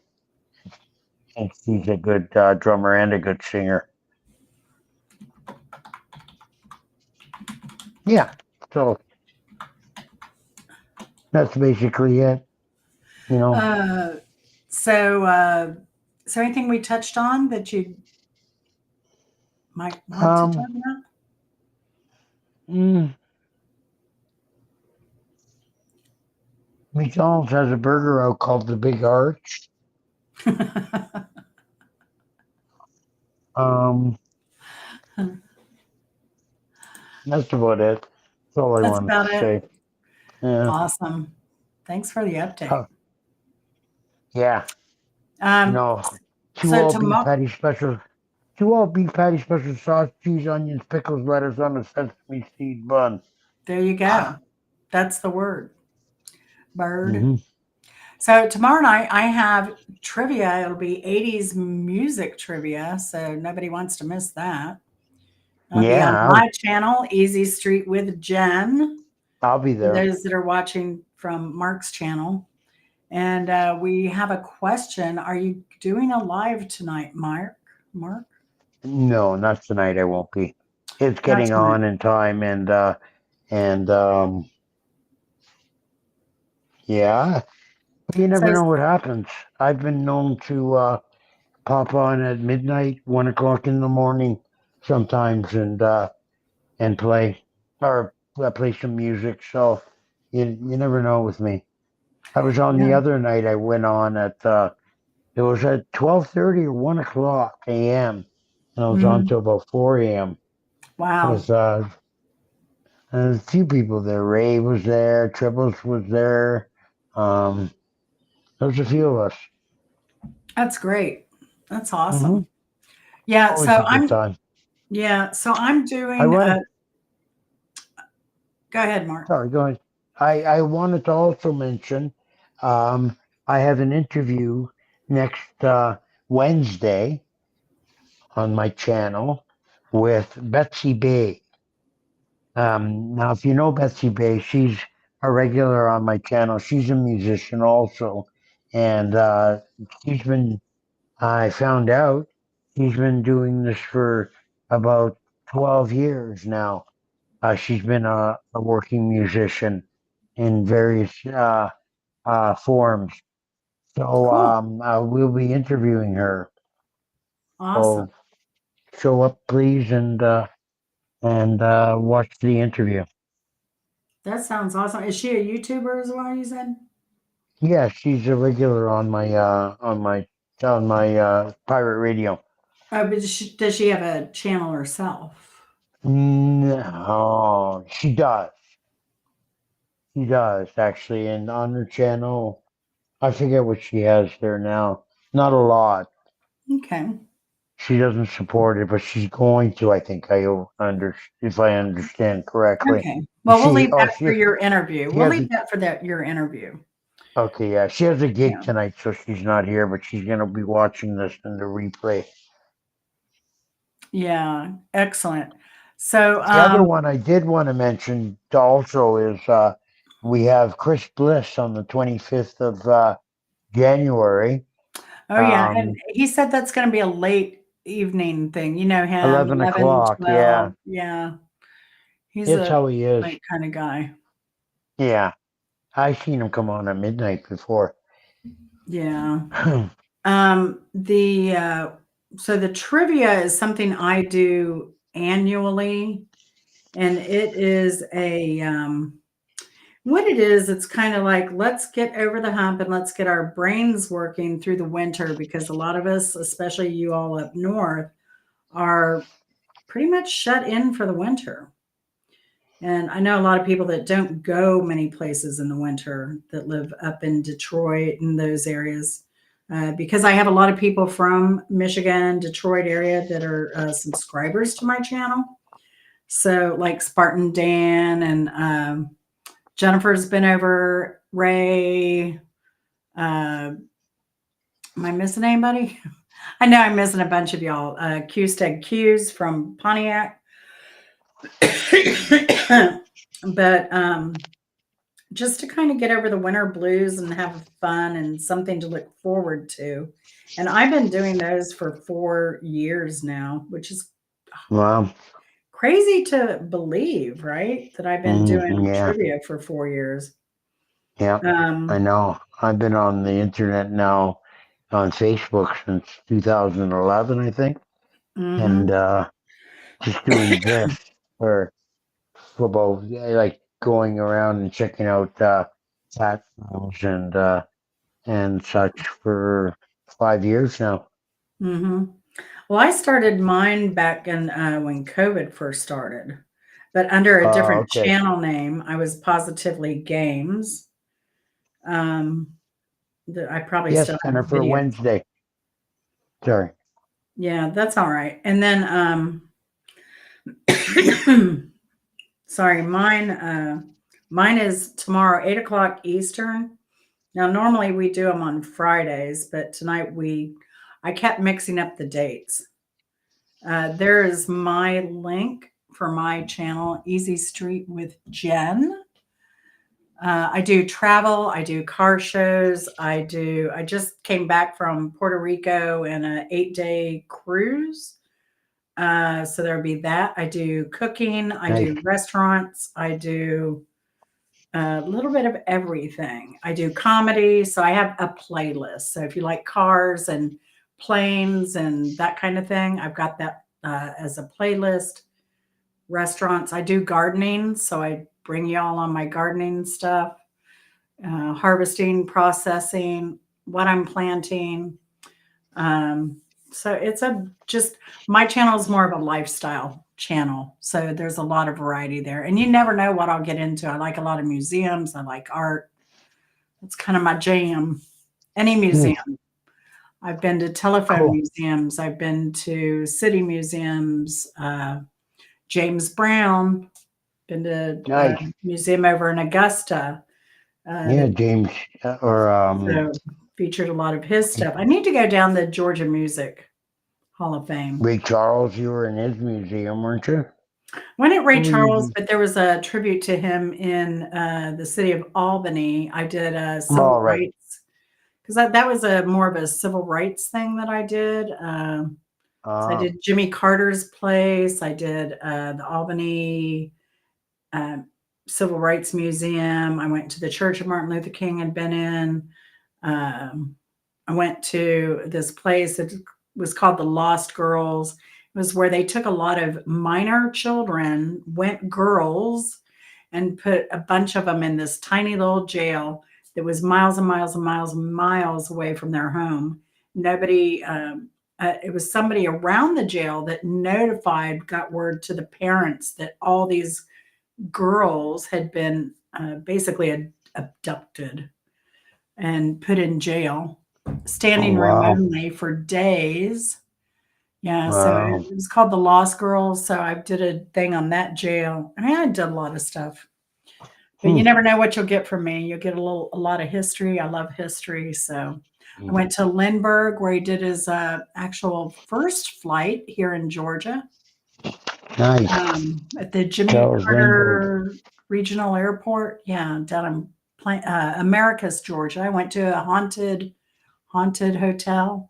Thinks he's a good drummer and a good singer. Yeah, so that's basically it. You know, Uh, so, is there anything we touched on that you might want to talk um, mm, McDonald's has a burger out called the Big Arch. about? Um, that's about it. That's all I That's wanted to about it. say. Yeah. Awesome. Thanks for the update. Oh, yeah. Um, No. Two so all beef tomorrow, patty special. Two all beef patty special sauce, cheese, onions, pickles, lettuce on a sesame seed bun. there you go. That's the word, bird. Hmm. So tomorrow night I have trivia. It'll be 80s music trivia, so nobody wants to miss that. I'll be on Yeah, my channel, Easy Street with Jen, I'll be for there. those that are watching from Mark's channel. And we have a question. Are you doing a live tonight, Mark? Mark? No, not tonight. I won't be. It's Not getting tonight. on in time, and yeah, you So, never know what happens. I've been known to pop on at midnight, 1 o'clock in the morning, sometimes, and play or play some music. So you never know with me. I was on yeah. the other night. I went on at it was at 12:30 or 1 o'clock a.m. and I was on Mhm. till about 4 a.m. Wow. with a few people there. Ray was there, Tribbles was there. Um, there was a few of us. That's great. That's Hmm. awesome. Yeah. Always So a good I'm, time. yeah. So I'm I doing, want go ahead, Mark. Sorry, go ahead. I wanted to also mention um, I have an interview next Wednesday on my channel with Betsy Bay. Now, if you know Betsy Bay, she's a regular on my channel. She's a musician also, and she's been. I found out she's been doing this for about 12 years now. She's been a working musician in various forms. So Cool. we'll be interviewing her. Awesome. So show up, please, and watch the interview. That sounds awesome. Is she a YouTuber as well, you said? Yeah, she's a regular on my pirate radio. Oh, but does she have a channel herself? No, she does. She does actually, and on her channel, I forget what she has there now. Not a lot. Okay. She doesn't support it, but she's going to. I think if I understand correctly. Okay. Well, we'll leave Oh, that for your interview. she We'll has leave a that for your interview. okay, yeah, she has a gig Yeah. tonight, so she's not here, but she's gonna be watching this in the replay. Yeah. Excellent. So, The other one I did want to mention also is we have Chris Bliss on the 25th of January, oh yeah, and um, he said that's going to be a late evening thing. You know him, 11 11, o'clock. 12. Yeah, Yeah. He's it's a how he is. late kind of guy. Yeah, I seen him come on at midnight before. Yeah. The so the trivia is something I do annually, and it is a what it is, it's kind of like let's get over the hump and let's get our brains working through the winter because a lot of us, especially you all up north, are pretty much shut in for the winter. And I know a lot of people that don't go many places in the winter that live up in Detroit and those areas. Because I have a lot of people from Michigan, Detroit area that are subscribers to my channel. So, like Spartan Dan and Jennifer's been over, Ray. Am I missing anybody? I know I'm missing a bunch of y'all. Qstead Q's from Pontiac. But just to kind of get over the winter blues and have fun and something to look forward to. And I've been doing those for 4 years now, which is Wow. crazy to believe, right? That I've been doing Yeah. trivia for 4 years. Yeah. I Um, know. I've been on the internet now on Facebook since 2011, I think, and mhm. just doing this for football, like going around and checking out chat rooms and such for 5 years now. hmm Well, I started mine back in when COVID first started, but under a different Okay. channel name. I was Positively Games. I probably Yes, still have Jennifer, video. Wednesday. Sorry. Yeah, that's all right. And then, sorry, mine is tomorrow, 8 o'clock Eastern. Now, normally we do them on Fridays, but tonight I kept mixing up the dates. There is my link for my channel, Easy Street with Jen. I do travel, I do car shows, I just came back from Puerto Rico in an 8-day cruise. So there'll be that. I do cooking, I do Nice. restaurants, I do a little bit of everything. I do comedy, so I have a playlist. So if you like cars and planes and that kind of thing, I've got that as a playlist. Restaurants, I do gardening, so I bring you all on my gardening stuff, harvesting, processing, what I'm planting. So it's just my channel is more of a lifestyle channel. So there's a lot of variety there. And you never know what I'll get into. I like a lot of museums. I like art. It's kind of my jam. Any museum. I've been to telephone museums. I've been to city museums. James Brown. Been to a Nice. museum over in Augusta. Yeah, James, or So featured a lot of his stuff. I need to go down the Georgia Music Hall of Fame. Ray Charles. You were in his museum, weren't you? Went at Ray Who were Charles, you? but there was a tribute to him in the city of Albany. I did civil All right. rights because that was a more of a civil rights thing that I did. So I did Jimmy Carter's place. I did the Albany Civil Rights Museum. I went to the church of Martin Luther King had been in. I went to this place that was called the Lost Girls. It was where they took a lot of minor children, went girls, and put a bunch of them in this tiny little jail that was miles and miles and miles and miles away from their home. Nobody, it was somebody around the jail that got word to the parents that all these girls had been basically abducted and put in jail, standing room wow. only for days. Yeah, so Wow. it was called the Lost Girls. So I did a thing on that jail. I mean, I did a lot of stuff, but you never know what you'll get from me. You'll get a lot of history. I love history. So I went to Lindbergh where he did his actual first flight here in Georgia. Nice. At the Jimmy Charles Carter Regional Airport. Yeah, down in Americus, Georgia. I went to a haunted hotel.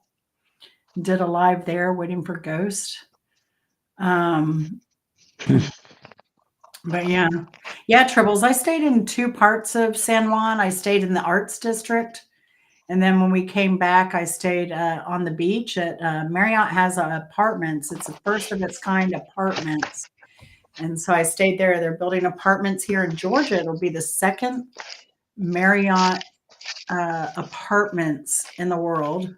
Did a live there, waiting for ghosts. But yeah, Tribbles. I stayed in two parts of San Juan. I stayed in the Arts District, and then when we came back, I stayed on the beach at Marriott has apartments. It's the first of its kind apartments. And so I stayed there. They're building apartments here in Georgia. It'll be the second Marriott apartments in the world.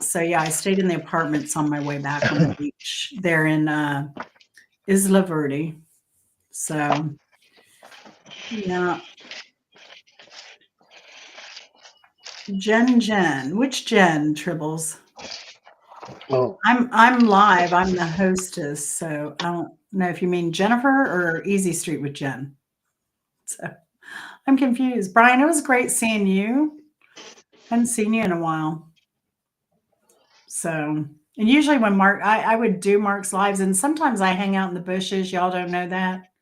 So yeah, I stayed in the apartments on my way back on the beach there in Isla Verde. So yeah. Jen. Which Jen, Tribbles? Oh, I'm live. I'm the hostess, so I don't know if you mean Jennifer or Easy Street with Jen. So I'm confused. Brian, it was great seeing you. Hadn't seen you in a while. So, and usually when Mark, I would do Mark's lives, and sometimes I hang out in the bushes. Y'all don't know that,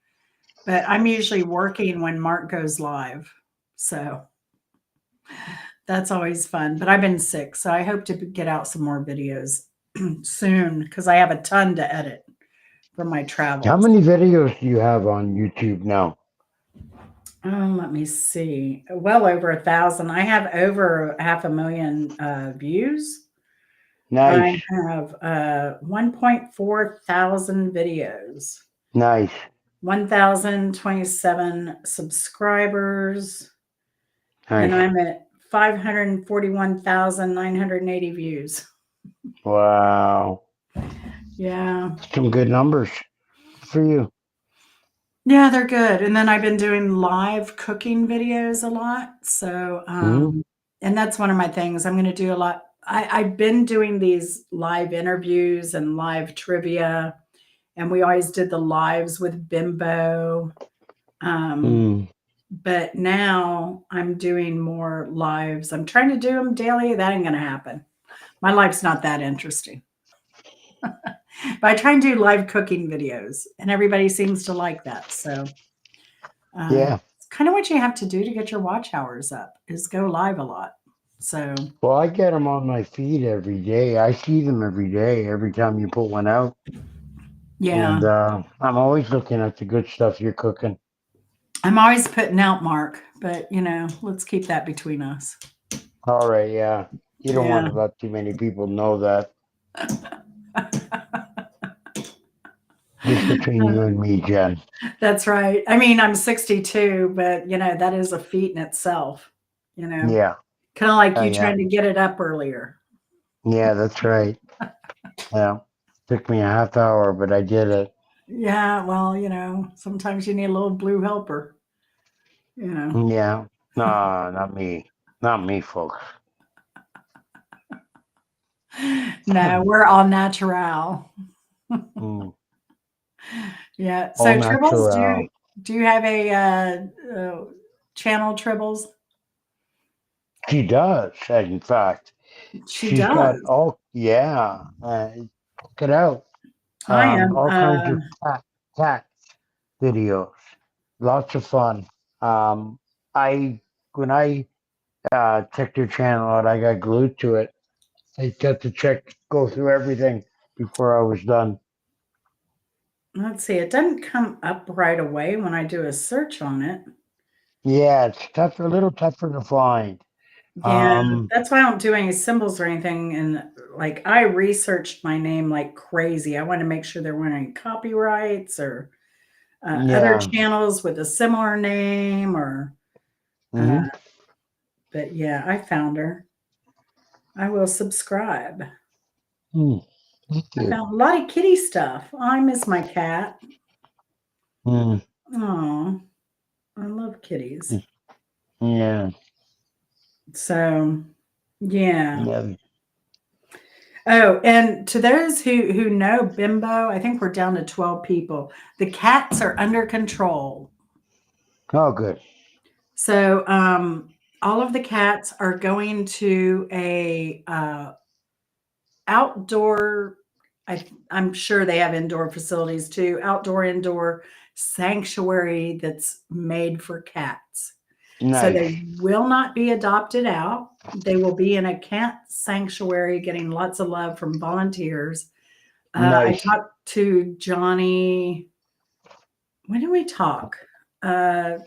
but I'm usually working when Mark goes live. So that's always fun. But I've been sick, so I hope to get out some more videos soon because I have a ton to edit from my travels. how many videos do you have on YouTube now? Let me see. Well over 1,000. I have over 500,000 views. Nice. I have 1.4 thousand videos. Nice. 1,027 subscribers. Nice. And I'm at 541,980 views. Wow. Yeah. Some good numbers for you. Yeah, they're good. And then I've been doing live cooking videos a lot. So, Mm, and that's one of my things. I'm going to do a lot. I've been doing these live interviews and live trivia, and we always did the lives with Bimbo. Um, mm. but now I'm doing more lives. I'm trying to do them daily. That ain't going to happen. My life's not that interesting. But I try and do live cooking videos, and everybody seems to like that. So, Yeah. it's kind of what you have to do to get your watch hours up is go live a lot. So, Well, I get them on my feed every day. I see them every day, every time you put one out. yeah, And I'm always looking at the good stuff you're cooking. I'm always putting out Mark, but let's keep that between us. All right, yeah. You don't Yeah. want to let too many people know that. Just between you and me, Jen. That's right. I mean, I'm 62, but that is a feat in itself, Yeah. kind of like you Yeah. trying to get it up earlier. Yeah, that's right. Yeah. Took me a half hour, but I did it. Yeah, well, sometimes you need a little blue helper, you know. Yeah. No, not me. Not me, folks. No, we're all natural. Mm. Yeah. All So Tribbles, do natural. you have a channel Tribbles? She does, in fact. She She's got does. all, yeah. Check it out. I am. All kinds of cat videos. Lots of fun. Um, I when I checked your channel out, I got glued to it. I got to go through everything before I was done. Let's see. It doesn't come up right away when I do a search on it. Yeah, it's tougher, a little tougher to find. Yeah, Um, that's why I don't do any symbols or anything. And like I researched my name like crazy. I want to make sure there weren't any copyrights or other yeah. channels with a similar name or. Uh, Hmm. but yeah, I found her. I will subscribe. Mm, thank I you. found a lot of kitty stuff. I miss my cat. Mm, Oh, I love kitties. yeah. So, yeah. Yeah. Oh, and to those who know Bimbo, I think we're down to 12 people. The cats are under control. Oh, good. So, all of the cats are going to a outdoor. I'm sure they have indoor facilities too. Outdoor, indoor sanctuary that's made for cats. So they Nice. will not be adopted out. They will be in a cat sanctuary getting lots of love from volunteers. I Nice. talked to Johnny. When did we talk? Uh,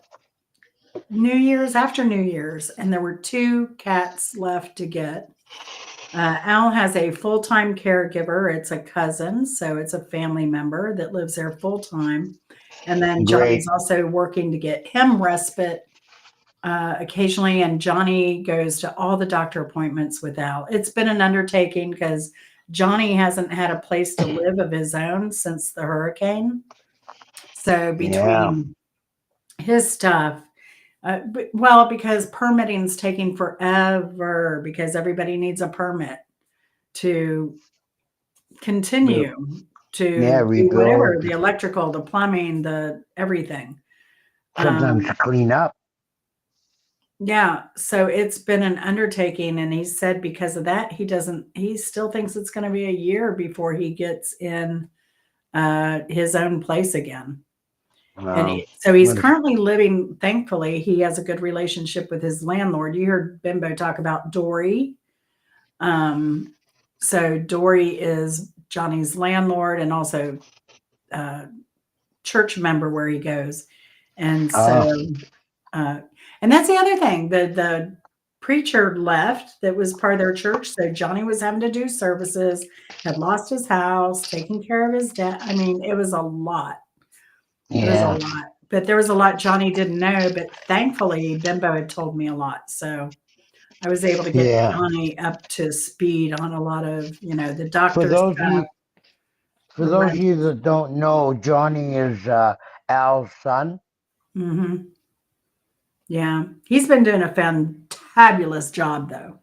New Year's, after New Year's, and there were two cats left to get. Al has a full time caregiver. It's a cousin, so it's a family member that lives there full time. And then Johnny's Great. also working to get him respite occasionally, and Johnny goes to all the doctor appointments with Al. It's been an undertaking because Johnny hasn't had a place to live of his own since the hurricane. So Yeah. between his stuff, well, because permitting's taking forever because everybody needs a permit to Re- continue yeah, to do whatever, rebuild. the electrical, the plumbing, the everything. Sometimes to Um, clean up. Yeah, so it's been an undertaking, and he said because of that, he still thinks it's gonna be a year before he gets in, his own place again. And Um, so he's what a, currently living, thankfully, he has a good relationship with his landlord. You heard Bimbo talk about Dory. Um, so Dory is Johnny's landlord and also a church member where he goes. And uh, so Uh, and that's the other thing. The preacher left that was part of their church. So Johnny was having to do services, had lost his house, taking care of his dad. I mean, it was a lot. It was a yeah, lot. But there was a lot Johnny didn't know. But thankfully, Bimbo had told me a lot. So I was able to get yeah. Johnny up to speed on a lot of, the For doctor those of stuff, you, for the those of you rentals. that don't know, Johnny is Al's son. Mm-hmm. Yeah. He's been doing a fantabulous job, though.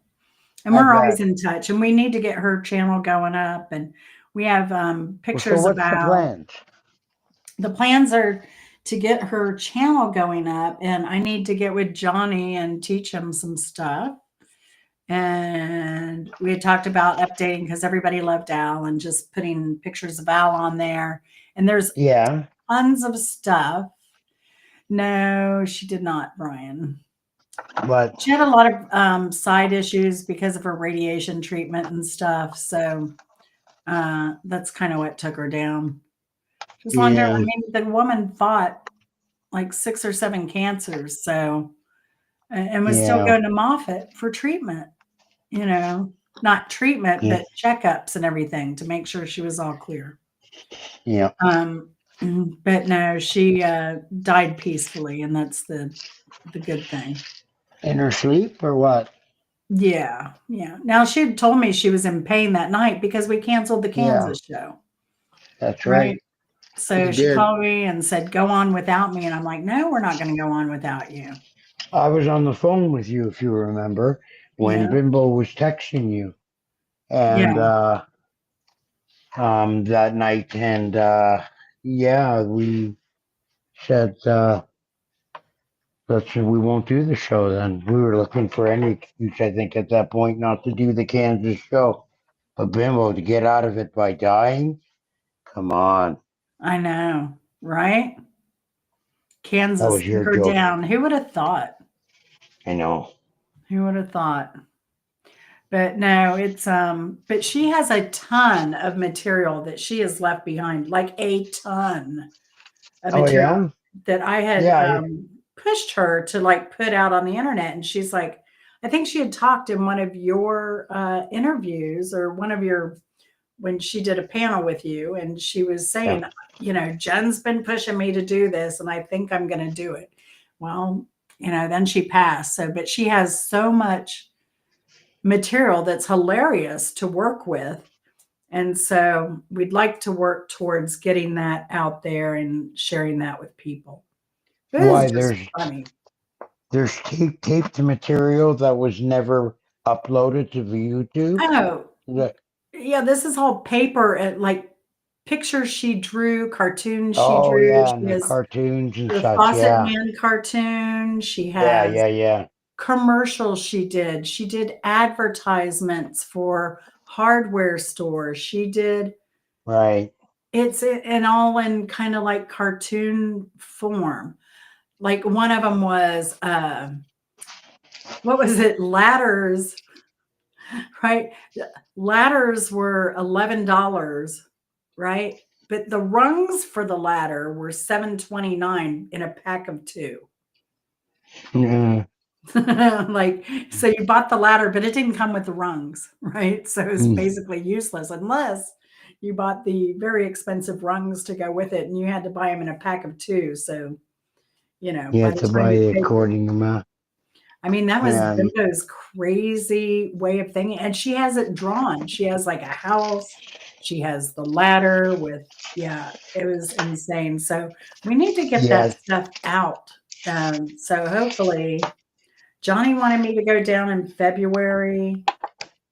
And I we're always bet. in touch. And we need to get her channel going up. And we have Well, so pictures of what's the Al. plans? The plans are to get her channel going up. And I need to get with Johnny and teach him some stuff. And we had talked about updating because everybody loved Al and just putting pictures of Al on there. And there's Yeah, tons of stuff. No, she did not, Brian. but She had a lot of side issues because of her radiation treatment and stuff. So that's kind of what took her down. Just wonder, I yeah, mean, the woman fought like 6 or 7 cancers. So, and was still yeah, going to Moffitt for treatment, not treatment, yeah, but checkups and everything to make sure she was all clear. yeah. Um, but no, she died peacefully, and that's the good thing. In her sleep or what? Yeah, yeah. Now she had told me she was in pain that night because we canceled the Yeah, Kansas show, that's right? right. So You she did. called me and said, "Go on without me," and I'm like, "No, we're not going to go on without you." I was on the phone with you, if you remember, when Yeah, Bimbo was texting you, yeah. and that night, and yeah, we said we won't do the show. Then we were looking for any excuse, I think, at that point, not to do the Kansas show. But Bimbo to get out of it by dying, come on, I know, right? that Kansas was took your her joke. down. Who would have thought? I know. Who would have thought? But no, it's but she has a ton of material that she has left behind, like a ton of Oh material yeah, that I had yeah, pushed her to like put out on the internet. And she's like, I think she had talked in one of your interviews or one of your when she did a panel with you, and she was yeah. saying, Jen's been pushing me to do this, and I think I'm going to do it. Well, then she passed. So, but she has so much material that's hilarious to work with. And so we'd like to work towards getting that out there and sharing that with people. It is Why just funny. there's taped material that was never uploaded to YouTube. Oh, That- yeah, this is all paper and like pictures she drew, cartoons she Oh drew. yeah, and She the has cartoons and the such. Faucet Yeah, Man cartoon. She yeah, has yeah, yeah. commercials she did. She did advertisements for hardware stores. She did Right. it's in all in kind of like cartoon form. Like one of them was what was it? Ladders, right? Ladders were $11, right? But the rungs for the ladder were $7.29 in a pack of 2. Yeah. Like, so you bought the ladder, but it didn't come with the rungs, right? So it's Mm. basically useless unless you bought the very expensive rungs to go with it, and you had to buy them in a pack of 2. So, You by have the to time buy you the paid, according amount. I mean, that was And Bimbo's crazy way of thinking. And she has it drawn. She has like a house, she has the ladder with, yeah, it was insane. So we need to get that yeah. stuff out. So hopefully, Johnny wanted me to go down in February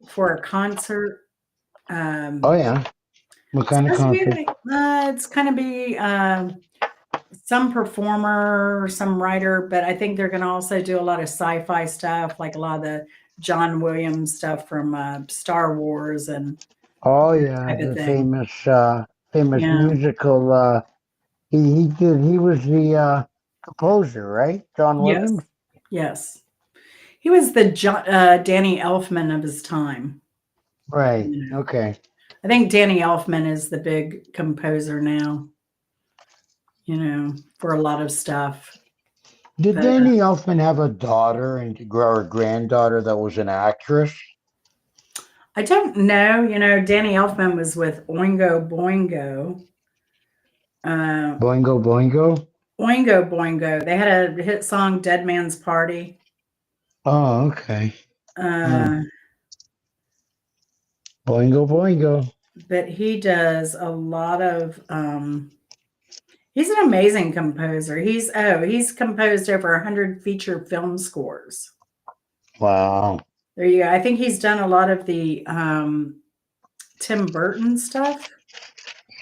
for a concert. Oh Um, yeah. What it's kind of supposed to be concert? like, it's going to be some performer, or some writer, but I think they're going to also do a lot of sci-fi stuff, like a lot of the John Williams stuff from Star Wars and Oh that yeah, type of the thing. famous Yeah. musical. He was the composer, right? John Yes. Williams. Yes. He was the Danny Elfman of his time. Right. You know, Okay. I think Danny Elfman is the big composer now. For a lot of stuff. Did But Danny Elfman have a daughter or a granddaughter that was an actress? I don't know. Danny Elfman was with Oingo Boingo. Uh, Boingo Boingo. Oingo Boingo. They had a hit song, "Dead Man's Party." Oh, okay. Huh. Uh, Boingo Boingo. but he does a lot of. He's an amazing composer. He's composed over 100 feature film scores. Wow. There you go. I think he's done a lot of the Tim Burton stuff.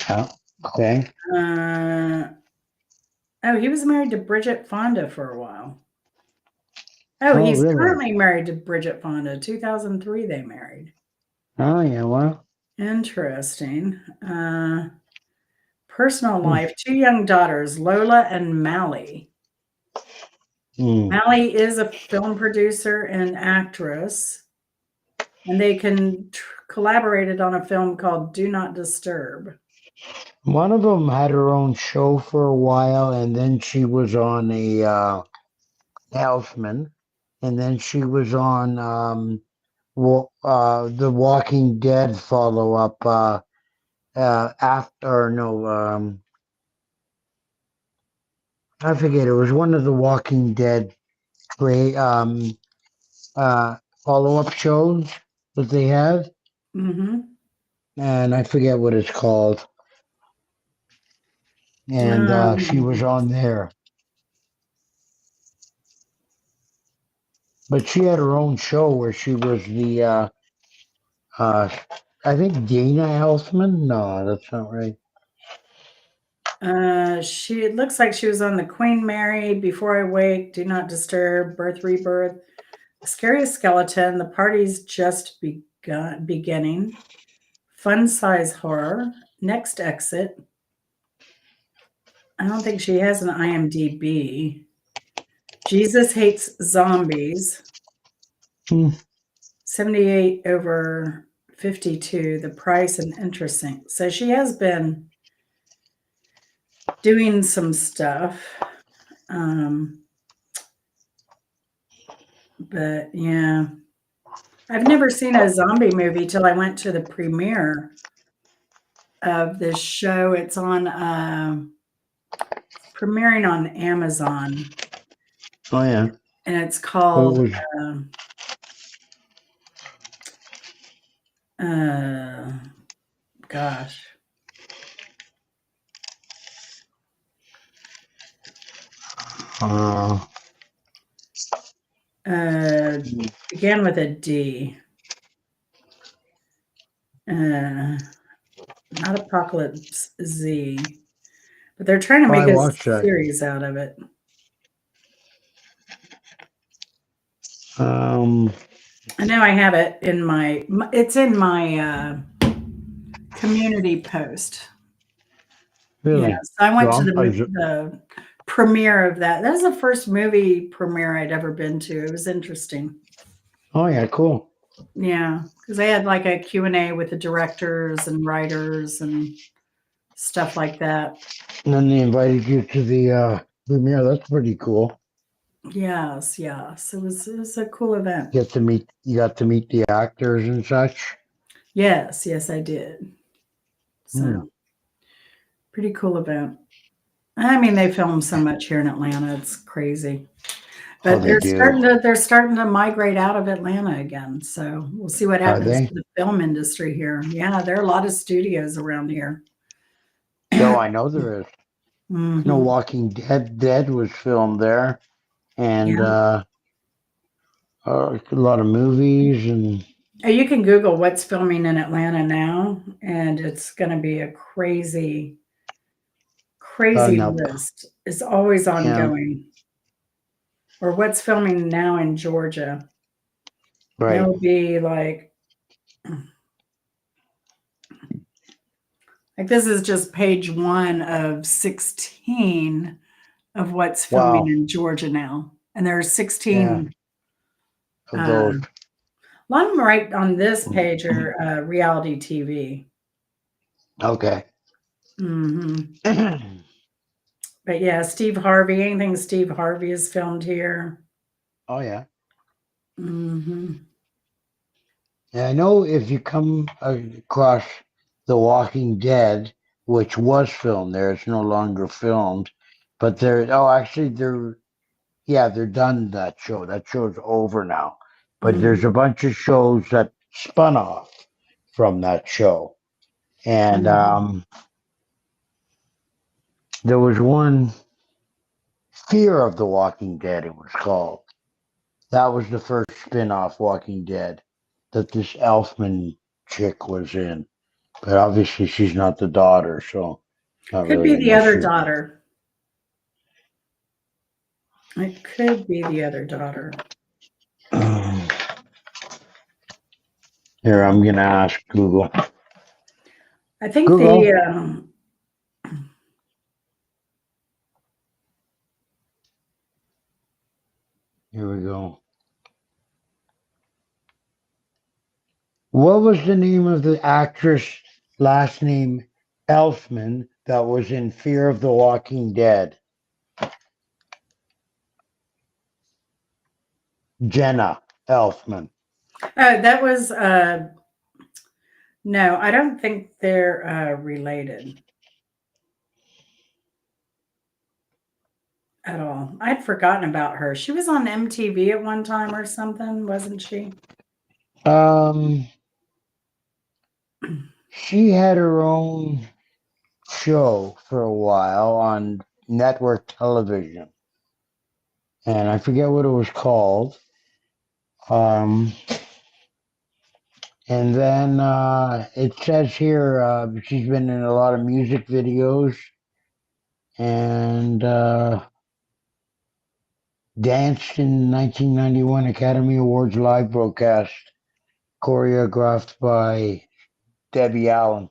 Yeah. Okay. He was married to Bridget Fonda for a while. Oh, Oh, he's really? currently married to Bridget Fonda. 2003 they married. Oh, yeah. Well. Interesting. Personal Hmm. life, 2 young daughters, Lola and Mally. Hmm. Mally is a film producer and actress, and they collaborated on a film called Do Not Disturb. One of them had her own show for a while, and then she was on a Elfman, and then she was on the Walking Dead follow up. After no, I forget. It was one of the Walking Dead tra- um follow up shows that they had, Mhm. and I forget what it's called. And she was Um, on there, but she had her own show where she was the uh I think Dana Elfman. No, that's not right. it looks like she was on the Queen Mary, Before I Wake, Do Not Disturb, Birth Rebirth, The Scariest Skeleton, The Party's Just Beginning, Fun Size Horror, Next Exit. I don't think she has an IMDb. Jesus Hates Zombies, Hmm. 78 over 52, The Price and Interesting. So she has been doing some stuff. But yeah, I've never seen a zombie movie till I went to the premiere of this show. It's on premiering on Amazon, Oh yeah. and it's It called was um, uh, gosh, uh, began with a D. Not Apocalypse Z, but they're trying to make I a watched that. series out of it. Um, I know I have it in it's in my community post. Yeah, really. so I went to Drum? the premiere of that. That was the first movie premiere I'd ever been to. It was interesting. Oh yeah, cool. Yeah, because they had like a Q&A with the directors and writers and stuff like that. And then they invited you to the premiere. That's pretty cool. Yes, yes. It was a cool event. You got to meet the actors and such. Yes, yes, I did. Hmm. So pretty cool event. I mean, they film so much here in Atlanta, it's crazy. Oh, But they do. they're starting to migrate out of Atlanta again. So we'll see what Are happens they? to the film industry here. Yeah, there are a lot of studios around here. No, I know there is. No, Mhm. Walking Dead was filmed there, and Yeah. a lot of movies and You can Google what's filming in Atlanta now, and it's going to be a crazy, crazy no, list. It's always yeah, ongoing. Or what's filming now in Georgia. And right. it'll be like this is just page 1 of 16 of what's filming Wow. in Georgia now. And there are Yeah, 16, of uh, those. a lot of them right on this page are reality TV. Okay. Hmm. But yeah, Steve Harvey, anything Steve Harvey is filmed here. Oh yeah. Hmm. And I know if you come across The Walking Dead, which was filmed there, it's no longer filmed, but they're done that show. That show's over now. But there's Hmm. a bunch of shows that spun off from that show. And Hmm. There was one, Fear of the Walking Dead, it was called. That was the first spin-off Walking Dead that this Elfman chick was in. But obviously she's not the daughter, so not Could really be an the other issue. daughter. It could be the other daughter. Here, I'm gonna ask Google. I think Google. Here we go. What was the name of the actress, last name Elfman, that was in Fear of the Walking Dead? Jenna Elfman. that was no, I don't think they're related at all. I'd forgotten about her. She was on MTV at one time or something, wasn't she? She had her own show for a while on network television, and I forget what it was called. And then it says here she's been in a lot of music videos and danced in 1991 Academy Awards live broadcast choreographed by Debbie Allen.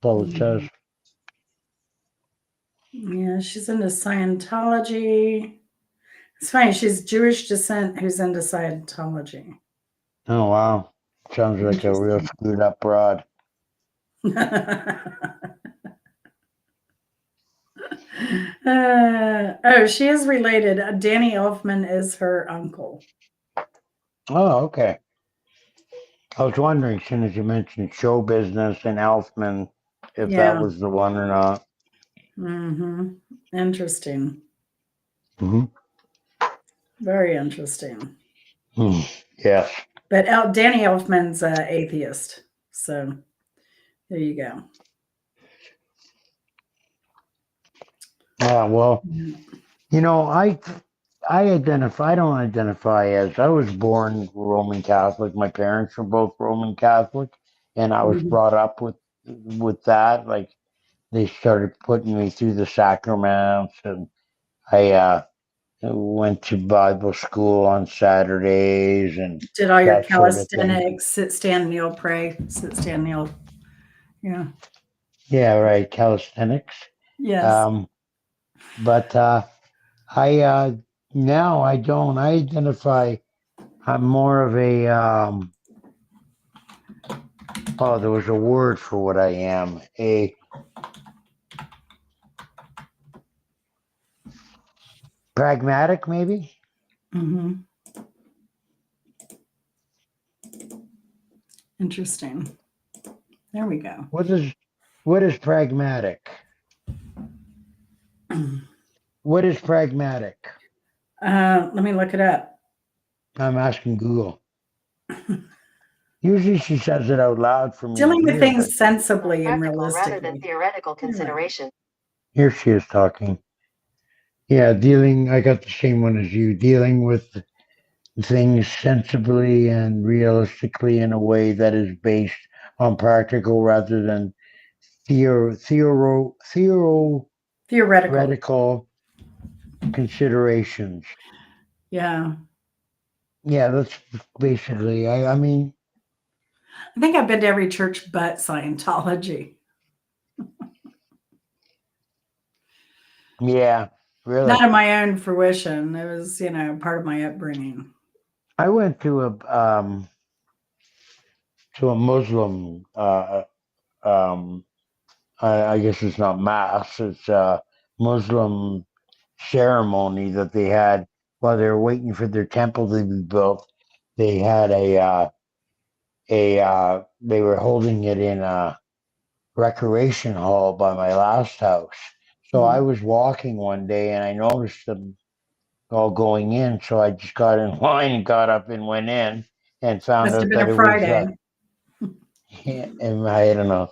That's all it says. Yeah, she's into Scientology. It's funny, she's Jewish descent who's into Scientology. Oh, wow. Sounds like a real Interesting. screwed up broad. Oh, she is related. Danny Elfman is her uncle. Oh, okay. I was wondering, as soon as you mentioned show business and Elfman, if that Yeah. was the one or not. Interesting. Mm-hmm. Very interesting. Yes. But Danny Elfman's an atheist. So there you go. Well, you know, I don't identify as, I was born Roman Catholic. My parents were both Roman Catholic, and I was brought up with that. Like, they started putting me through the sacraments, and I went to Bible school on Saturdays and Did all your that sort of thing. calisthenics, sit, stand, kneel, pray, sit, stand, kneel. Yeah. Yeah, right. Calisthenics. Yes. But I now I don't. I identify. I'm more of a oh, there was a word for what I am. A pragmatic, maybe. Interesting. There we go. What is pragmatic? What is pragmatic? Let me look it up. I'm asking Google. Usually she says it out loud for me to Dealing with hear, but things sensibly and Practical rather than realistically. theoretical consideration. here she is talking. Yeah, dealing. I got the same one as you. Dealing with things sensibly and realistically in a way that is based on practical rather than theoretical considerations. Yeah. Yeah, that's basically. I mean, I think I've been to every church but Scientology. yeah, really. Not of my own fruition. It was, part of my upbringing. I went to a Muslim. I guess it's not mass. It's a Muslim ceremony that they had while they were waiting for their temple to be built. They had they were holding it in a recreation hall by my last house. So I was walking one day and I noticed them all going in. So I just got in line and got up and went in and found Must have out been that a it was, Friday. and I don't know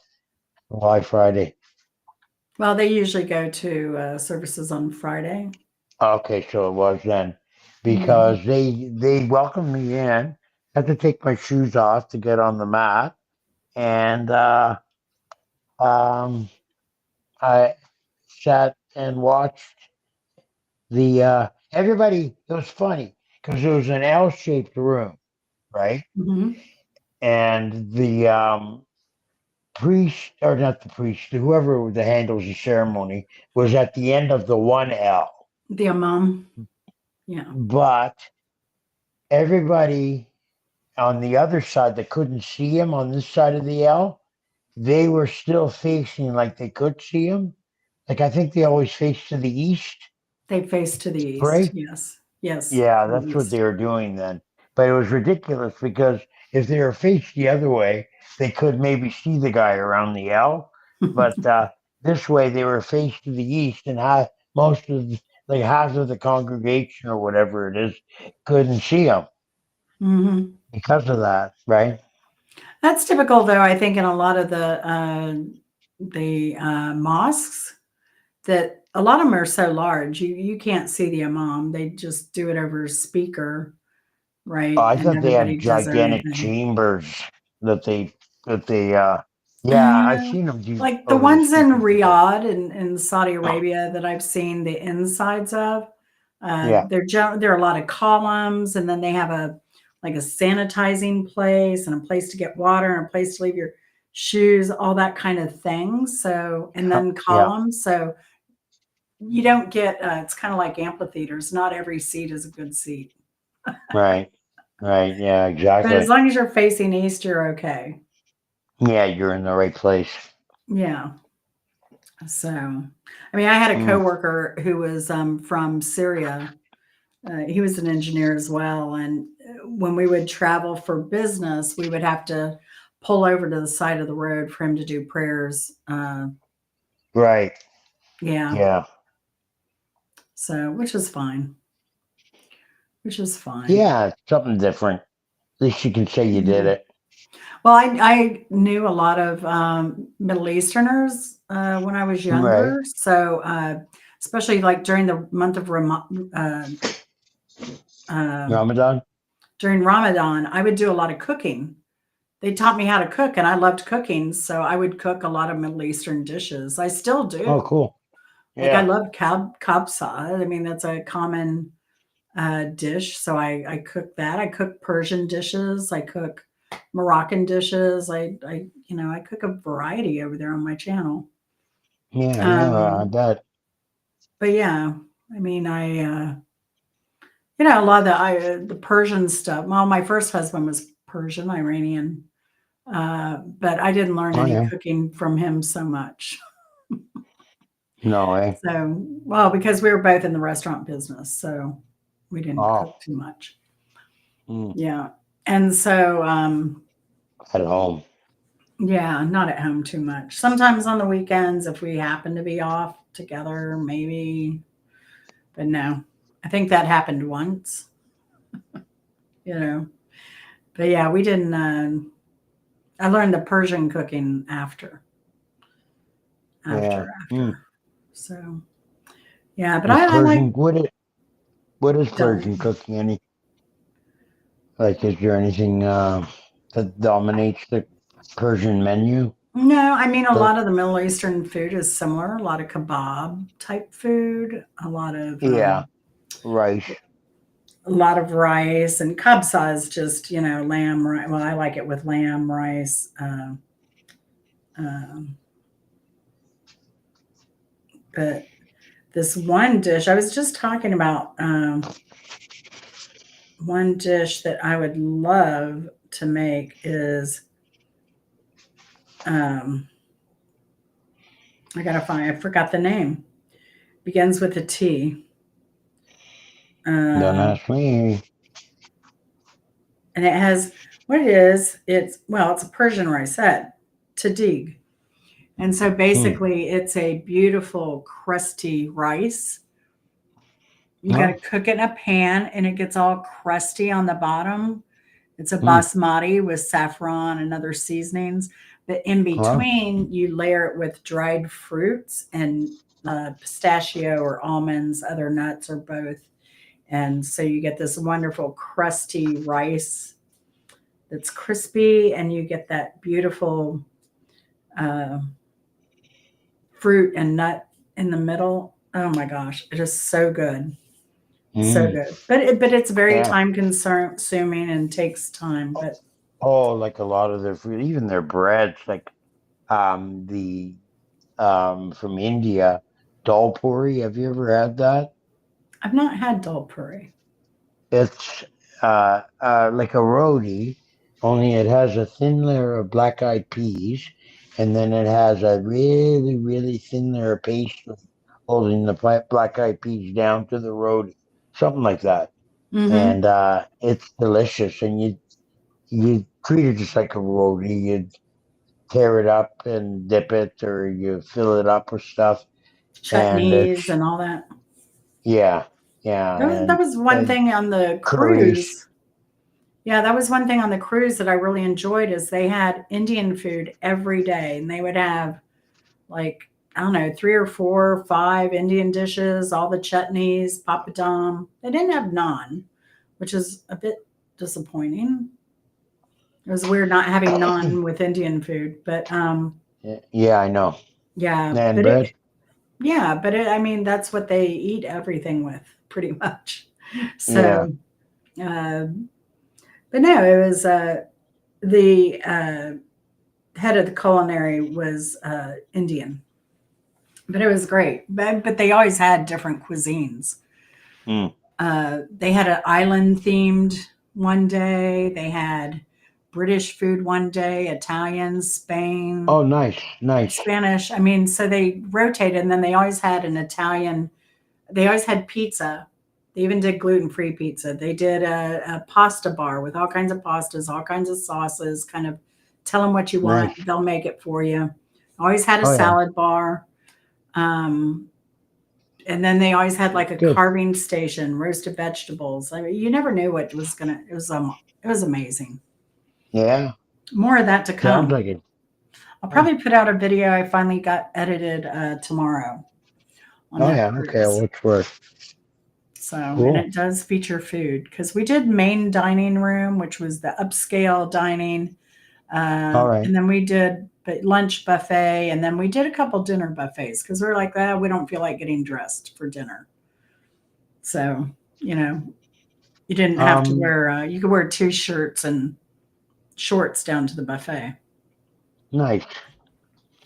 why Friday. Well, they usually go to services on Friday. Okay, so it was then, Mhm. because they welcomed me in. Had to take my shoes off to get on the mat, and um, I sat and watched the everybody. It was funny because it was an L-shaped room, right? Mhm. And the priest, or not the priest, whoever the handles the ceremony, was at the end of the one L. The imam. Yeah. But everybody on the other side that couldn't see him on this side of the L, they were still facing like they could see him. Like I think they always face to the east They face to the to east. pray. Yes. Yes. Yeah, To the that's what east. they were doing then. But it was ridiculous because if they were faced the other way, they could maybe see the guy around the L. But this way, they were faced to the east, and most of like half of the congregation or whatever it is couldn't see him Mhm. because of that, right? That's typical, though. I think in a lot of the mosques that a lot of them are so large, you can't see the imam. They just do it over speaker, Oh, right? I And thought they had everybody does their own gigantic thing. chambers that they yeah, I've Uh, seen them do like the over the ones in speakers before. Riyadh and in Saudi Arabia that I've seen the insides of, Yeah, there are a lot of columns, and then they have a like a sanitizing place and a place to get water and a place to leave your shoes, all that kind of thing. So, and then yeah, columns. So you don't get. It's kind of like amphitheaters. Not every seat is a good seat, right, right, yeah, but as exactly. long as you're facing east, you're okay. Yeah, you're in the right place. Yeah. So, I mean, I had a Mm, coworker who was from Syria. He was an engineer as well, and when we would travel for business, we would have to pull over to the side of the road for him to do prayers. right. Yeah, Yeah. so which is fine. Which is fine. Yeah, it's something different. At least you can say you did Yeah. it. Well, I knew a lot of Middle Easterners when I was Right. younger, so especially like during the month of uh, Ramadan? during Ramadan, I would do a lot of cooking. They taught me how to cook, and I loved cooking, so I would cook a lot of Middle Eastern dishes. I still Oh, do. cool. Like I Yeah. love kabsa. I mean, that's a common dish, so I cook that. I cook Persian dishes. I cook Moroccan dishes. I cook a variety over there on my channel. Yeah, yeah, I Um, bet. but yeah, I mean, a lot of the Persian stuff. Well, my first husband was Persian, Iranian, but I didn't learn Oh, any yeah. cooking from him so much. No way. So, well, because we were both in the restaurant business, so we didn't Oh, cook too much. mm, Yeah. And so, at home. yeah, not at home too much. Sometimes on the weekends, if we happen to be off together, maybe, but no, I think that happened once, you know. But yeah, we didn't. I learned the Persian cooking Yeah. Mm. after. So yeah, but Is I like Persian, what is Persian deli. cooking? Is there anything that dominates the Persian menu? No, I mean a But lot of the Middle Eastern food is similar. A lot of kebab type food, yeah, rice. a lot of rice, and kabsa is just lamb rice. Well, I like it with lamb rice. Um, but this one dish, I was just talking about one dish that I would love to make is um, I forgot the name. Begins with a T. Don't Uh, ask me. and it has what it is. It's a Persian rice set, tadig, and so Hmm. basically it's a beautiful crusty rice. You got Oh, to cook it in a pan, and it gets all crusty on the bottom. It's a hmm. basmati with saffron and other seasonings. But in Wow. between, you layer it with dried fruits and pistachio or almonds, other nuts or both. And so you get this wonderful crusty rice that's crispy, and you get that beautiful uh, fruit and nut in the middle. Oh my gosh, it is so good. So Mm. good. But it's very Yeah. time consuming and takes time. But Oh, like a lot of their food, even their breads, like the from India, dal puri. Have you ever had that? I've not had dal puri. It's like a roti, only it has a thin layer of black-eyed peas, and then it has a really, really thin layer of pastry holding the black-eyed peas down to the roti, something like that. Mm-hmm. And it's delicious. And you treat it just like a roti. You tear it up and dip it, or you fill it up with stuff, and Chutneys it's and all that. yeah, yeah, That was one and thing on the curries. cruise. Yeah, that was one thing on the cruise that I really enjoyed is they had Indian food every day, and they would have like I don't know 3 or 4 or 5 Indian dishes, all the chutneys, papadum. They didn't have naan, which is a bit disappointing. It was weird not having naan with Indian food, but Yeah, I know. yeah, And but bread. I mean that's what they eat everything with pretty much. Yeah. So, uh, but no, it was the head of the culinary was Indian, but it was great. But they always had different cuisines. Mm. They had an island themed one day. They had British food one day, Italian, Spain, Oh, nice, nice. Spanish. I mean, so they rotated, and then they always had an Italian. They always had pizza. They even did gluten free pizza. They did a pasta bar with all kinds of pastas, all kinds of sauces. Kind of tell them what you Nice. want, they'll make it for you. Always had a Oh yeah, salad bar. Um, and then they always had like a good. carving station, roasted vegetables. I mean, you never knew what was gonna. It was amazing. Yeah, More of that to sounds come. like it. I'll Oh, probably put out a video I finally got edited tomorrow on oh that yeah, okay, cruise. I'll look for it. So, and Cool. it does feature food because we did main dining room, which was the upscale dining, All right. and then we did lunch buffet, and then we did a couple dinner buffets because we're like, we don't feel like getting dressed for dinner. So, you know, you didn't have to Um, wear. You could wear t-shirts and shorts down to the buffet. nice.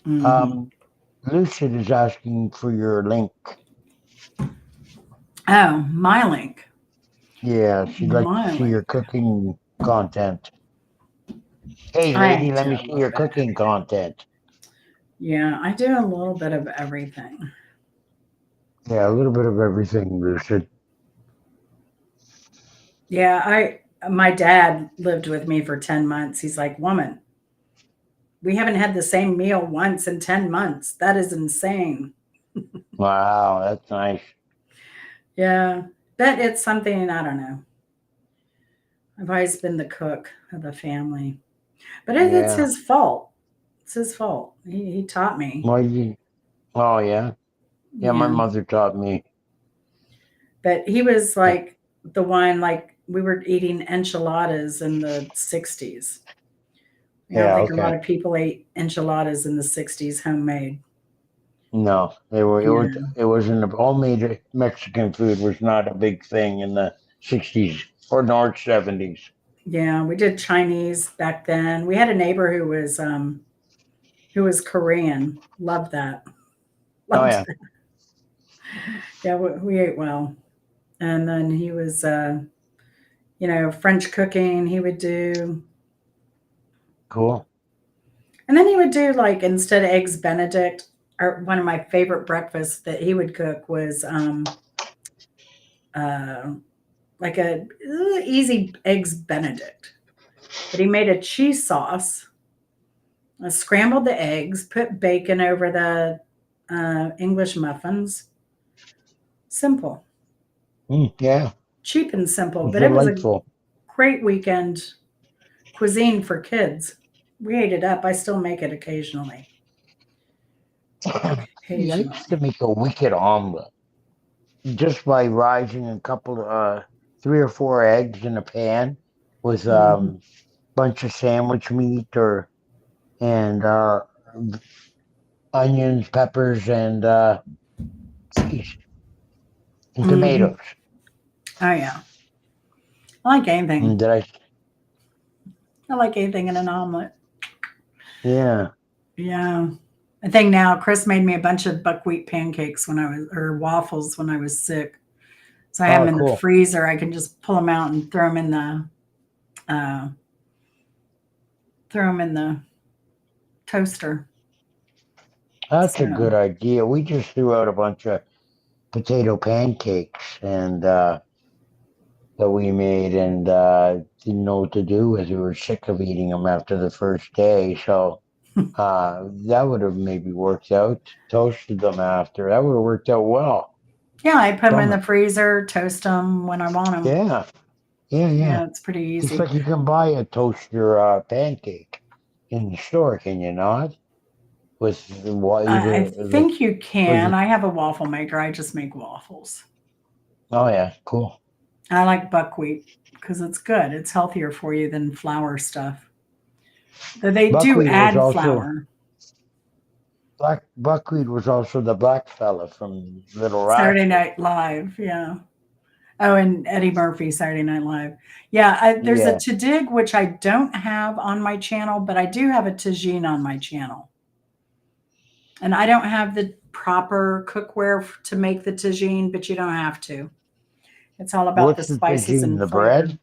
Hmm. Um, Lucid is asking for your link. Oh, my link, Yeah, she'd like to my see your link. cooking content. Hey, I lady, let me do a see little your bit. cooking content. Yeah, I do a little bit of everything. Yeah, a little bit of everything, Lucid. Yeah, my dad lived with me for 10 months. He's like, "Woman, we haven't had the same meal once in 10 months. That is insane." Wow, that's nice. Yeah, but it's something I don't know. I've always been the cook of the family. But it's Yeah. his fault. It's his fault. He taught me. Well, oh yeah. Yeah, my Yeah. mother taught me. But he was Yeah, like the one like we were eating enchiladas in the 60s. I don't yeah, think a lot okay. of people ate enchiladas in the 60s homemade. No, they were. Yeah. It wasn't homemade Mexican food was not a big thing in the '60s or North '70s. Yeah, we did Chinese back then. We had a neighbor who was Korean. Loved that. Oh Loved yeah, that. Yeah, we ate well. And then he was French cooking he would do. cool. And then he would do like instead of eggs Benedict, or one of my favorite breakfasts that he would cook was uh, like a easy eggs Benedict. But he made a cheese sauce, scrambled the eggs, put bacon over the English muffins. Simple, Yeah, cheap and simple, it's but it was a delightful. great weekend cuisine for kids. We ate it up. I still make it occasionally. See, I used to make a wicked omelet just by rising a couple of 3 or 4 eggs in a pan with Mhm. bunch of sandwich meat or and onions, peppers, and cheese and Mhm. tomatoes. Oh yeah, I like anything. And did I? I like anything in an omelet. Yeah. Yeah. I think now Chris made me a bunch of buckwheat pancakes when I was, or waffles when I was sick. So I have Oh, them in the cool. freezer. I can just pull them out and uh, throw them in the toaster. That's a So good idea. We just threw out a bunch of potato pancakes and that we made and didn't know what to do with. We were sick of eating them after the first day, so that would have maybe worked out. Toasted them after. That would have worked out well. yeah, I put them in the Stomach. freezer, toast them when I want them. Yeah. Yeah, yeah. Yeah, it's pretty Just easy. like you can buy a toaster pancake in the store, can you not? With what I either like think you was can. it? I have a waffle maker. I just make waffles. Oh yeah, cool. I like buckwheat because it's good. It's healthier for you than flour stuff. Though they do Buckwheat was add also flour. buckwheat was also the black fella from Little Saturday Rascals. Night Live, yeah. Oh, and Eddie Murphy, Saturday Night Live. Yeah, there's a Yeah. Tadig, which I don't have on my channel, but I do have a tagine on my channel. And I don't have the proper cookware to make the tagine, but you don't have to. It's all about the What's the spices tagine? and The flavor. bread?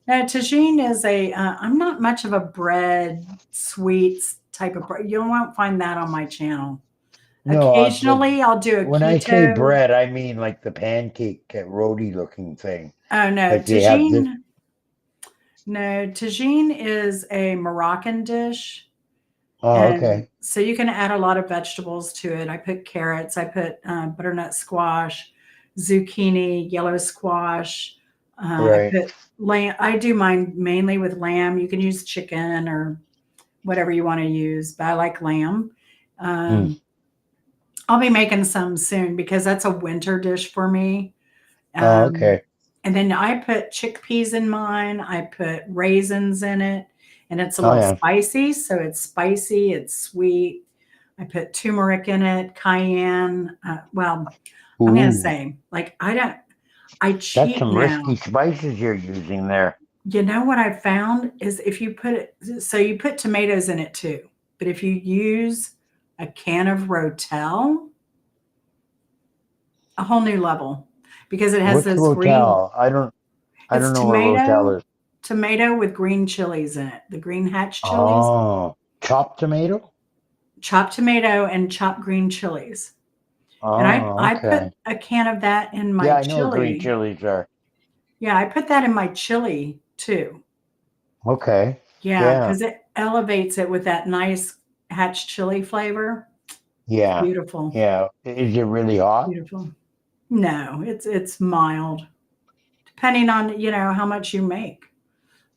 Now, tagine is I'm not much of a bread, sweets type of bread. You won't find that on my channel. No, Occasionally, I'll do a when I say keto. bread, I mean like the pancake roti looking thing. Oh, no. Like they have this. Tagine. No, tagine is a Moroccan dish. Oh, And okay. so you can add a lot of vegetables to it. I put carrots, I put butternut squash, zucchini, yellow squash. I Right. put lamb. I do mine mainly with lamb. You can use chicken or whatever you want to use, but I like lamb. Hmm. I'll be making some soon because that's a winter dish for me. Oh, Um, okay. and then I put chickpeas in mine. I put raisins in it, and it's a Oh little yeah. spicy. So it's spicy, it's sweet. I put turmeric in it, cayenne. Well, I'm going to Ooh, say, like, I that's cheat some risky now. spices you're using there. You know what I found is if you put it, so you put tomatoes in it too, but if you use a can of Rotel, a whole new level because it has What's those green, Rotel? I it's don't know where Rotel is. tomato with green chilies in it, the green hatch chilies, Oh, chopped tomato? chopped tomato and chopped green chilies. And Oh, I put okay. a can of that in my Yeah, I know what green chili. chilies are. Yeah, I put that in my chili too. Okay. Yeah, Yeah. because it elevates it with that nice hatch chili flavor. It's Yeah. beautiful. Yeah. Is it really hot? Beautiful. No, it's mild. Depending on, how much you make.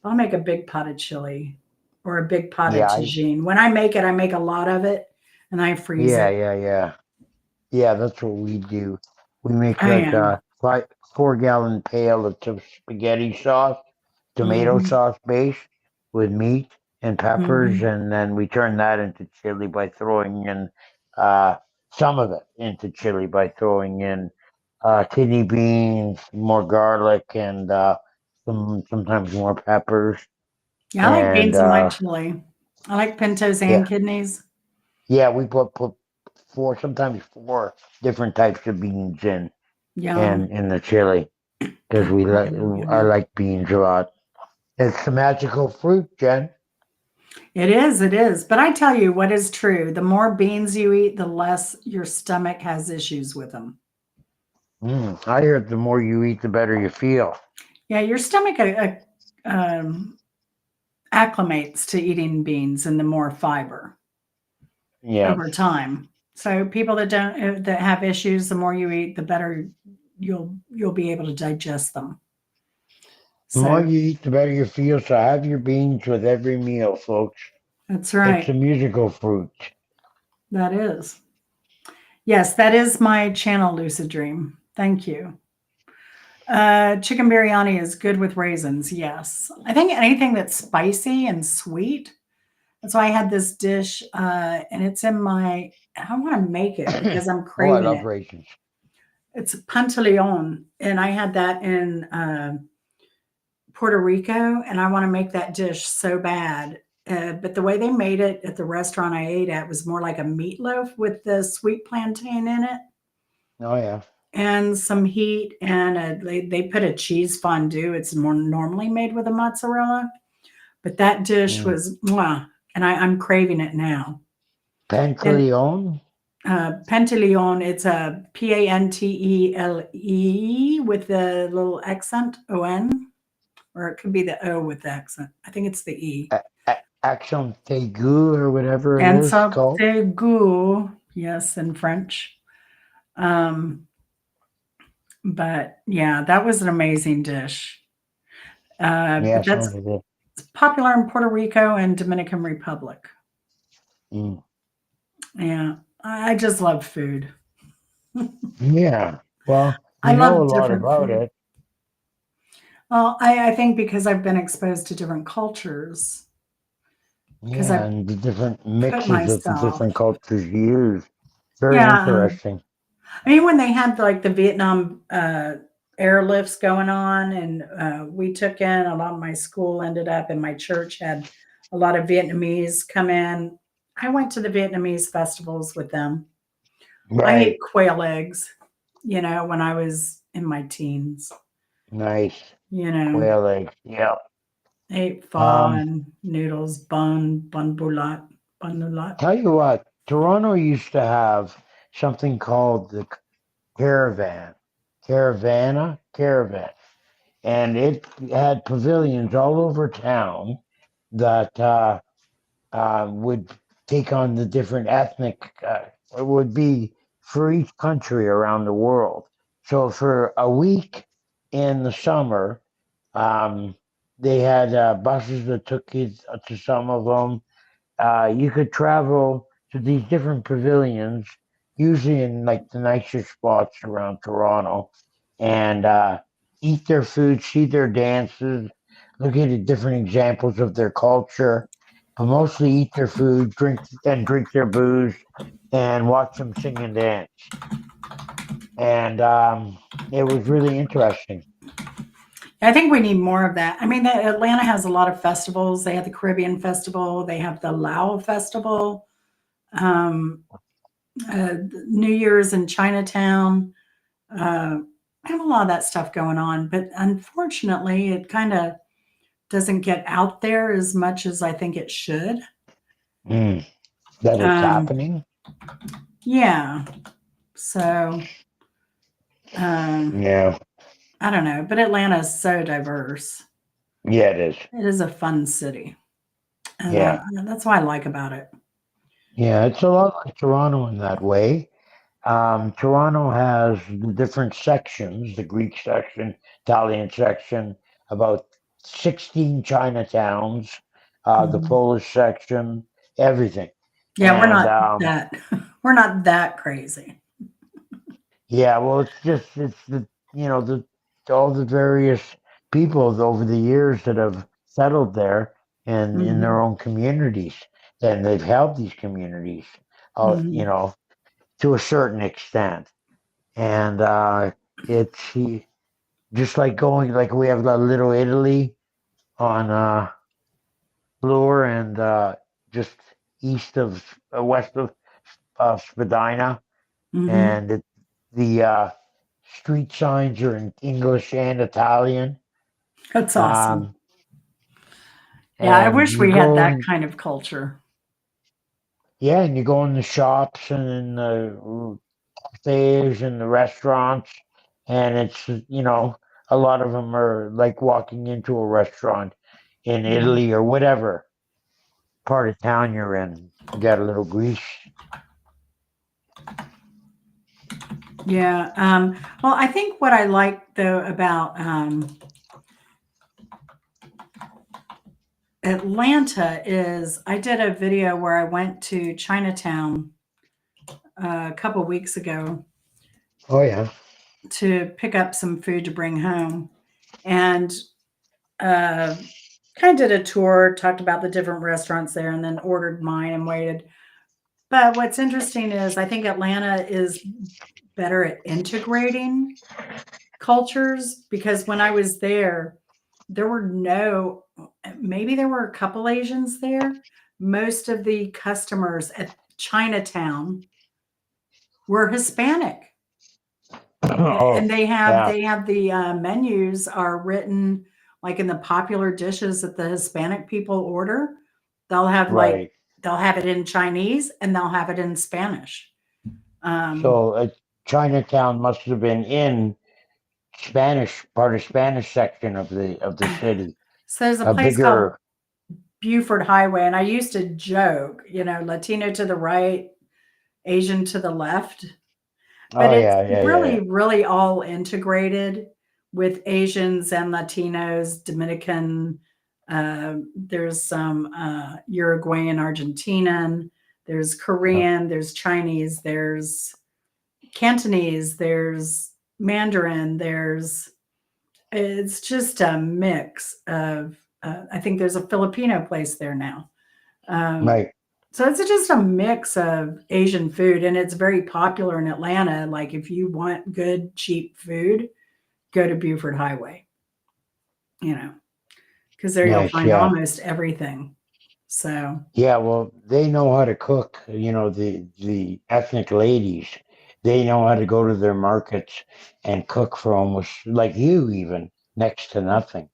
I'll make a big pot of chili or a big pot of Yeah, tagine. When I make a lot of it and I freeze yeah, it. yeah, yeah. Yeah, that's what we do. We make Oh like yeah. a 4 gallon pail of spaghetti sauce, tomato Hmm. sauce base with meat and peppers, Hmm. and then we turn that into chili by throwing in uh, some of it into chili by throwing in kidney beans, more garlic, and sometimes more peppers. Yeah, I like And beans in my chili. I like pintos and yeah, kidneys. yeah, we put sometimes 4 different types of beans Yum. in the chili because we like Yum, yum, I yum. like beans a lot. It's the magical fruit, Jen. It is, it is. But I tell you what is true. The more beans you eat, the less your stomach has issues with them. I heard the more you eat, the better you feel. Yeah, your stomach um, acclimates to eating beans and the more fiber Yeah, over time. So people that don't that have issues, the more you eat, the better you'll be able to digest them. the more So you eat, the better you feel. So have your beans with every meal, folks. That's It's right. a musical fruit. That is. Yes, that is my channel, Lucid Dream. Thank you. Chicken biryani is good with raisins. Yes. I think anything that's spicy and sweet. That's why I had this dish, and it's in my. I want to make it because I'm Oh, I craving love it. raisins. It's pantaleon, and I had that in Puerto Rico, and I want to make that dish so bad. But the way they made it at the restaurant I ate at was more like a meatloaf with the sweet plantain in it Oh yeah. and some heat. And they put a cheese fondue. It's more normally made with a mozzarella, but that dish Mm. was mwah, and I'm craving it now. And Pantaleon? Pantaleon, it's a Pantele with the little accent on, or it could be the O with the accent. I think it's the E. Accent aigu or whatever it And is so called. goût, yes, in French. Um, but yeah, that was an amazing dish. Yeah, But that's sounds good. popular in Puerto Rico and Dominican Republic. Mm. Yeah, I just love food. Yeah. Well, I you know a love lot different about food. it. Well, I think because I've been exposed to different cultures, because Yeah, I and the different put mixes of the myself. different cultures used. Very Yeah, interesting. I mean, when they had like the Vietnam airlifts going on, and we took in a lot of my school ended up, and my church had a lot of Vietnamese come in. I went to the Vietnamese festivals with them. I ate Right. quail eggs, when I was in my teens. Nice. You know, Quail eggs. Yeah. ate pho Um, and noodles, bun bulat. tell you what, Toronto used to have something called the caravan, and it had pavilions all over town that would take on the different ethnic. It would be for each country around the world. So for a week in the summer, um, they had buses that took you to some of them. You could travel to these different pavilions, usually in like the nicer spots around Toronto, and eat their food, see their dances, look at the different examples of their culture, but mostly eat their food, drink their booze, and watch them sing and dance. And it was really interesting. I think we need more of that. I mean, Atlanta has a lot of festivals. They have the Caribbean Festival, they have the Lao Festival, um, New Year's in Chinatown. I have a lot of that stuff going on, but unfortunately, it kind of doesn't get out there as much as I think it should. Mm, that it's Um, happening. yeah. So um, Yeah, I don't know, but Atlanta is so diverse. yeah, it is. It is a fun city, and Yeah. that's what I like about it. Yeah, it's a lot like Toronto in that way. Toronto has the different sections, the Greek section, Italian section, about 16 Chinatowns, the Mhm. Polish section, everything. Yeah, we're And not that we're not that crazy. yeah, well, it's the the all the various people over the years that have settled there and in their Mhm, own communities, and they've helped these communities, mhm. to a certain extent. And it's just like going like we have a Little Italy on Bloor and just east of west of Spadina, Mhm. and the street signs are in English and Italian. That's awesome. Um, Yeah, I and wish you we had go that in, kind of culture. yeah, and you go in the shops and in the cafes and the restaurants, and it's a lot of them are like walking into a restaurant in Mhm. Italy or whatever part of town you're in. You got a little Greece. Yeah, well, I think what I like, though, about, Atlanta is, I did a video where I went to Chinatown a couple weeks ago Oh yeah. to pick up some food to bring home. And kind of did a tour, talked about the different restaurants there, and then ordered mine and waited. But what's interesting is I think Atlanta is better at integrating cultures because when I was there were no, maybe there were a couple Asians there. Most of the customers at Chinatown were Hispanic. Oh And they have yeah. the menus are written like in the popular dishes that the Hispanic people order. They'll have like Right. they'll have it in Chinese and they'll have it in Spanish. Um, So Chinatown must have been in Spanish part of Spanish section of the city. so there's a A place called bigger. Buford Highway, and I used to joke, Latino to the right, Asian to the left. But Oh it's yeah, yeah, yeah. really, really all integrated with Asians and Latinos, Dominican. There's some Uruguayan, Argentinian. There's Yeah. Korean. There's Chinese. There's Cantonese. There's Mandarin. It's just a mix of. I think there's a Filipino place there now. Um, Right. so it's just a mix of Asian food, and it's very popular in Atlanta. Like if you want good, cheap food, go to Buford Highway, because there you'll Nice. find Yeah. almost everything. So, Yeah. Well, they know how to cook. The ethnic ladies. They know how to go to their markets and cook for almost like you, even next to nothing,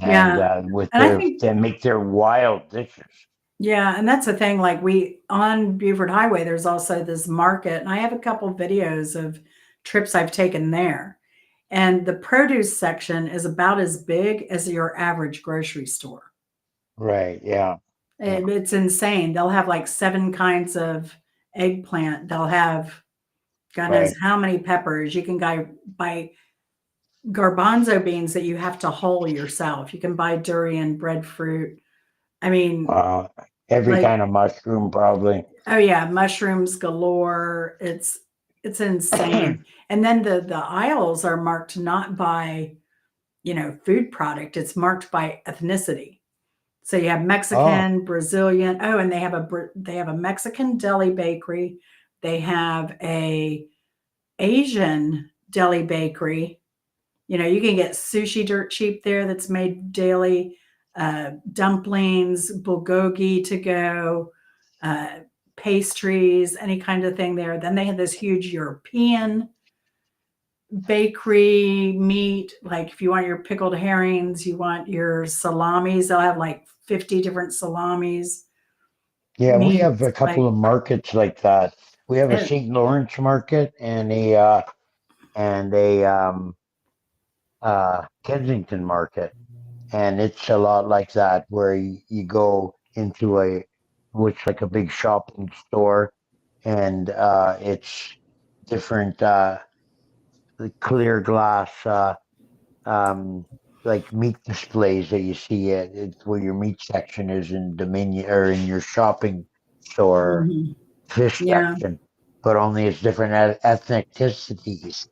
and yeah. with And I think, they make their wild dishes. yeah, and that's the thing. Like on Buford Highway, there's also this market, and I have a couple videos of trips I've taken there. And the produce section is about as big as your average grocery store. Right. Yeah. Yeah. It's insane. They'll have like 7 kinds of eggplant. They'll have God knows Right. how many peppers. You can buy garbanzo beans that you have to hull yourself. You can buy durian, breadfruit. I mean, Every like, kind of mushroom, probably. oh yeah, mushrooms galore. It's insane. And then the aisles are marked not by, food product. It's marked by ethnicity. So you have Oh, Mexican, Brazilian. Oh, and they have a Mexican deli bakery. They have a Asian deli bakery. You can get sushi dirt cheap there that's made daily, dumplings, bulgogi to go, uh, pastries, any kind of thing there. Then they have this huge European bakery meat. Like if you want your pickled herrings, you want your salamis, they'll have like 50 different salamis, yeah, we have meats, a couple like of markets like that. We have a it, St. Lawrence market and a Kensington market, and it's a lot like that where you go into which like a big shopping store, and it's different clear glass um, like meat displays that you see it's where your meat section is in Dominion or in your shopping store mhm. fish Yeah. section, but only it's different ethnicities.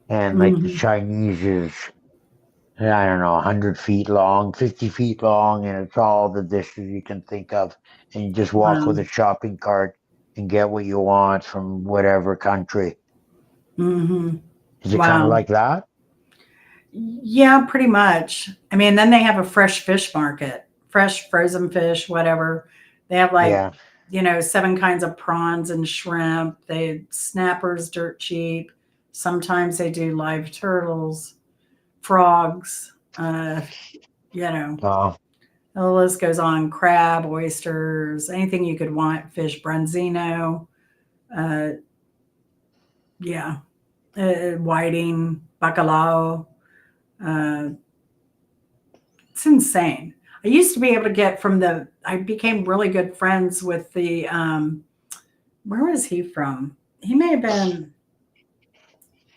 And like the Mhm. Chinese is, I don't know, 100 feet long, 50 feet long, and it's all the dishes you can think of. And you just walk with Wow. a shopping cart and get what you want from whatever country. Mhm. Is it kind of Wow. like that? Yeah, pretty much. I mean, then they have a fresh fish market, fresh frozen fish, whatever. They have like, Yeah. 7 kinds of prawns and shrimp. They snappers dirt cheap. Sometimes they do live turtles, frogs, you know, Oh, the list goes on. Crab, oysters, anything you could want, fish, branzino, uh, yeah, whiting, bacalao. Uh, It's insane. I used to be able to get I became really good friends with where was he from? He may have been,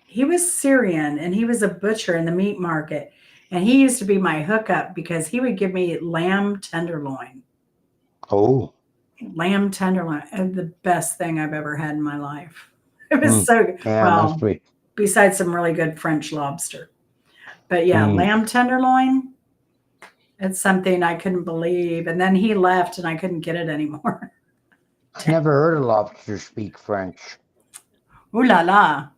he was Syrian and he was a butcher in the meat market. And he used to be my hookup because he would give me lamb tenderloin. Oh, Lamb tenderloin, the best thing I've ever had in my life. It was mm. so good. Yeah, must Well, be. besides some really good French lobster. But yeah, Mm. lamb tenderloin, it's something I couldn't believe. And then he left and I couldn't get it anymore. I never heard a lobster speak French. Ooh la la.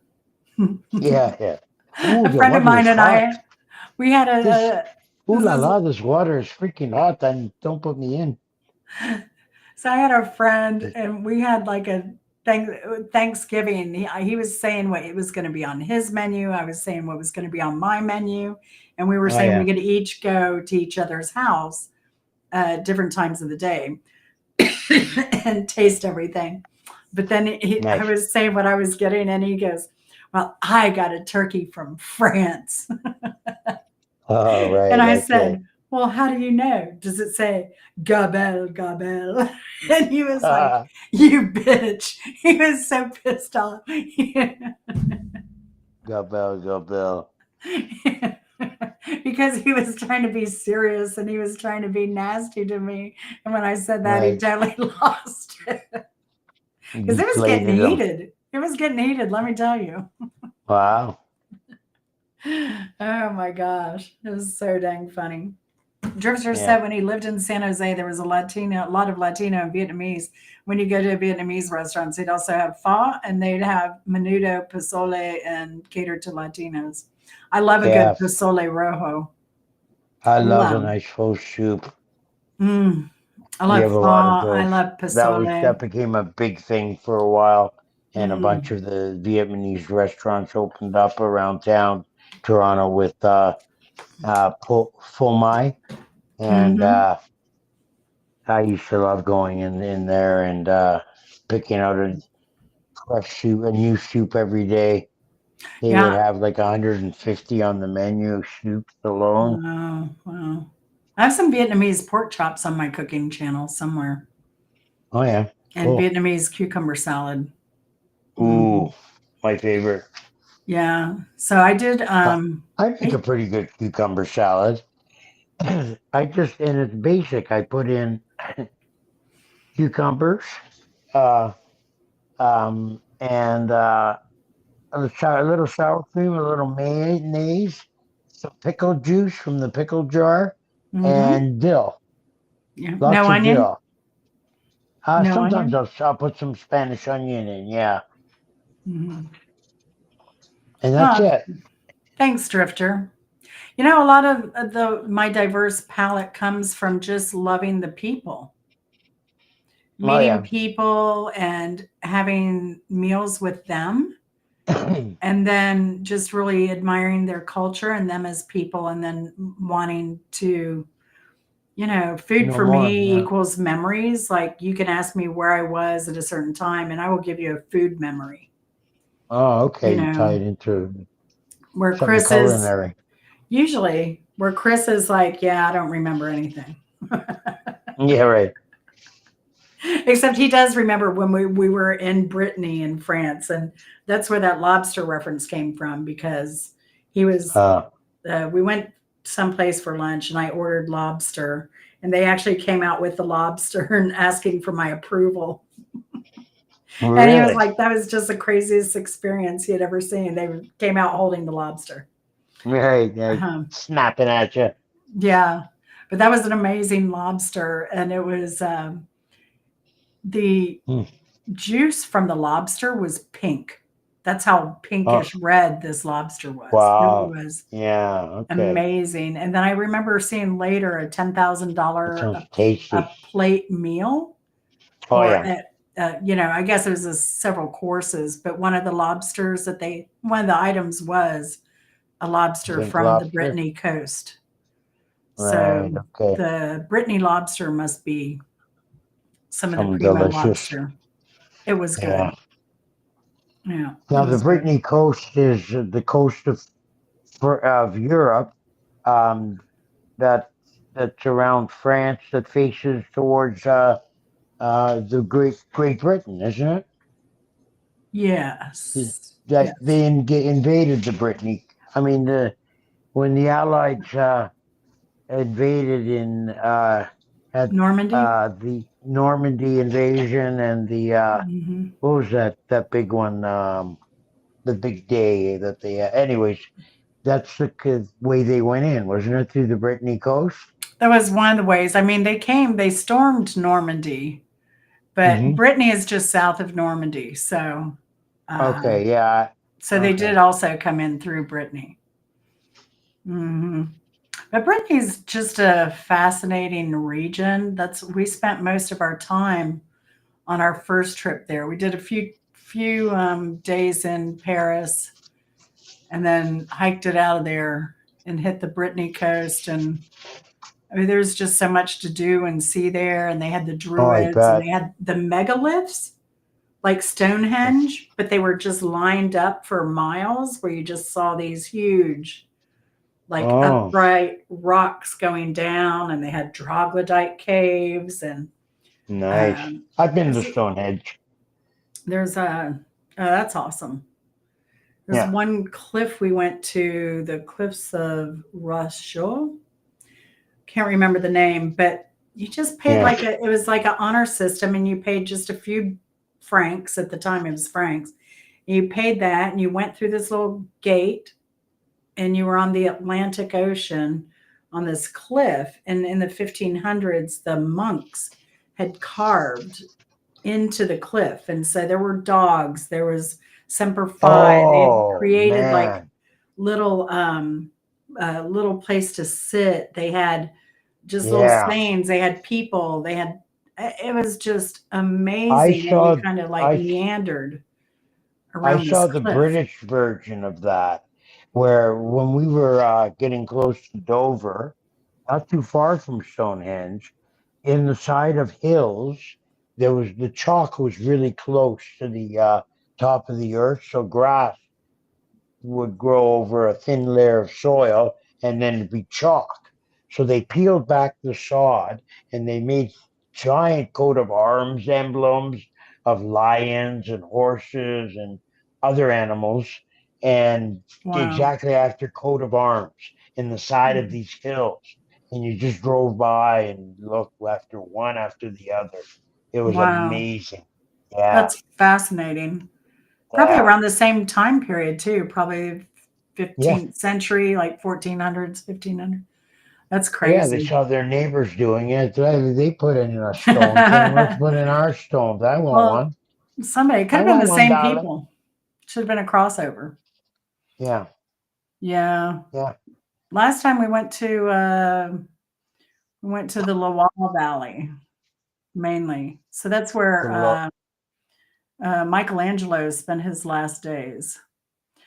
Yeah, yeah. Ooh, A the friend of water mine is and hot. we had This, ooh this la is la, this water is freaking hot. And don't put me in. so I had a friend and we had like a Thanksgiving. He was saying what it was going to be on his menu. I was saying what was going to be on my menu. And we were Oh, saying we yeah. could each go to each other's house different times of the day and taste everything. But then I Nice. was saying what I was getting, and he goes, "Well, I got a turkey from France." Oh, And right. I Okay. said, "Well, how do you know? Does it say Gabelle, Gabelle?" And he was like, "You bitch." He was so pissed off. Go Bill, go Bill. Because he was trying to be serious and he was trying to be nasty to me. And when I said that, he Right. totally lost it. Because it was getting Deflated him. heated. It was getting heated, let me tell you. Wow. Oh my gosh. It was so dang funny. Drifter Yeah. said when he lived in San Jose, there was a lot of Latino and Vietnamese. When you go to Vietnamese restaurants, they'd also have pho and they'd have menudo, pozole, and cater to Latinos. I love a Yeah. good pozole rojo. I love a Love. nice faux soup. Mm, I We love have a pho. lot of I those. love pozole. That became a big thing for a while, and a bunch Mm, of the Vietnamese restaurants opened up around town, Toronto, with Pho Mai, and hmm I used to love going in there and picking out a fresh soup, a new soup every day. They would Yeah. have like 150 on the menu, soups alone. Wow. Wow. I have some Vietnamese pork chops on my cooking channel somewhere, Oh yeah, and cool. Vietnamese cucumber salad. Ooh, Mhm. my favorite. Yeah. So I did. I make a pretty good cucumber salad. I just, and it's basic. I put in cucumbers, uh, and a little sour cream, a little mayonnaise, some pickle juice from the pickle jar, hmm and dill. Yeah. No Lots of onion. dill. No Sometimes onion. I'll put some Spanish onion in, yeah, hmm and that's Oh, it. thanks, Drifter. You know, a lot of the my diverse palette comes from just loving the people, Oh meeting yeah. people, and having meals with them, and then just really admiring their culture and them as people, and then wanting to, food No for more, me yeah. equals memories. Like you can ask me where I was at a certain time, and I will give you a food memory. Oh, okay. You You tie know, it into where something Chris is culinary. usually where Chris is like, yeah, I don't remember anything. Yeah, right. Except he does remember when we were in Brittany in France, and that's where that lobster reference came from because he was Uh, we went someplace for lunch and I ordered lobster, and they actually came out with the lobster and asking for my approval. And he was really? like, that was just the craziest experience he had ever seen. They came out holding the lobster. Right, right. Um, Snapping at you. yeah, but that was an amazing lobster, and it was the Hmm. juice from the lobster was pink. That's how Oh, pinkish red this lobster was. It wow. was Yeah, okay. amazing. And then I remember seeing later a That $10,000 sounds tasty. a plate meal, Oh, or yeah. I guess it was several courses, but one of the items was a lobster Pink from the lobster. Brittany coast. Right, So okay. the Brittany lobster must be some of the Some primo delicious. lobster. It was Yeah. good. Yeah, it Now, the was good. Brittany coast is the coast of Europe, um, that that's around France that faces towards the Great Britain, isn't it? Yes. That Yes. they invaded the Brittany. I mean, when the Allies invaded in had Normandy. the Normandy invasion and the Hmm. what was that big one? The big day that they. Anyways, that's the way they went in, wasn't it? Through the Brittany coast. That was one of the ways. I mean, they stormed Normandy, but Hmm. Brittany is just south of Normandy. Uh, Okay. Yeah. so they did Okay. also come in through Brittany. Hmm. But Brittany's just a fascinating region. We spent most of our time on our first trip there. We did a few days in Paris, and then hiked it out of there and hit the Brittany coast. And I mean, there's just so much to do and see there. And they had the Oh, I Druids, and they bet. had the megaliths like Stonehenge, but they were just lined up for miles, where you just saw these huge, like Oh, upright rocks going down, and they had troglodyte caves. And nice. um, I've been to there's Stonehenge. there's a that's awesome. There's Yeah. one cliff we went to, the cliffs of Rochelle. Can't remember the name, but you just paid Yeah. like it was like an honor system, and you paid just a few francs. At the time it was francs. You paid that, and you went through this little gate, and you were on the Atlantic Ocean on this cliff. And in the 1500s, the monks had carved into the cliff. And so there were dogs, there was Semper Fi. They had Oh created like man. little little place to sit. They had just little Yeah. sayings, they had people, they had it was just I amazing. And you saw. kind of like I meandered I around this saw the cliff. British version of that, where when we were getting close to Dover, not too far from Stonehenge, in the side of hills, there was the chalk was really close to the top of the earth, so grass would grow over a thin layer of soil and then it'd be chalk. So they peeled back the sod and they made giant coat of arms emblems of lions and horses and other animals, and Wow. exactly after coat of arms in the side of these hills. And you just drove by and looked after one after the other. It was Wow. amazing. Yeah, That's fascinating. Probably yeah, around the same time period too, probably yeah. 15th century, like 1400s, 1500. That's Yeah, they crazy. saw their neighbors doing it. They put in a stone thing. Let's put in our stones. I want Well, one. somebody, it could I have been want the one, same darling. people. Should have been a crossover. Yeah, Yeah. yeah. Last time we went to the Loire Valley mainly. So that's The where lo- Michelangelo spent his last days,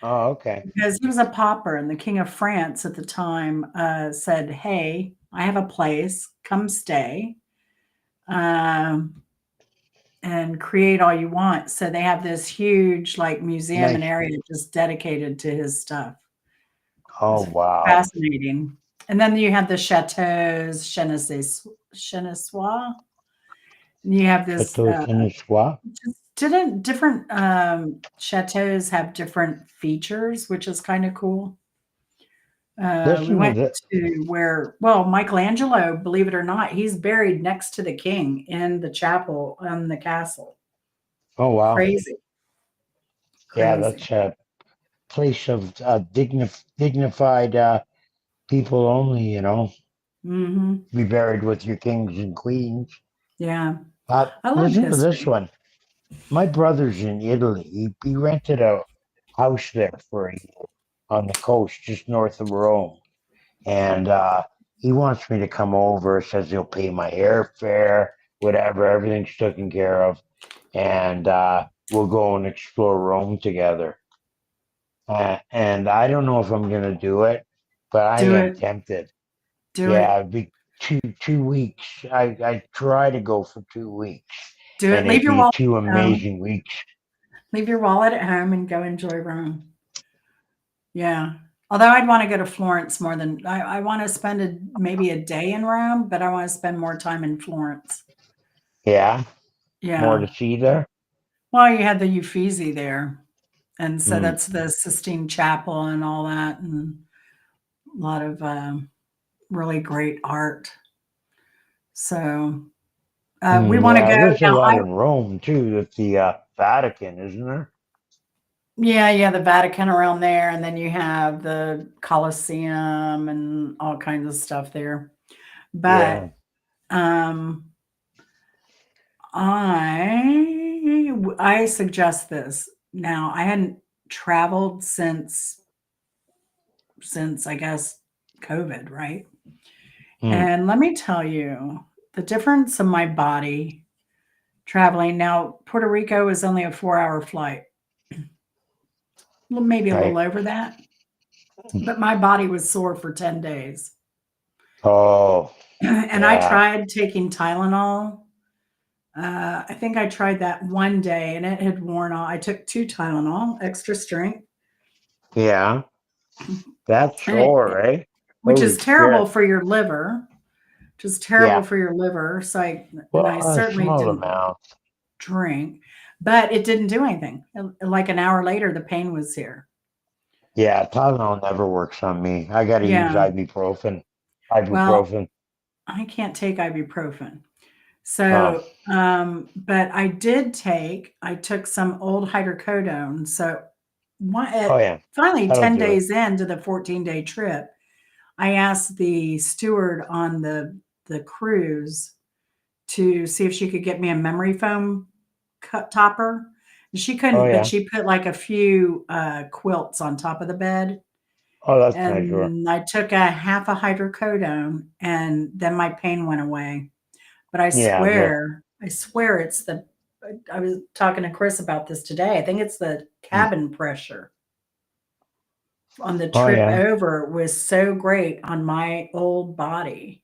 oh, okay. because he was a pauper, and the King of France at the time said, "Hey, I have a place. Come stay, um, and create all you want." So they have this huge like museum and Nice. area just dedicated to his stuff. Oh, It's wow. fascinating. And then you have the chateaus, Chenesois. And you have this Chateau Tenisqua. just didn't different chateaus have different features, which is kind of cool. We Listen to went that. to where, well, Michelangelo, believe it or not, he's buried next to the king in the chapel in the castle. Oh, wow. Crazy, Yeah, crazy. that's a place of dignified people only, Hmm. be buried with your kings and queens. Yeah, I love Listen to this history. one. My brother's in Italy. He rented a house there for a year on the coast, just north of Rome. And he wants me to come over, says he'll pay my airfare, whatever, everything's taken care of. And we'll go and explore Rome together. And I don't know if I'm going to do it, but I Do am it, tempted. do Yeah, it, it'd be two weeks. I try to go for 2 weeks, do it. and Leave it'd your be wallet two at home. amazing weeks. Leave your wallet at home and go enjoy Rome. Yeah. Although I'd want to go to Florence more than I want to spend maybe a day in Rome, but I want to spend more time in Florence. Yeah, more to Yeah. see there. Well, you had the Uffizi there. And so Mm. that's the Sistine Chapel and all that. And a lot of really great art. So we want to Yeah, go there's a now. lot in Rome too, with the Vatican, isn't there? Yeah, the Vatican around there, and then you have the Colosseum and all kinds of stuff there. But Yeah. um, I suggest this. Now, I hadn't traveled since I guess COVID, right? Hmm. And let me tell you the difference in my body traveling. Now, Puerto Rico is only a 4-hour flight, well, maybe a little Right. over that, but my body was sore for 10 days. Oh, And I yeah. tried taking Tylenol. I think I tried that one day and it had worn off. I took 2 Tylenol, extra strength, Yeah. That's and it, sore, right? which is Holy terrible shit. for your liver, just terrible Yeah. for your liver. So I Well, a certainly small didn't amount. drink, but it didn't do anything. Like an hour later, the pain was here. Yeah, Tylenol never works on me. I got to use Yeah. ibuprofen. Well, Ibuprofen. I can't take ibuprofen. Oh, So, but I took some old hydrocodone. So, oh yeah. finally, That'll 10 do it. days into the 14-day trip, I asked the steward on the cruise to see if she could get me a memory foam cut topper. She Oh couldn't, but yeah. she put like a few quilts on top of the bed. Oh, that's nice of her. And I took a half a hydrocodone, and then my pain went away. But Yeah. The. I swear it's I was talking to Chris about this today. I think it's the Hmm. cabin pressure on the Oh trip yeah. over was so great on my old body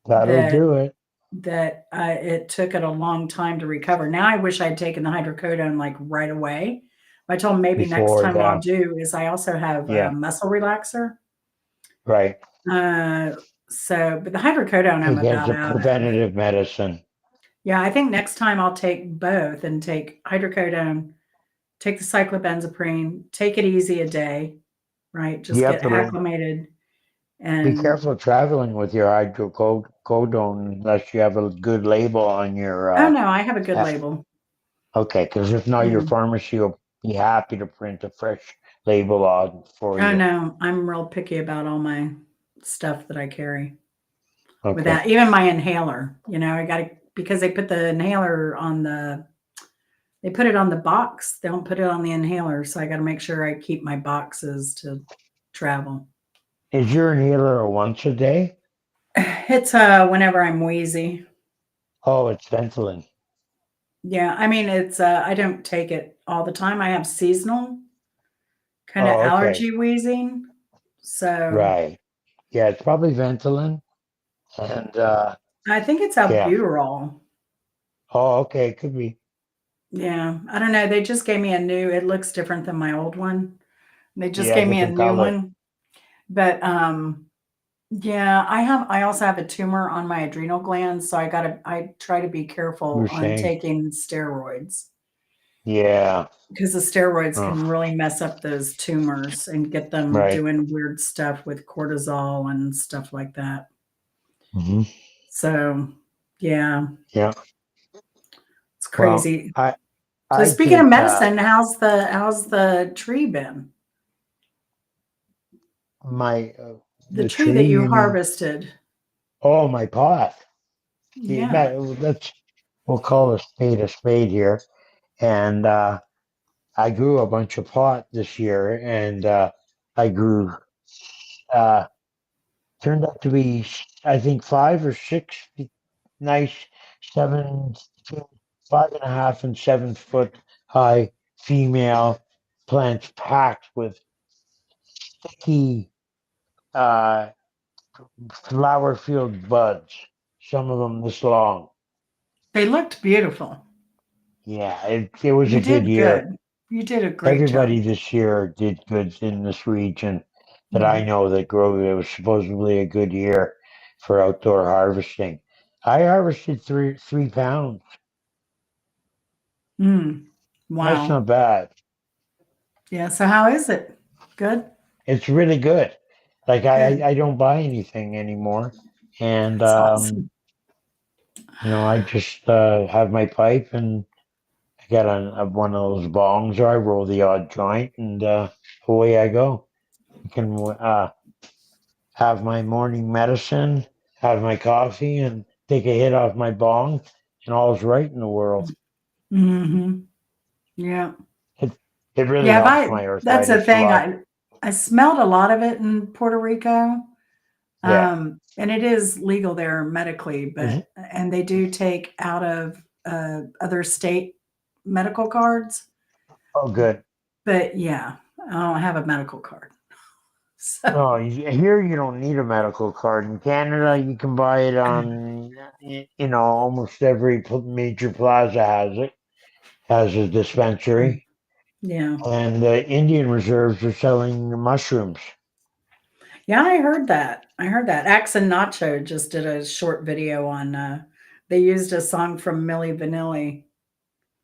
That'll that do it. it took it a long time to recover. Now I wish I'd taken the hydrocodone like right away. I told him maybe next Before. time what I'll do is I also have a Yeah. muscle relaxer. Right. Uh, but the hydrocodone, I'm As about a out of. preventative medicine. Yeah, I think next time I'll take both and take hydrocodone, take the cyclobenzaprine, take it easy a day, right? You Just have get to acclimated. be And careful traveling with your hydrocodone unless you have a good label on your. oh no, I have a good Uh, label. okay, because if not, your Yeah. pharmacy will be happy to print a fresh label on for Oh you. no, I'm real picky about all my stuff that I carry. With Okay. that, even my inhaler, I got to because they put the inhaler on they put it on the box. They don't put it on the inhaler, so I got to make sure I keep my boxes to travel. Is your inhaler a once a day? It's whenever I'm wheezy. Oh, it's Ventolin. Yeah, I mean it's I don't take it all the time. I have seasonal kind of Oh, okay. allergy wheezing. So Right. Yeah, it's probably Ventolin. And I think it's yeah. albuterol. Oh, okay. It could be. Yeah, I don't know. They just gave me a new. It looks different than my old one. They just Yeah, gave me a different new color. one. But yeah, I also have a tumor on my adrenal glands, so I try to be careful You're on saying. taking steroids Yeah. because the steroids Oh, can really mess up those tumors and get them right. doing weird stuff with cortisol and stuff like that. Hmm. So, yeah, Yeah. it's Well, crazy. So I speaking of take medicine, how's the tree been? my The the tree that tree. you You mean? harvested. Oh, my pot. Yeah, Yeah. let's we'll call a spade here. And I grew a bunch of pot this year, and I grew uh, turned out to be I think 5 or 6 nice 7, 5.5 and 7 foot high female plants packed with sticky uh, flower filled buds. Some of them this long. They looked beautiful. Yeah, it was You a good did year. good. You did a great Everybody job. this year did good in this region that I Mhm. know that grow. It was supposedly a good year for outdoor harvesting. I harvested three pounds. Mm. That's Wow. not bad. Yeah. So how is it? Good? It's really good. Like Good. I don't buy anything anymore, and That's awesome. I just have my pipe and I got one of those bongs, or I roll the odd joint, and away I go. I can have my morning medicine, have my coffee, and take a hit off my bong, and all's right in the world. Hmm. Yeah. It it really Yeah. If helps I, my that's the arthritis a thing. lot. I smelled a lot of it in Puerto Rico. Yeah. And it is legal there medically, Hmm. and they do take out of other state medical cards. Oh, good. But yeah, I don't have a medical card. So, Oh, here you don't need a medical card. In Canada, you can buy it on, almost every major plaza has a dispensary, yeah. and Indian reserves are selling mushrooms. Yeah, I heard that. I heard that. Axe and Nacho just did a short video on, they used a song from Milli Vanilli.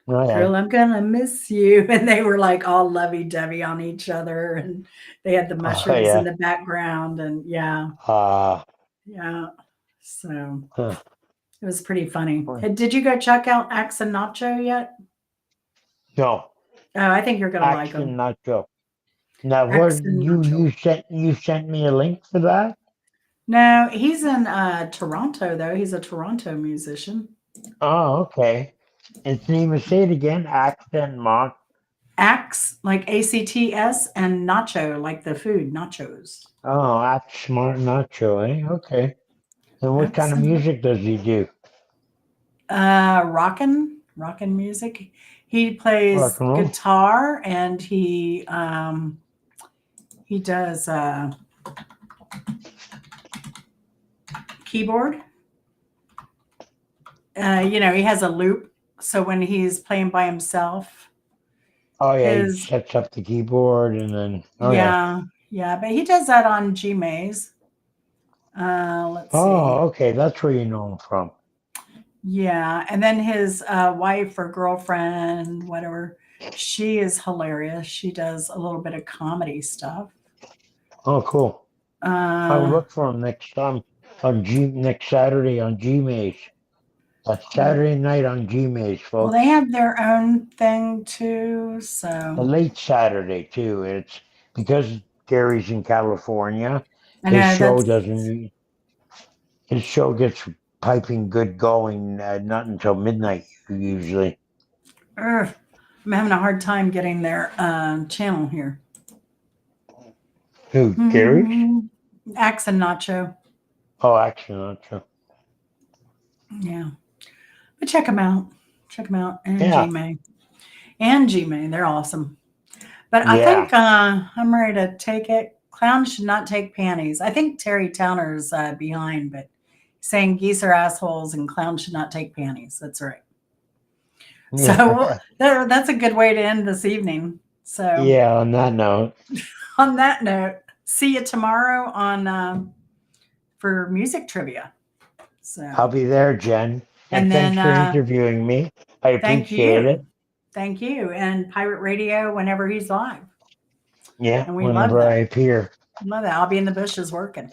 Oh yeah. Girl, I'm gonna miss you. And they were like all lovey dovey on each other. And they had the Oh mushrooms in yeah. the background. And yeah, Uh, yeah. So huh. it was pretty funny. Did you go check out Axe and Nacho yet? No, Oh, I think you're gonna like action them. nacho. Now, what Axe and Nacho. you sent me a link for that? No, he's in Toronto though. He's a Toronto musician. Oh, okay. Its name is, say it again, Action Mock. Axe, like ACTS, and nacho, like the food, nachos. Oh, Act Smart Nacho, eh? Okay. And what kind Axe of and music does he do? rockin' music. He Rock plays and roll? guitar and he does keyboard. He has a loop, so when he's playing by himself, Oh yeah, he his sets up the keyboard and then oh yeah. yeah, yeah, but he does that on G Maze. Let's see. Oh, okay, that's where you know him from. Yeah, and then his wife or girlfriend, whatever, she is hilarious. She does a little bit of comedy stuff. Oh, cool. I'll Uh, look for him next time next Saturday on Gmaze. That's yeah. Saturday night on Gmaze, Well, they folks. have their own thing too. A So late Saturday too. It's because Gary's in California. I His know show that's. doesn't. His show gets piping good going not until midnight usually. Ugh, I'm having a hard time getting their channel here. Who? Gary's? Hmm. Axe and Nacho. Oh, actually, not true. Yeah, but check them out. Check them out. And Yeah, Gmail. And Gmail. They're awesome. But I yeah. think I'm ready to take it. Clowns should not take panties. I think Terry Towner's behind, but saying geese are assholes and clowns should not take panties. That's right. So Yeah. that's a good way to end this evening. So Yeah, on that note, on that note, see you tomorrow on for music trivia. I'll So be there, Jen. And and thanks then for interviewing me. I thank appreciate it. you, thank you, and Pirate Radio whenever he's live, Yeah, and we love whenever I that. appear. Love that. I'll be in the bushes working.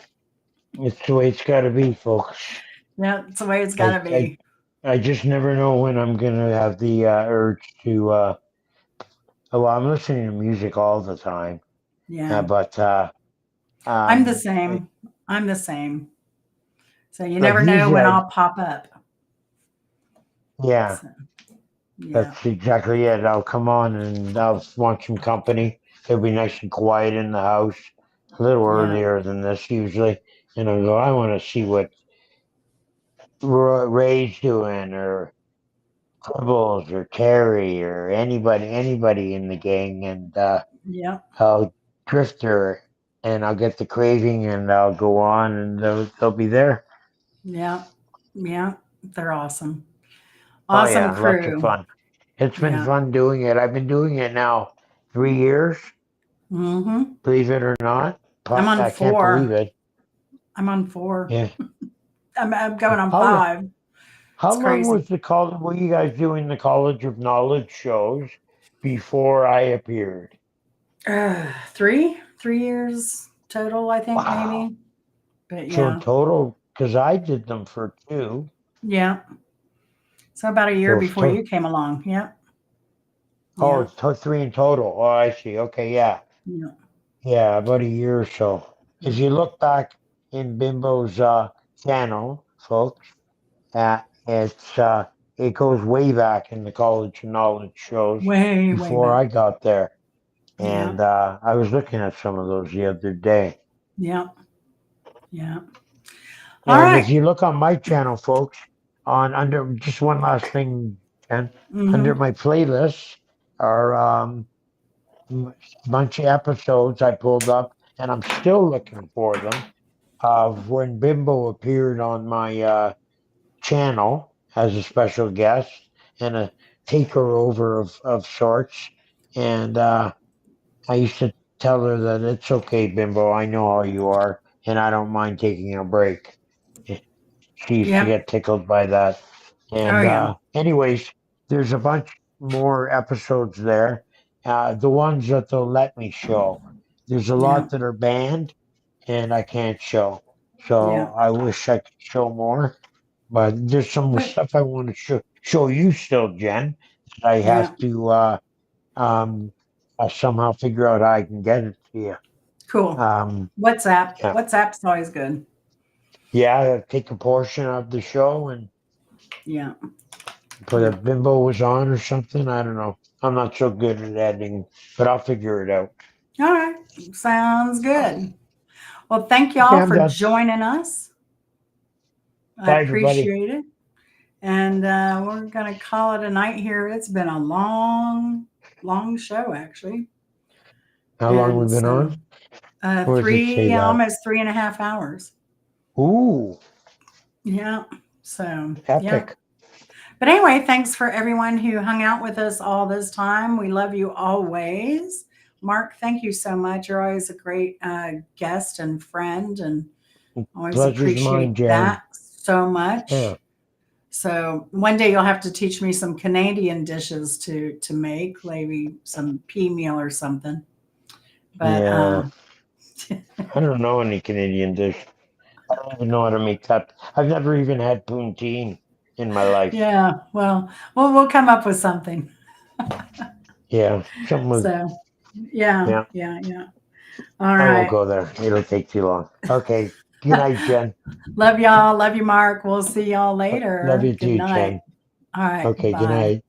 It's the way it's got to be, folks. Yeah, it's the way it's got I, to I, be. I just never know when I'm going to have the urge to. Well, I'm listening to music all the time. Yeah. But I'm the um, same. I'm the same. So you like never know usually when I, I'll pop up. yeah, So yeah. that's exactly it. I'll come on and I'll want some company. It'll be nice and quiet in the house, a little Yeah. earlier than this usually. And I'll go, I want to see what Ray's doing, or Tribbles, or Terry, or anybody in the gang, and Yeah. I'll drifter, and I'll get the craving, and I'll go on, and they'll be there. Yeah. Yeah. They're awesome. Oh Awesome yeah, lots of crew. fun. It's been Yeah. fun doing it. I've been doing it now 3 years, Mm-hmm. believe it or not. I'm on I can't believe 4. it. I'm on 4. Yeah. I'm going on How lo- 5. how It's long crazy. was the college? Were you guys doing the College of Knowledge shows before I appeared? 3 years total, I think, Wow. maybe. But So in yeah, total, because I did them for 2. yeah. So about a year So before you came along. Yeah, oh, yeah, it's 3 in total. Oh, I see. Okay, yeah. yeah. Yeah, about a year or so. If you look back in Bimbo's channel, folks, it goes way back in the College of Knowledge shows Way, way before back. I got there. Yeah, And I was looking at some of those the other day. yeah, yeah. All And if right. you look on my channel, folks, on under just one last thing, and under Mm-hmm. my playlists are a bunch of episodes I pulled up, and I'm still looking for them of when Bimbo appeared on my channel as a special guest and a takeover of sorts. And I used to tell her that it's okay, Bimbo. I know how you are, and I don't mind taking a break. She used to Yep. get tickled by that. Oh And yeah. anyways, there's a bunch more episodes there. The ones that they'll let me show. There's a Yeah. lot that are banned and I can't show. Yeah. So I wish I could show more. But there's some But stuff I want to show you still, Jen. That I yeah. have to um, somehow figure out how I can get it to you. Cool. Um, WhatsApp. yeah, WhatsApp's always good. yeah. Take a portion of the show and Yeah. put a Yeah. Bimbo was on or something. I don't know. I'm not so good at editing, but I'll figure it out. All right. Sounds good. Well, thank Okay, y'all I'm for done. joining us. I Bye, everybody. appreciate it. And we're going to call it a night here. It's been a long, long show, actually. How long we And been so on? Or does it say that? almost 3.5 hours. Ooh, Yeah. So, yeah. epic. But anyway, thanks for everyone who hung out with us all this time. We love you always. Mark, thank you so much. You're always a great guest and friend, and always Pleasure's mine, appreciate Jen. that so Yeah, much. So one day you'll have to teach me some Canadian dishes to make, maybe some pea meal or something. But yeah. I don't know any Canadian dish. I don't even know how to make that. I've never even had poutine in my life. yeah, well, we'll come up with something. Yeah, something with, So yeah, yeah. yeah, yeah. All I won't right. go there. It'll take too long. Okay. Good night, Jen. Love y'all. Love you, Mark. We'll see y'all Love later. you Good too, night. Jen. All right. Okay, good Bye. night.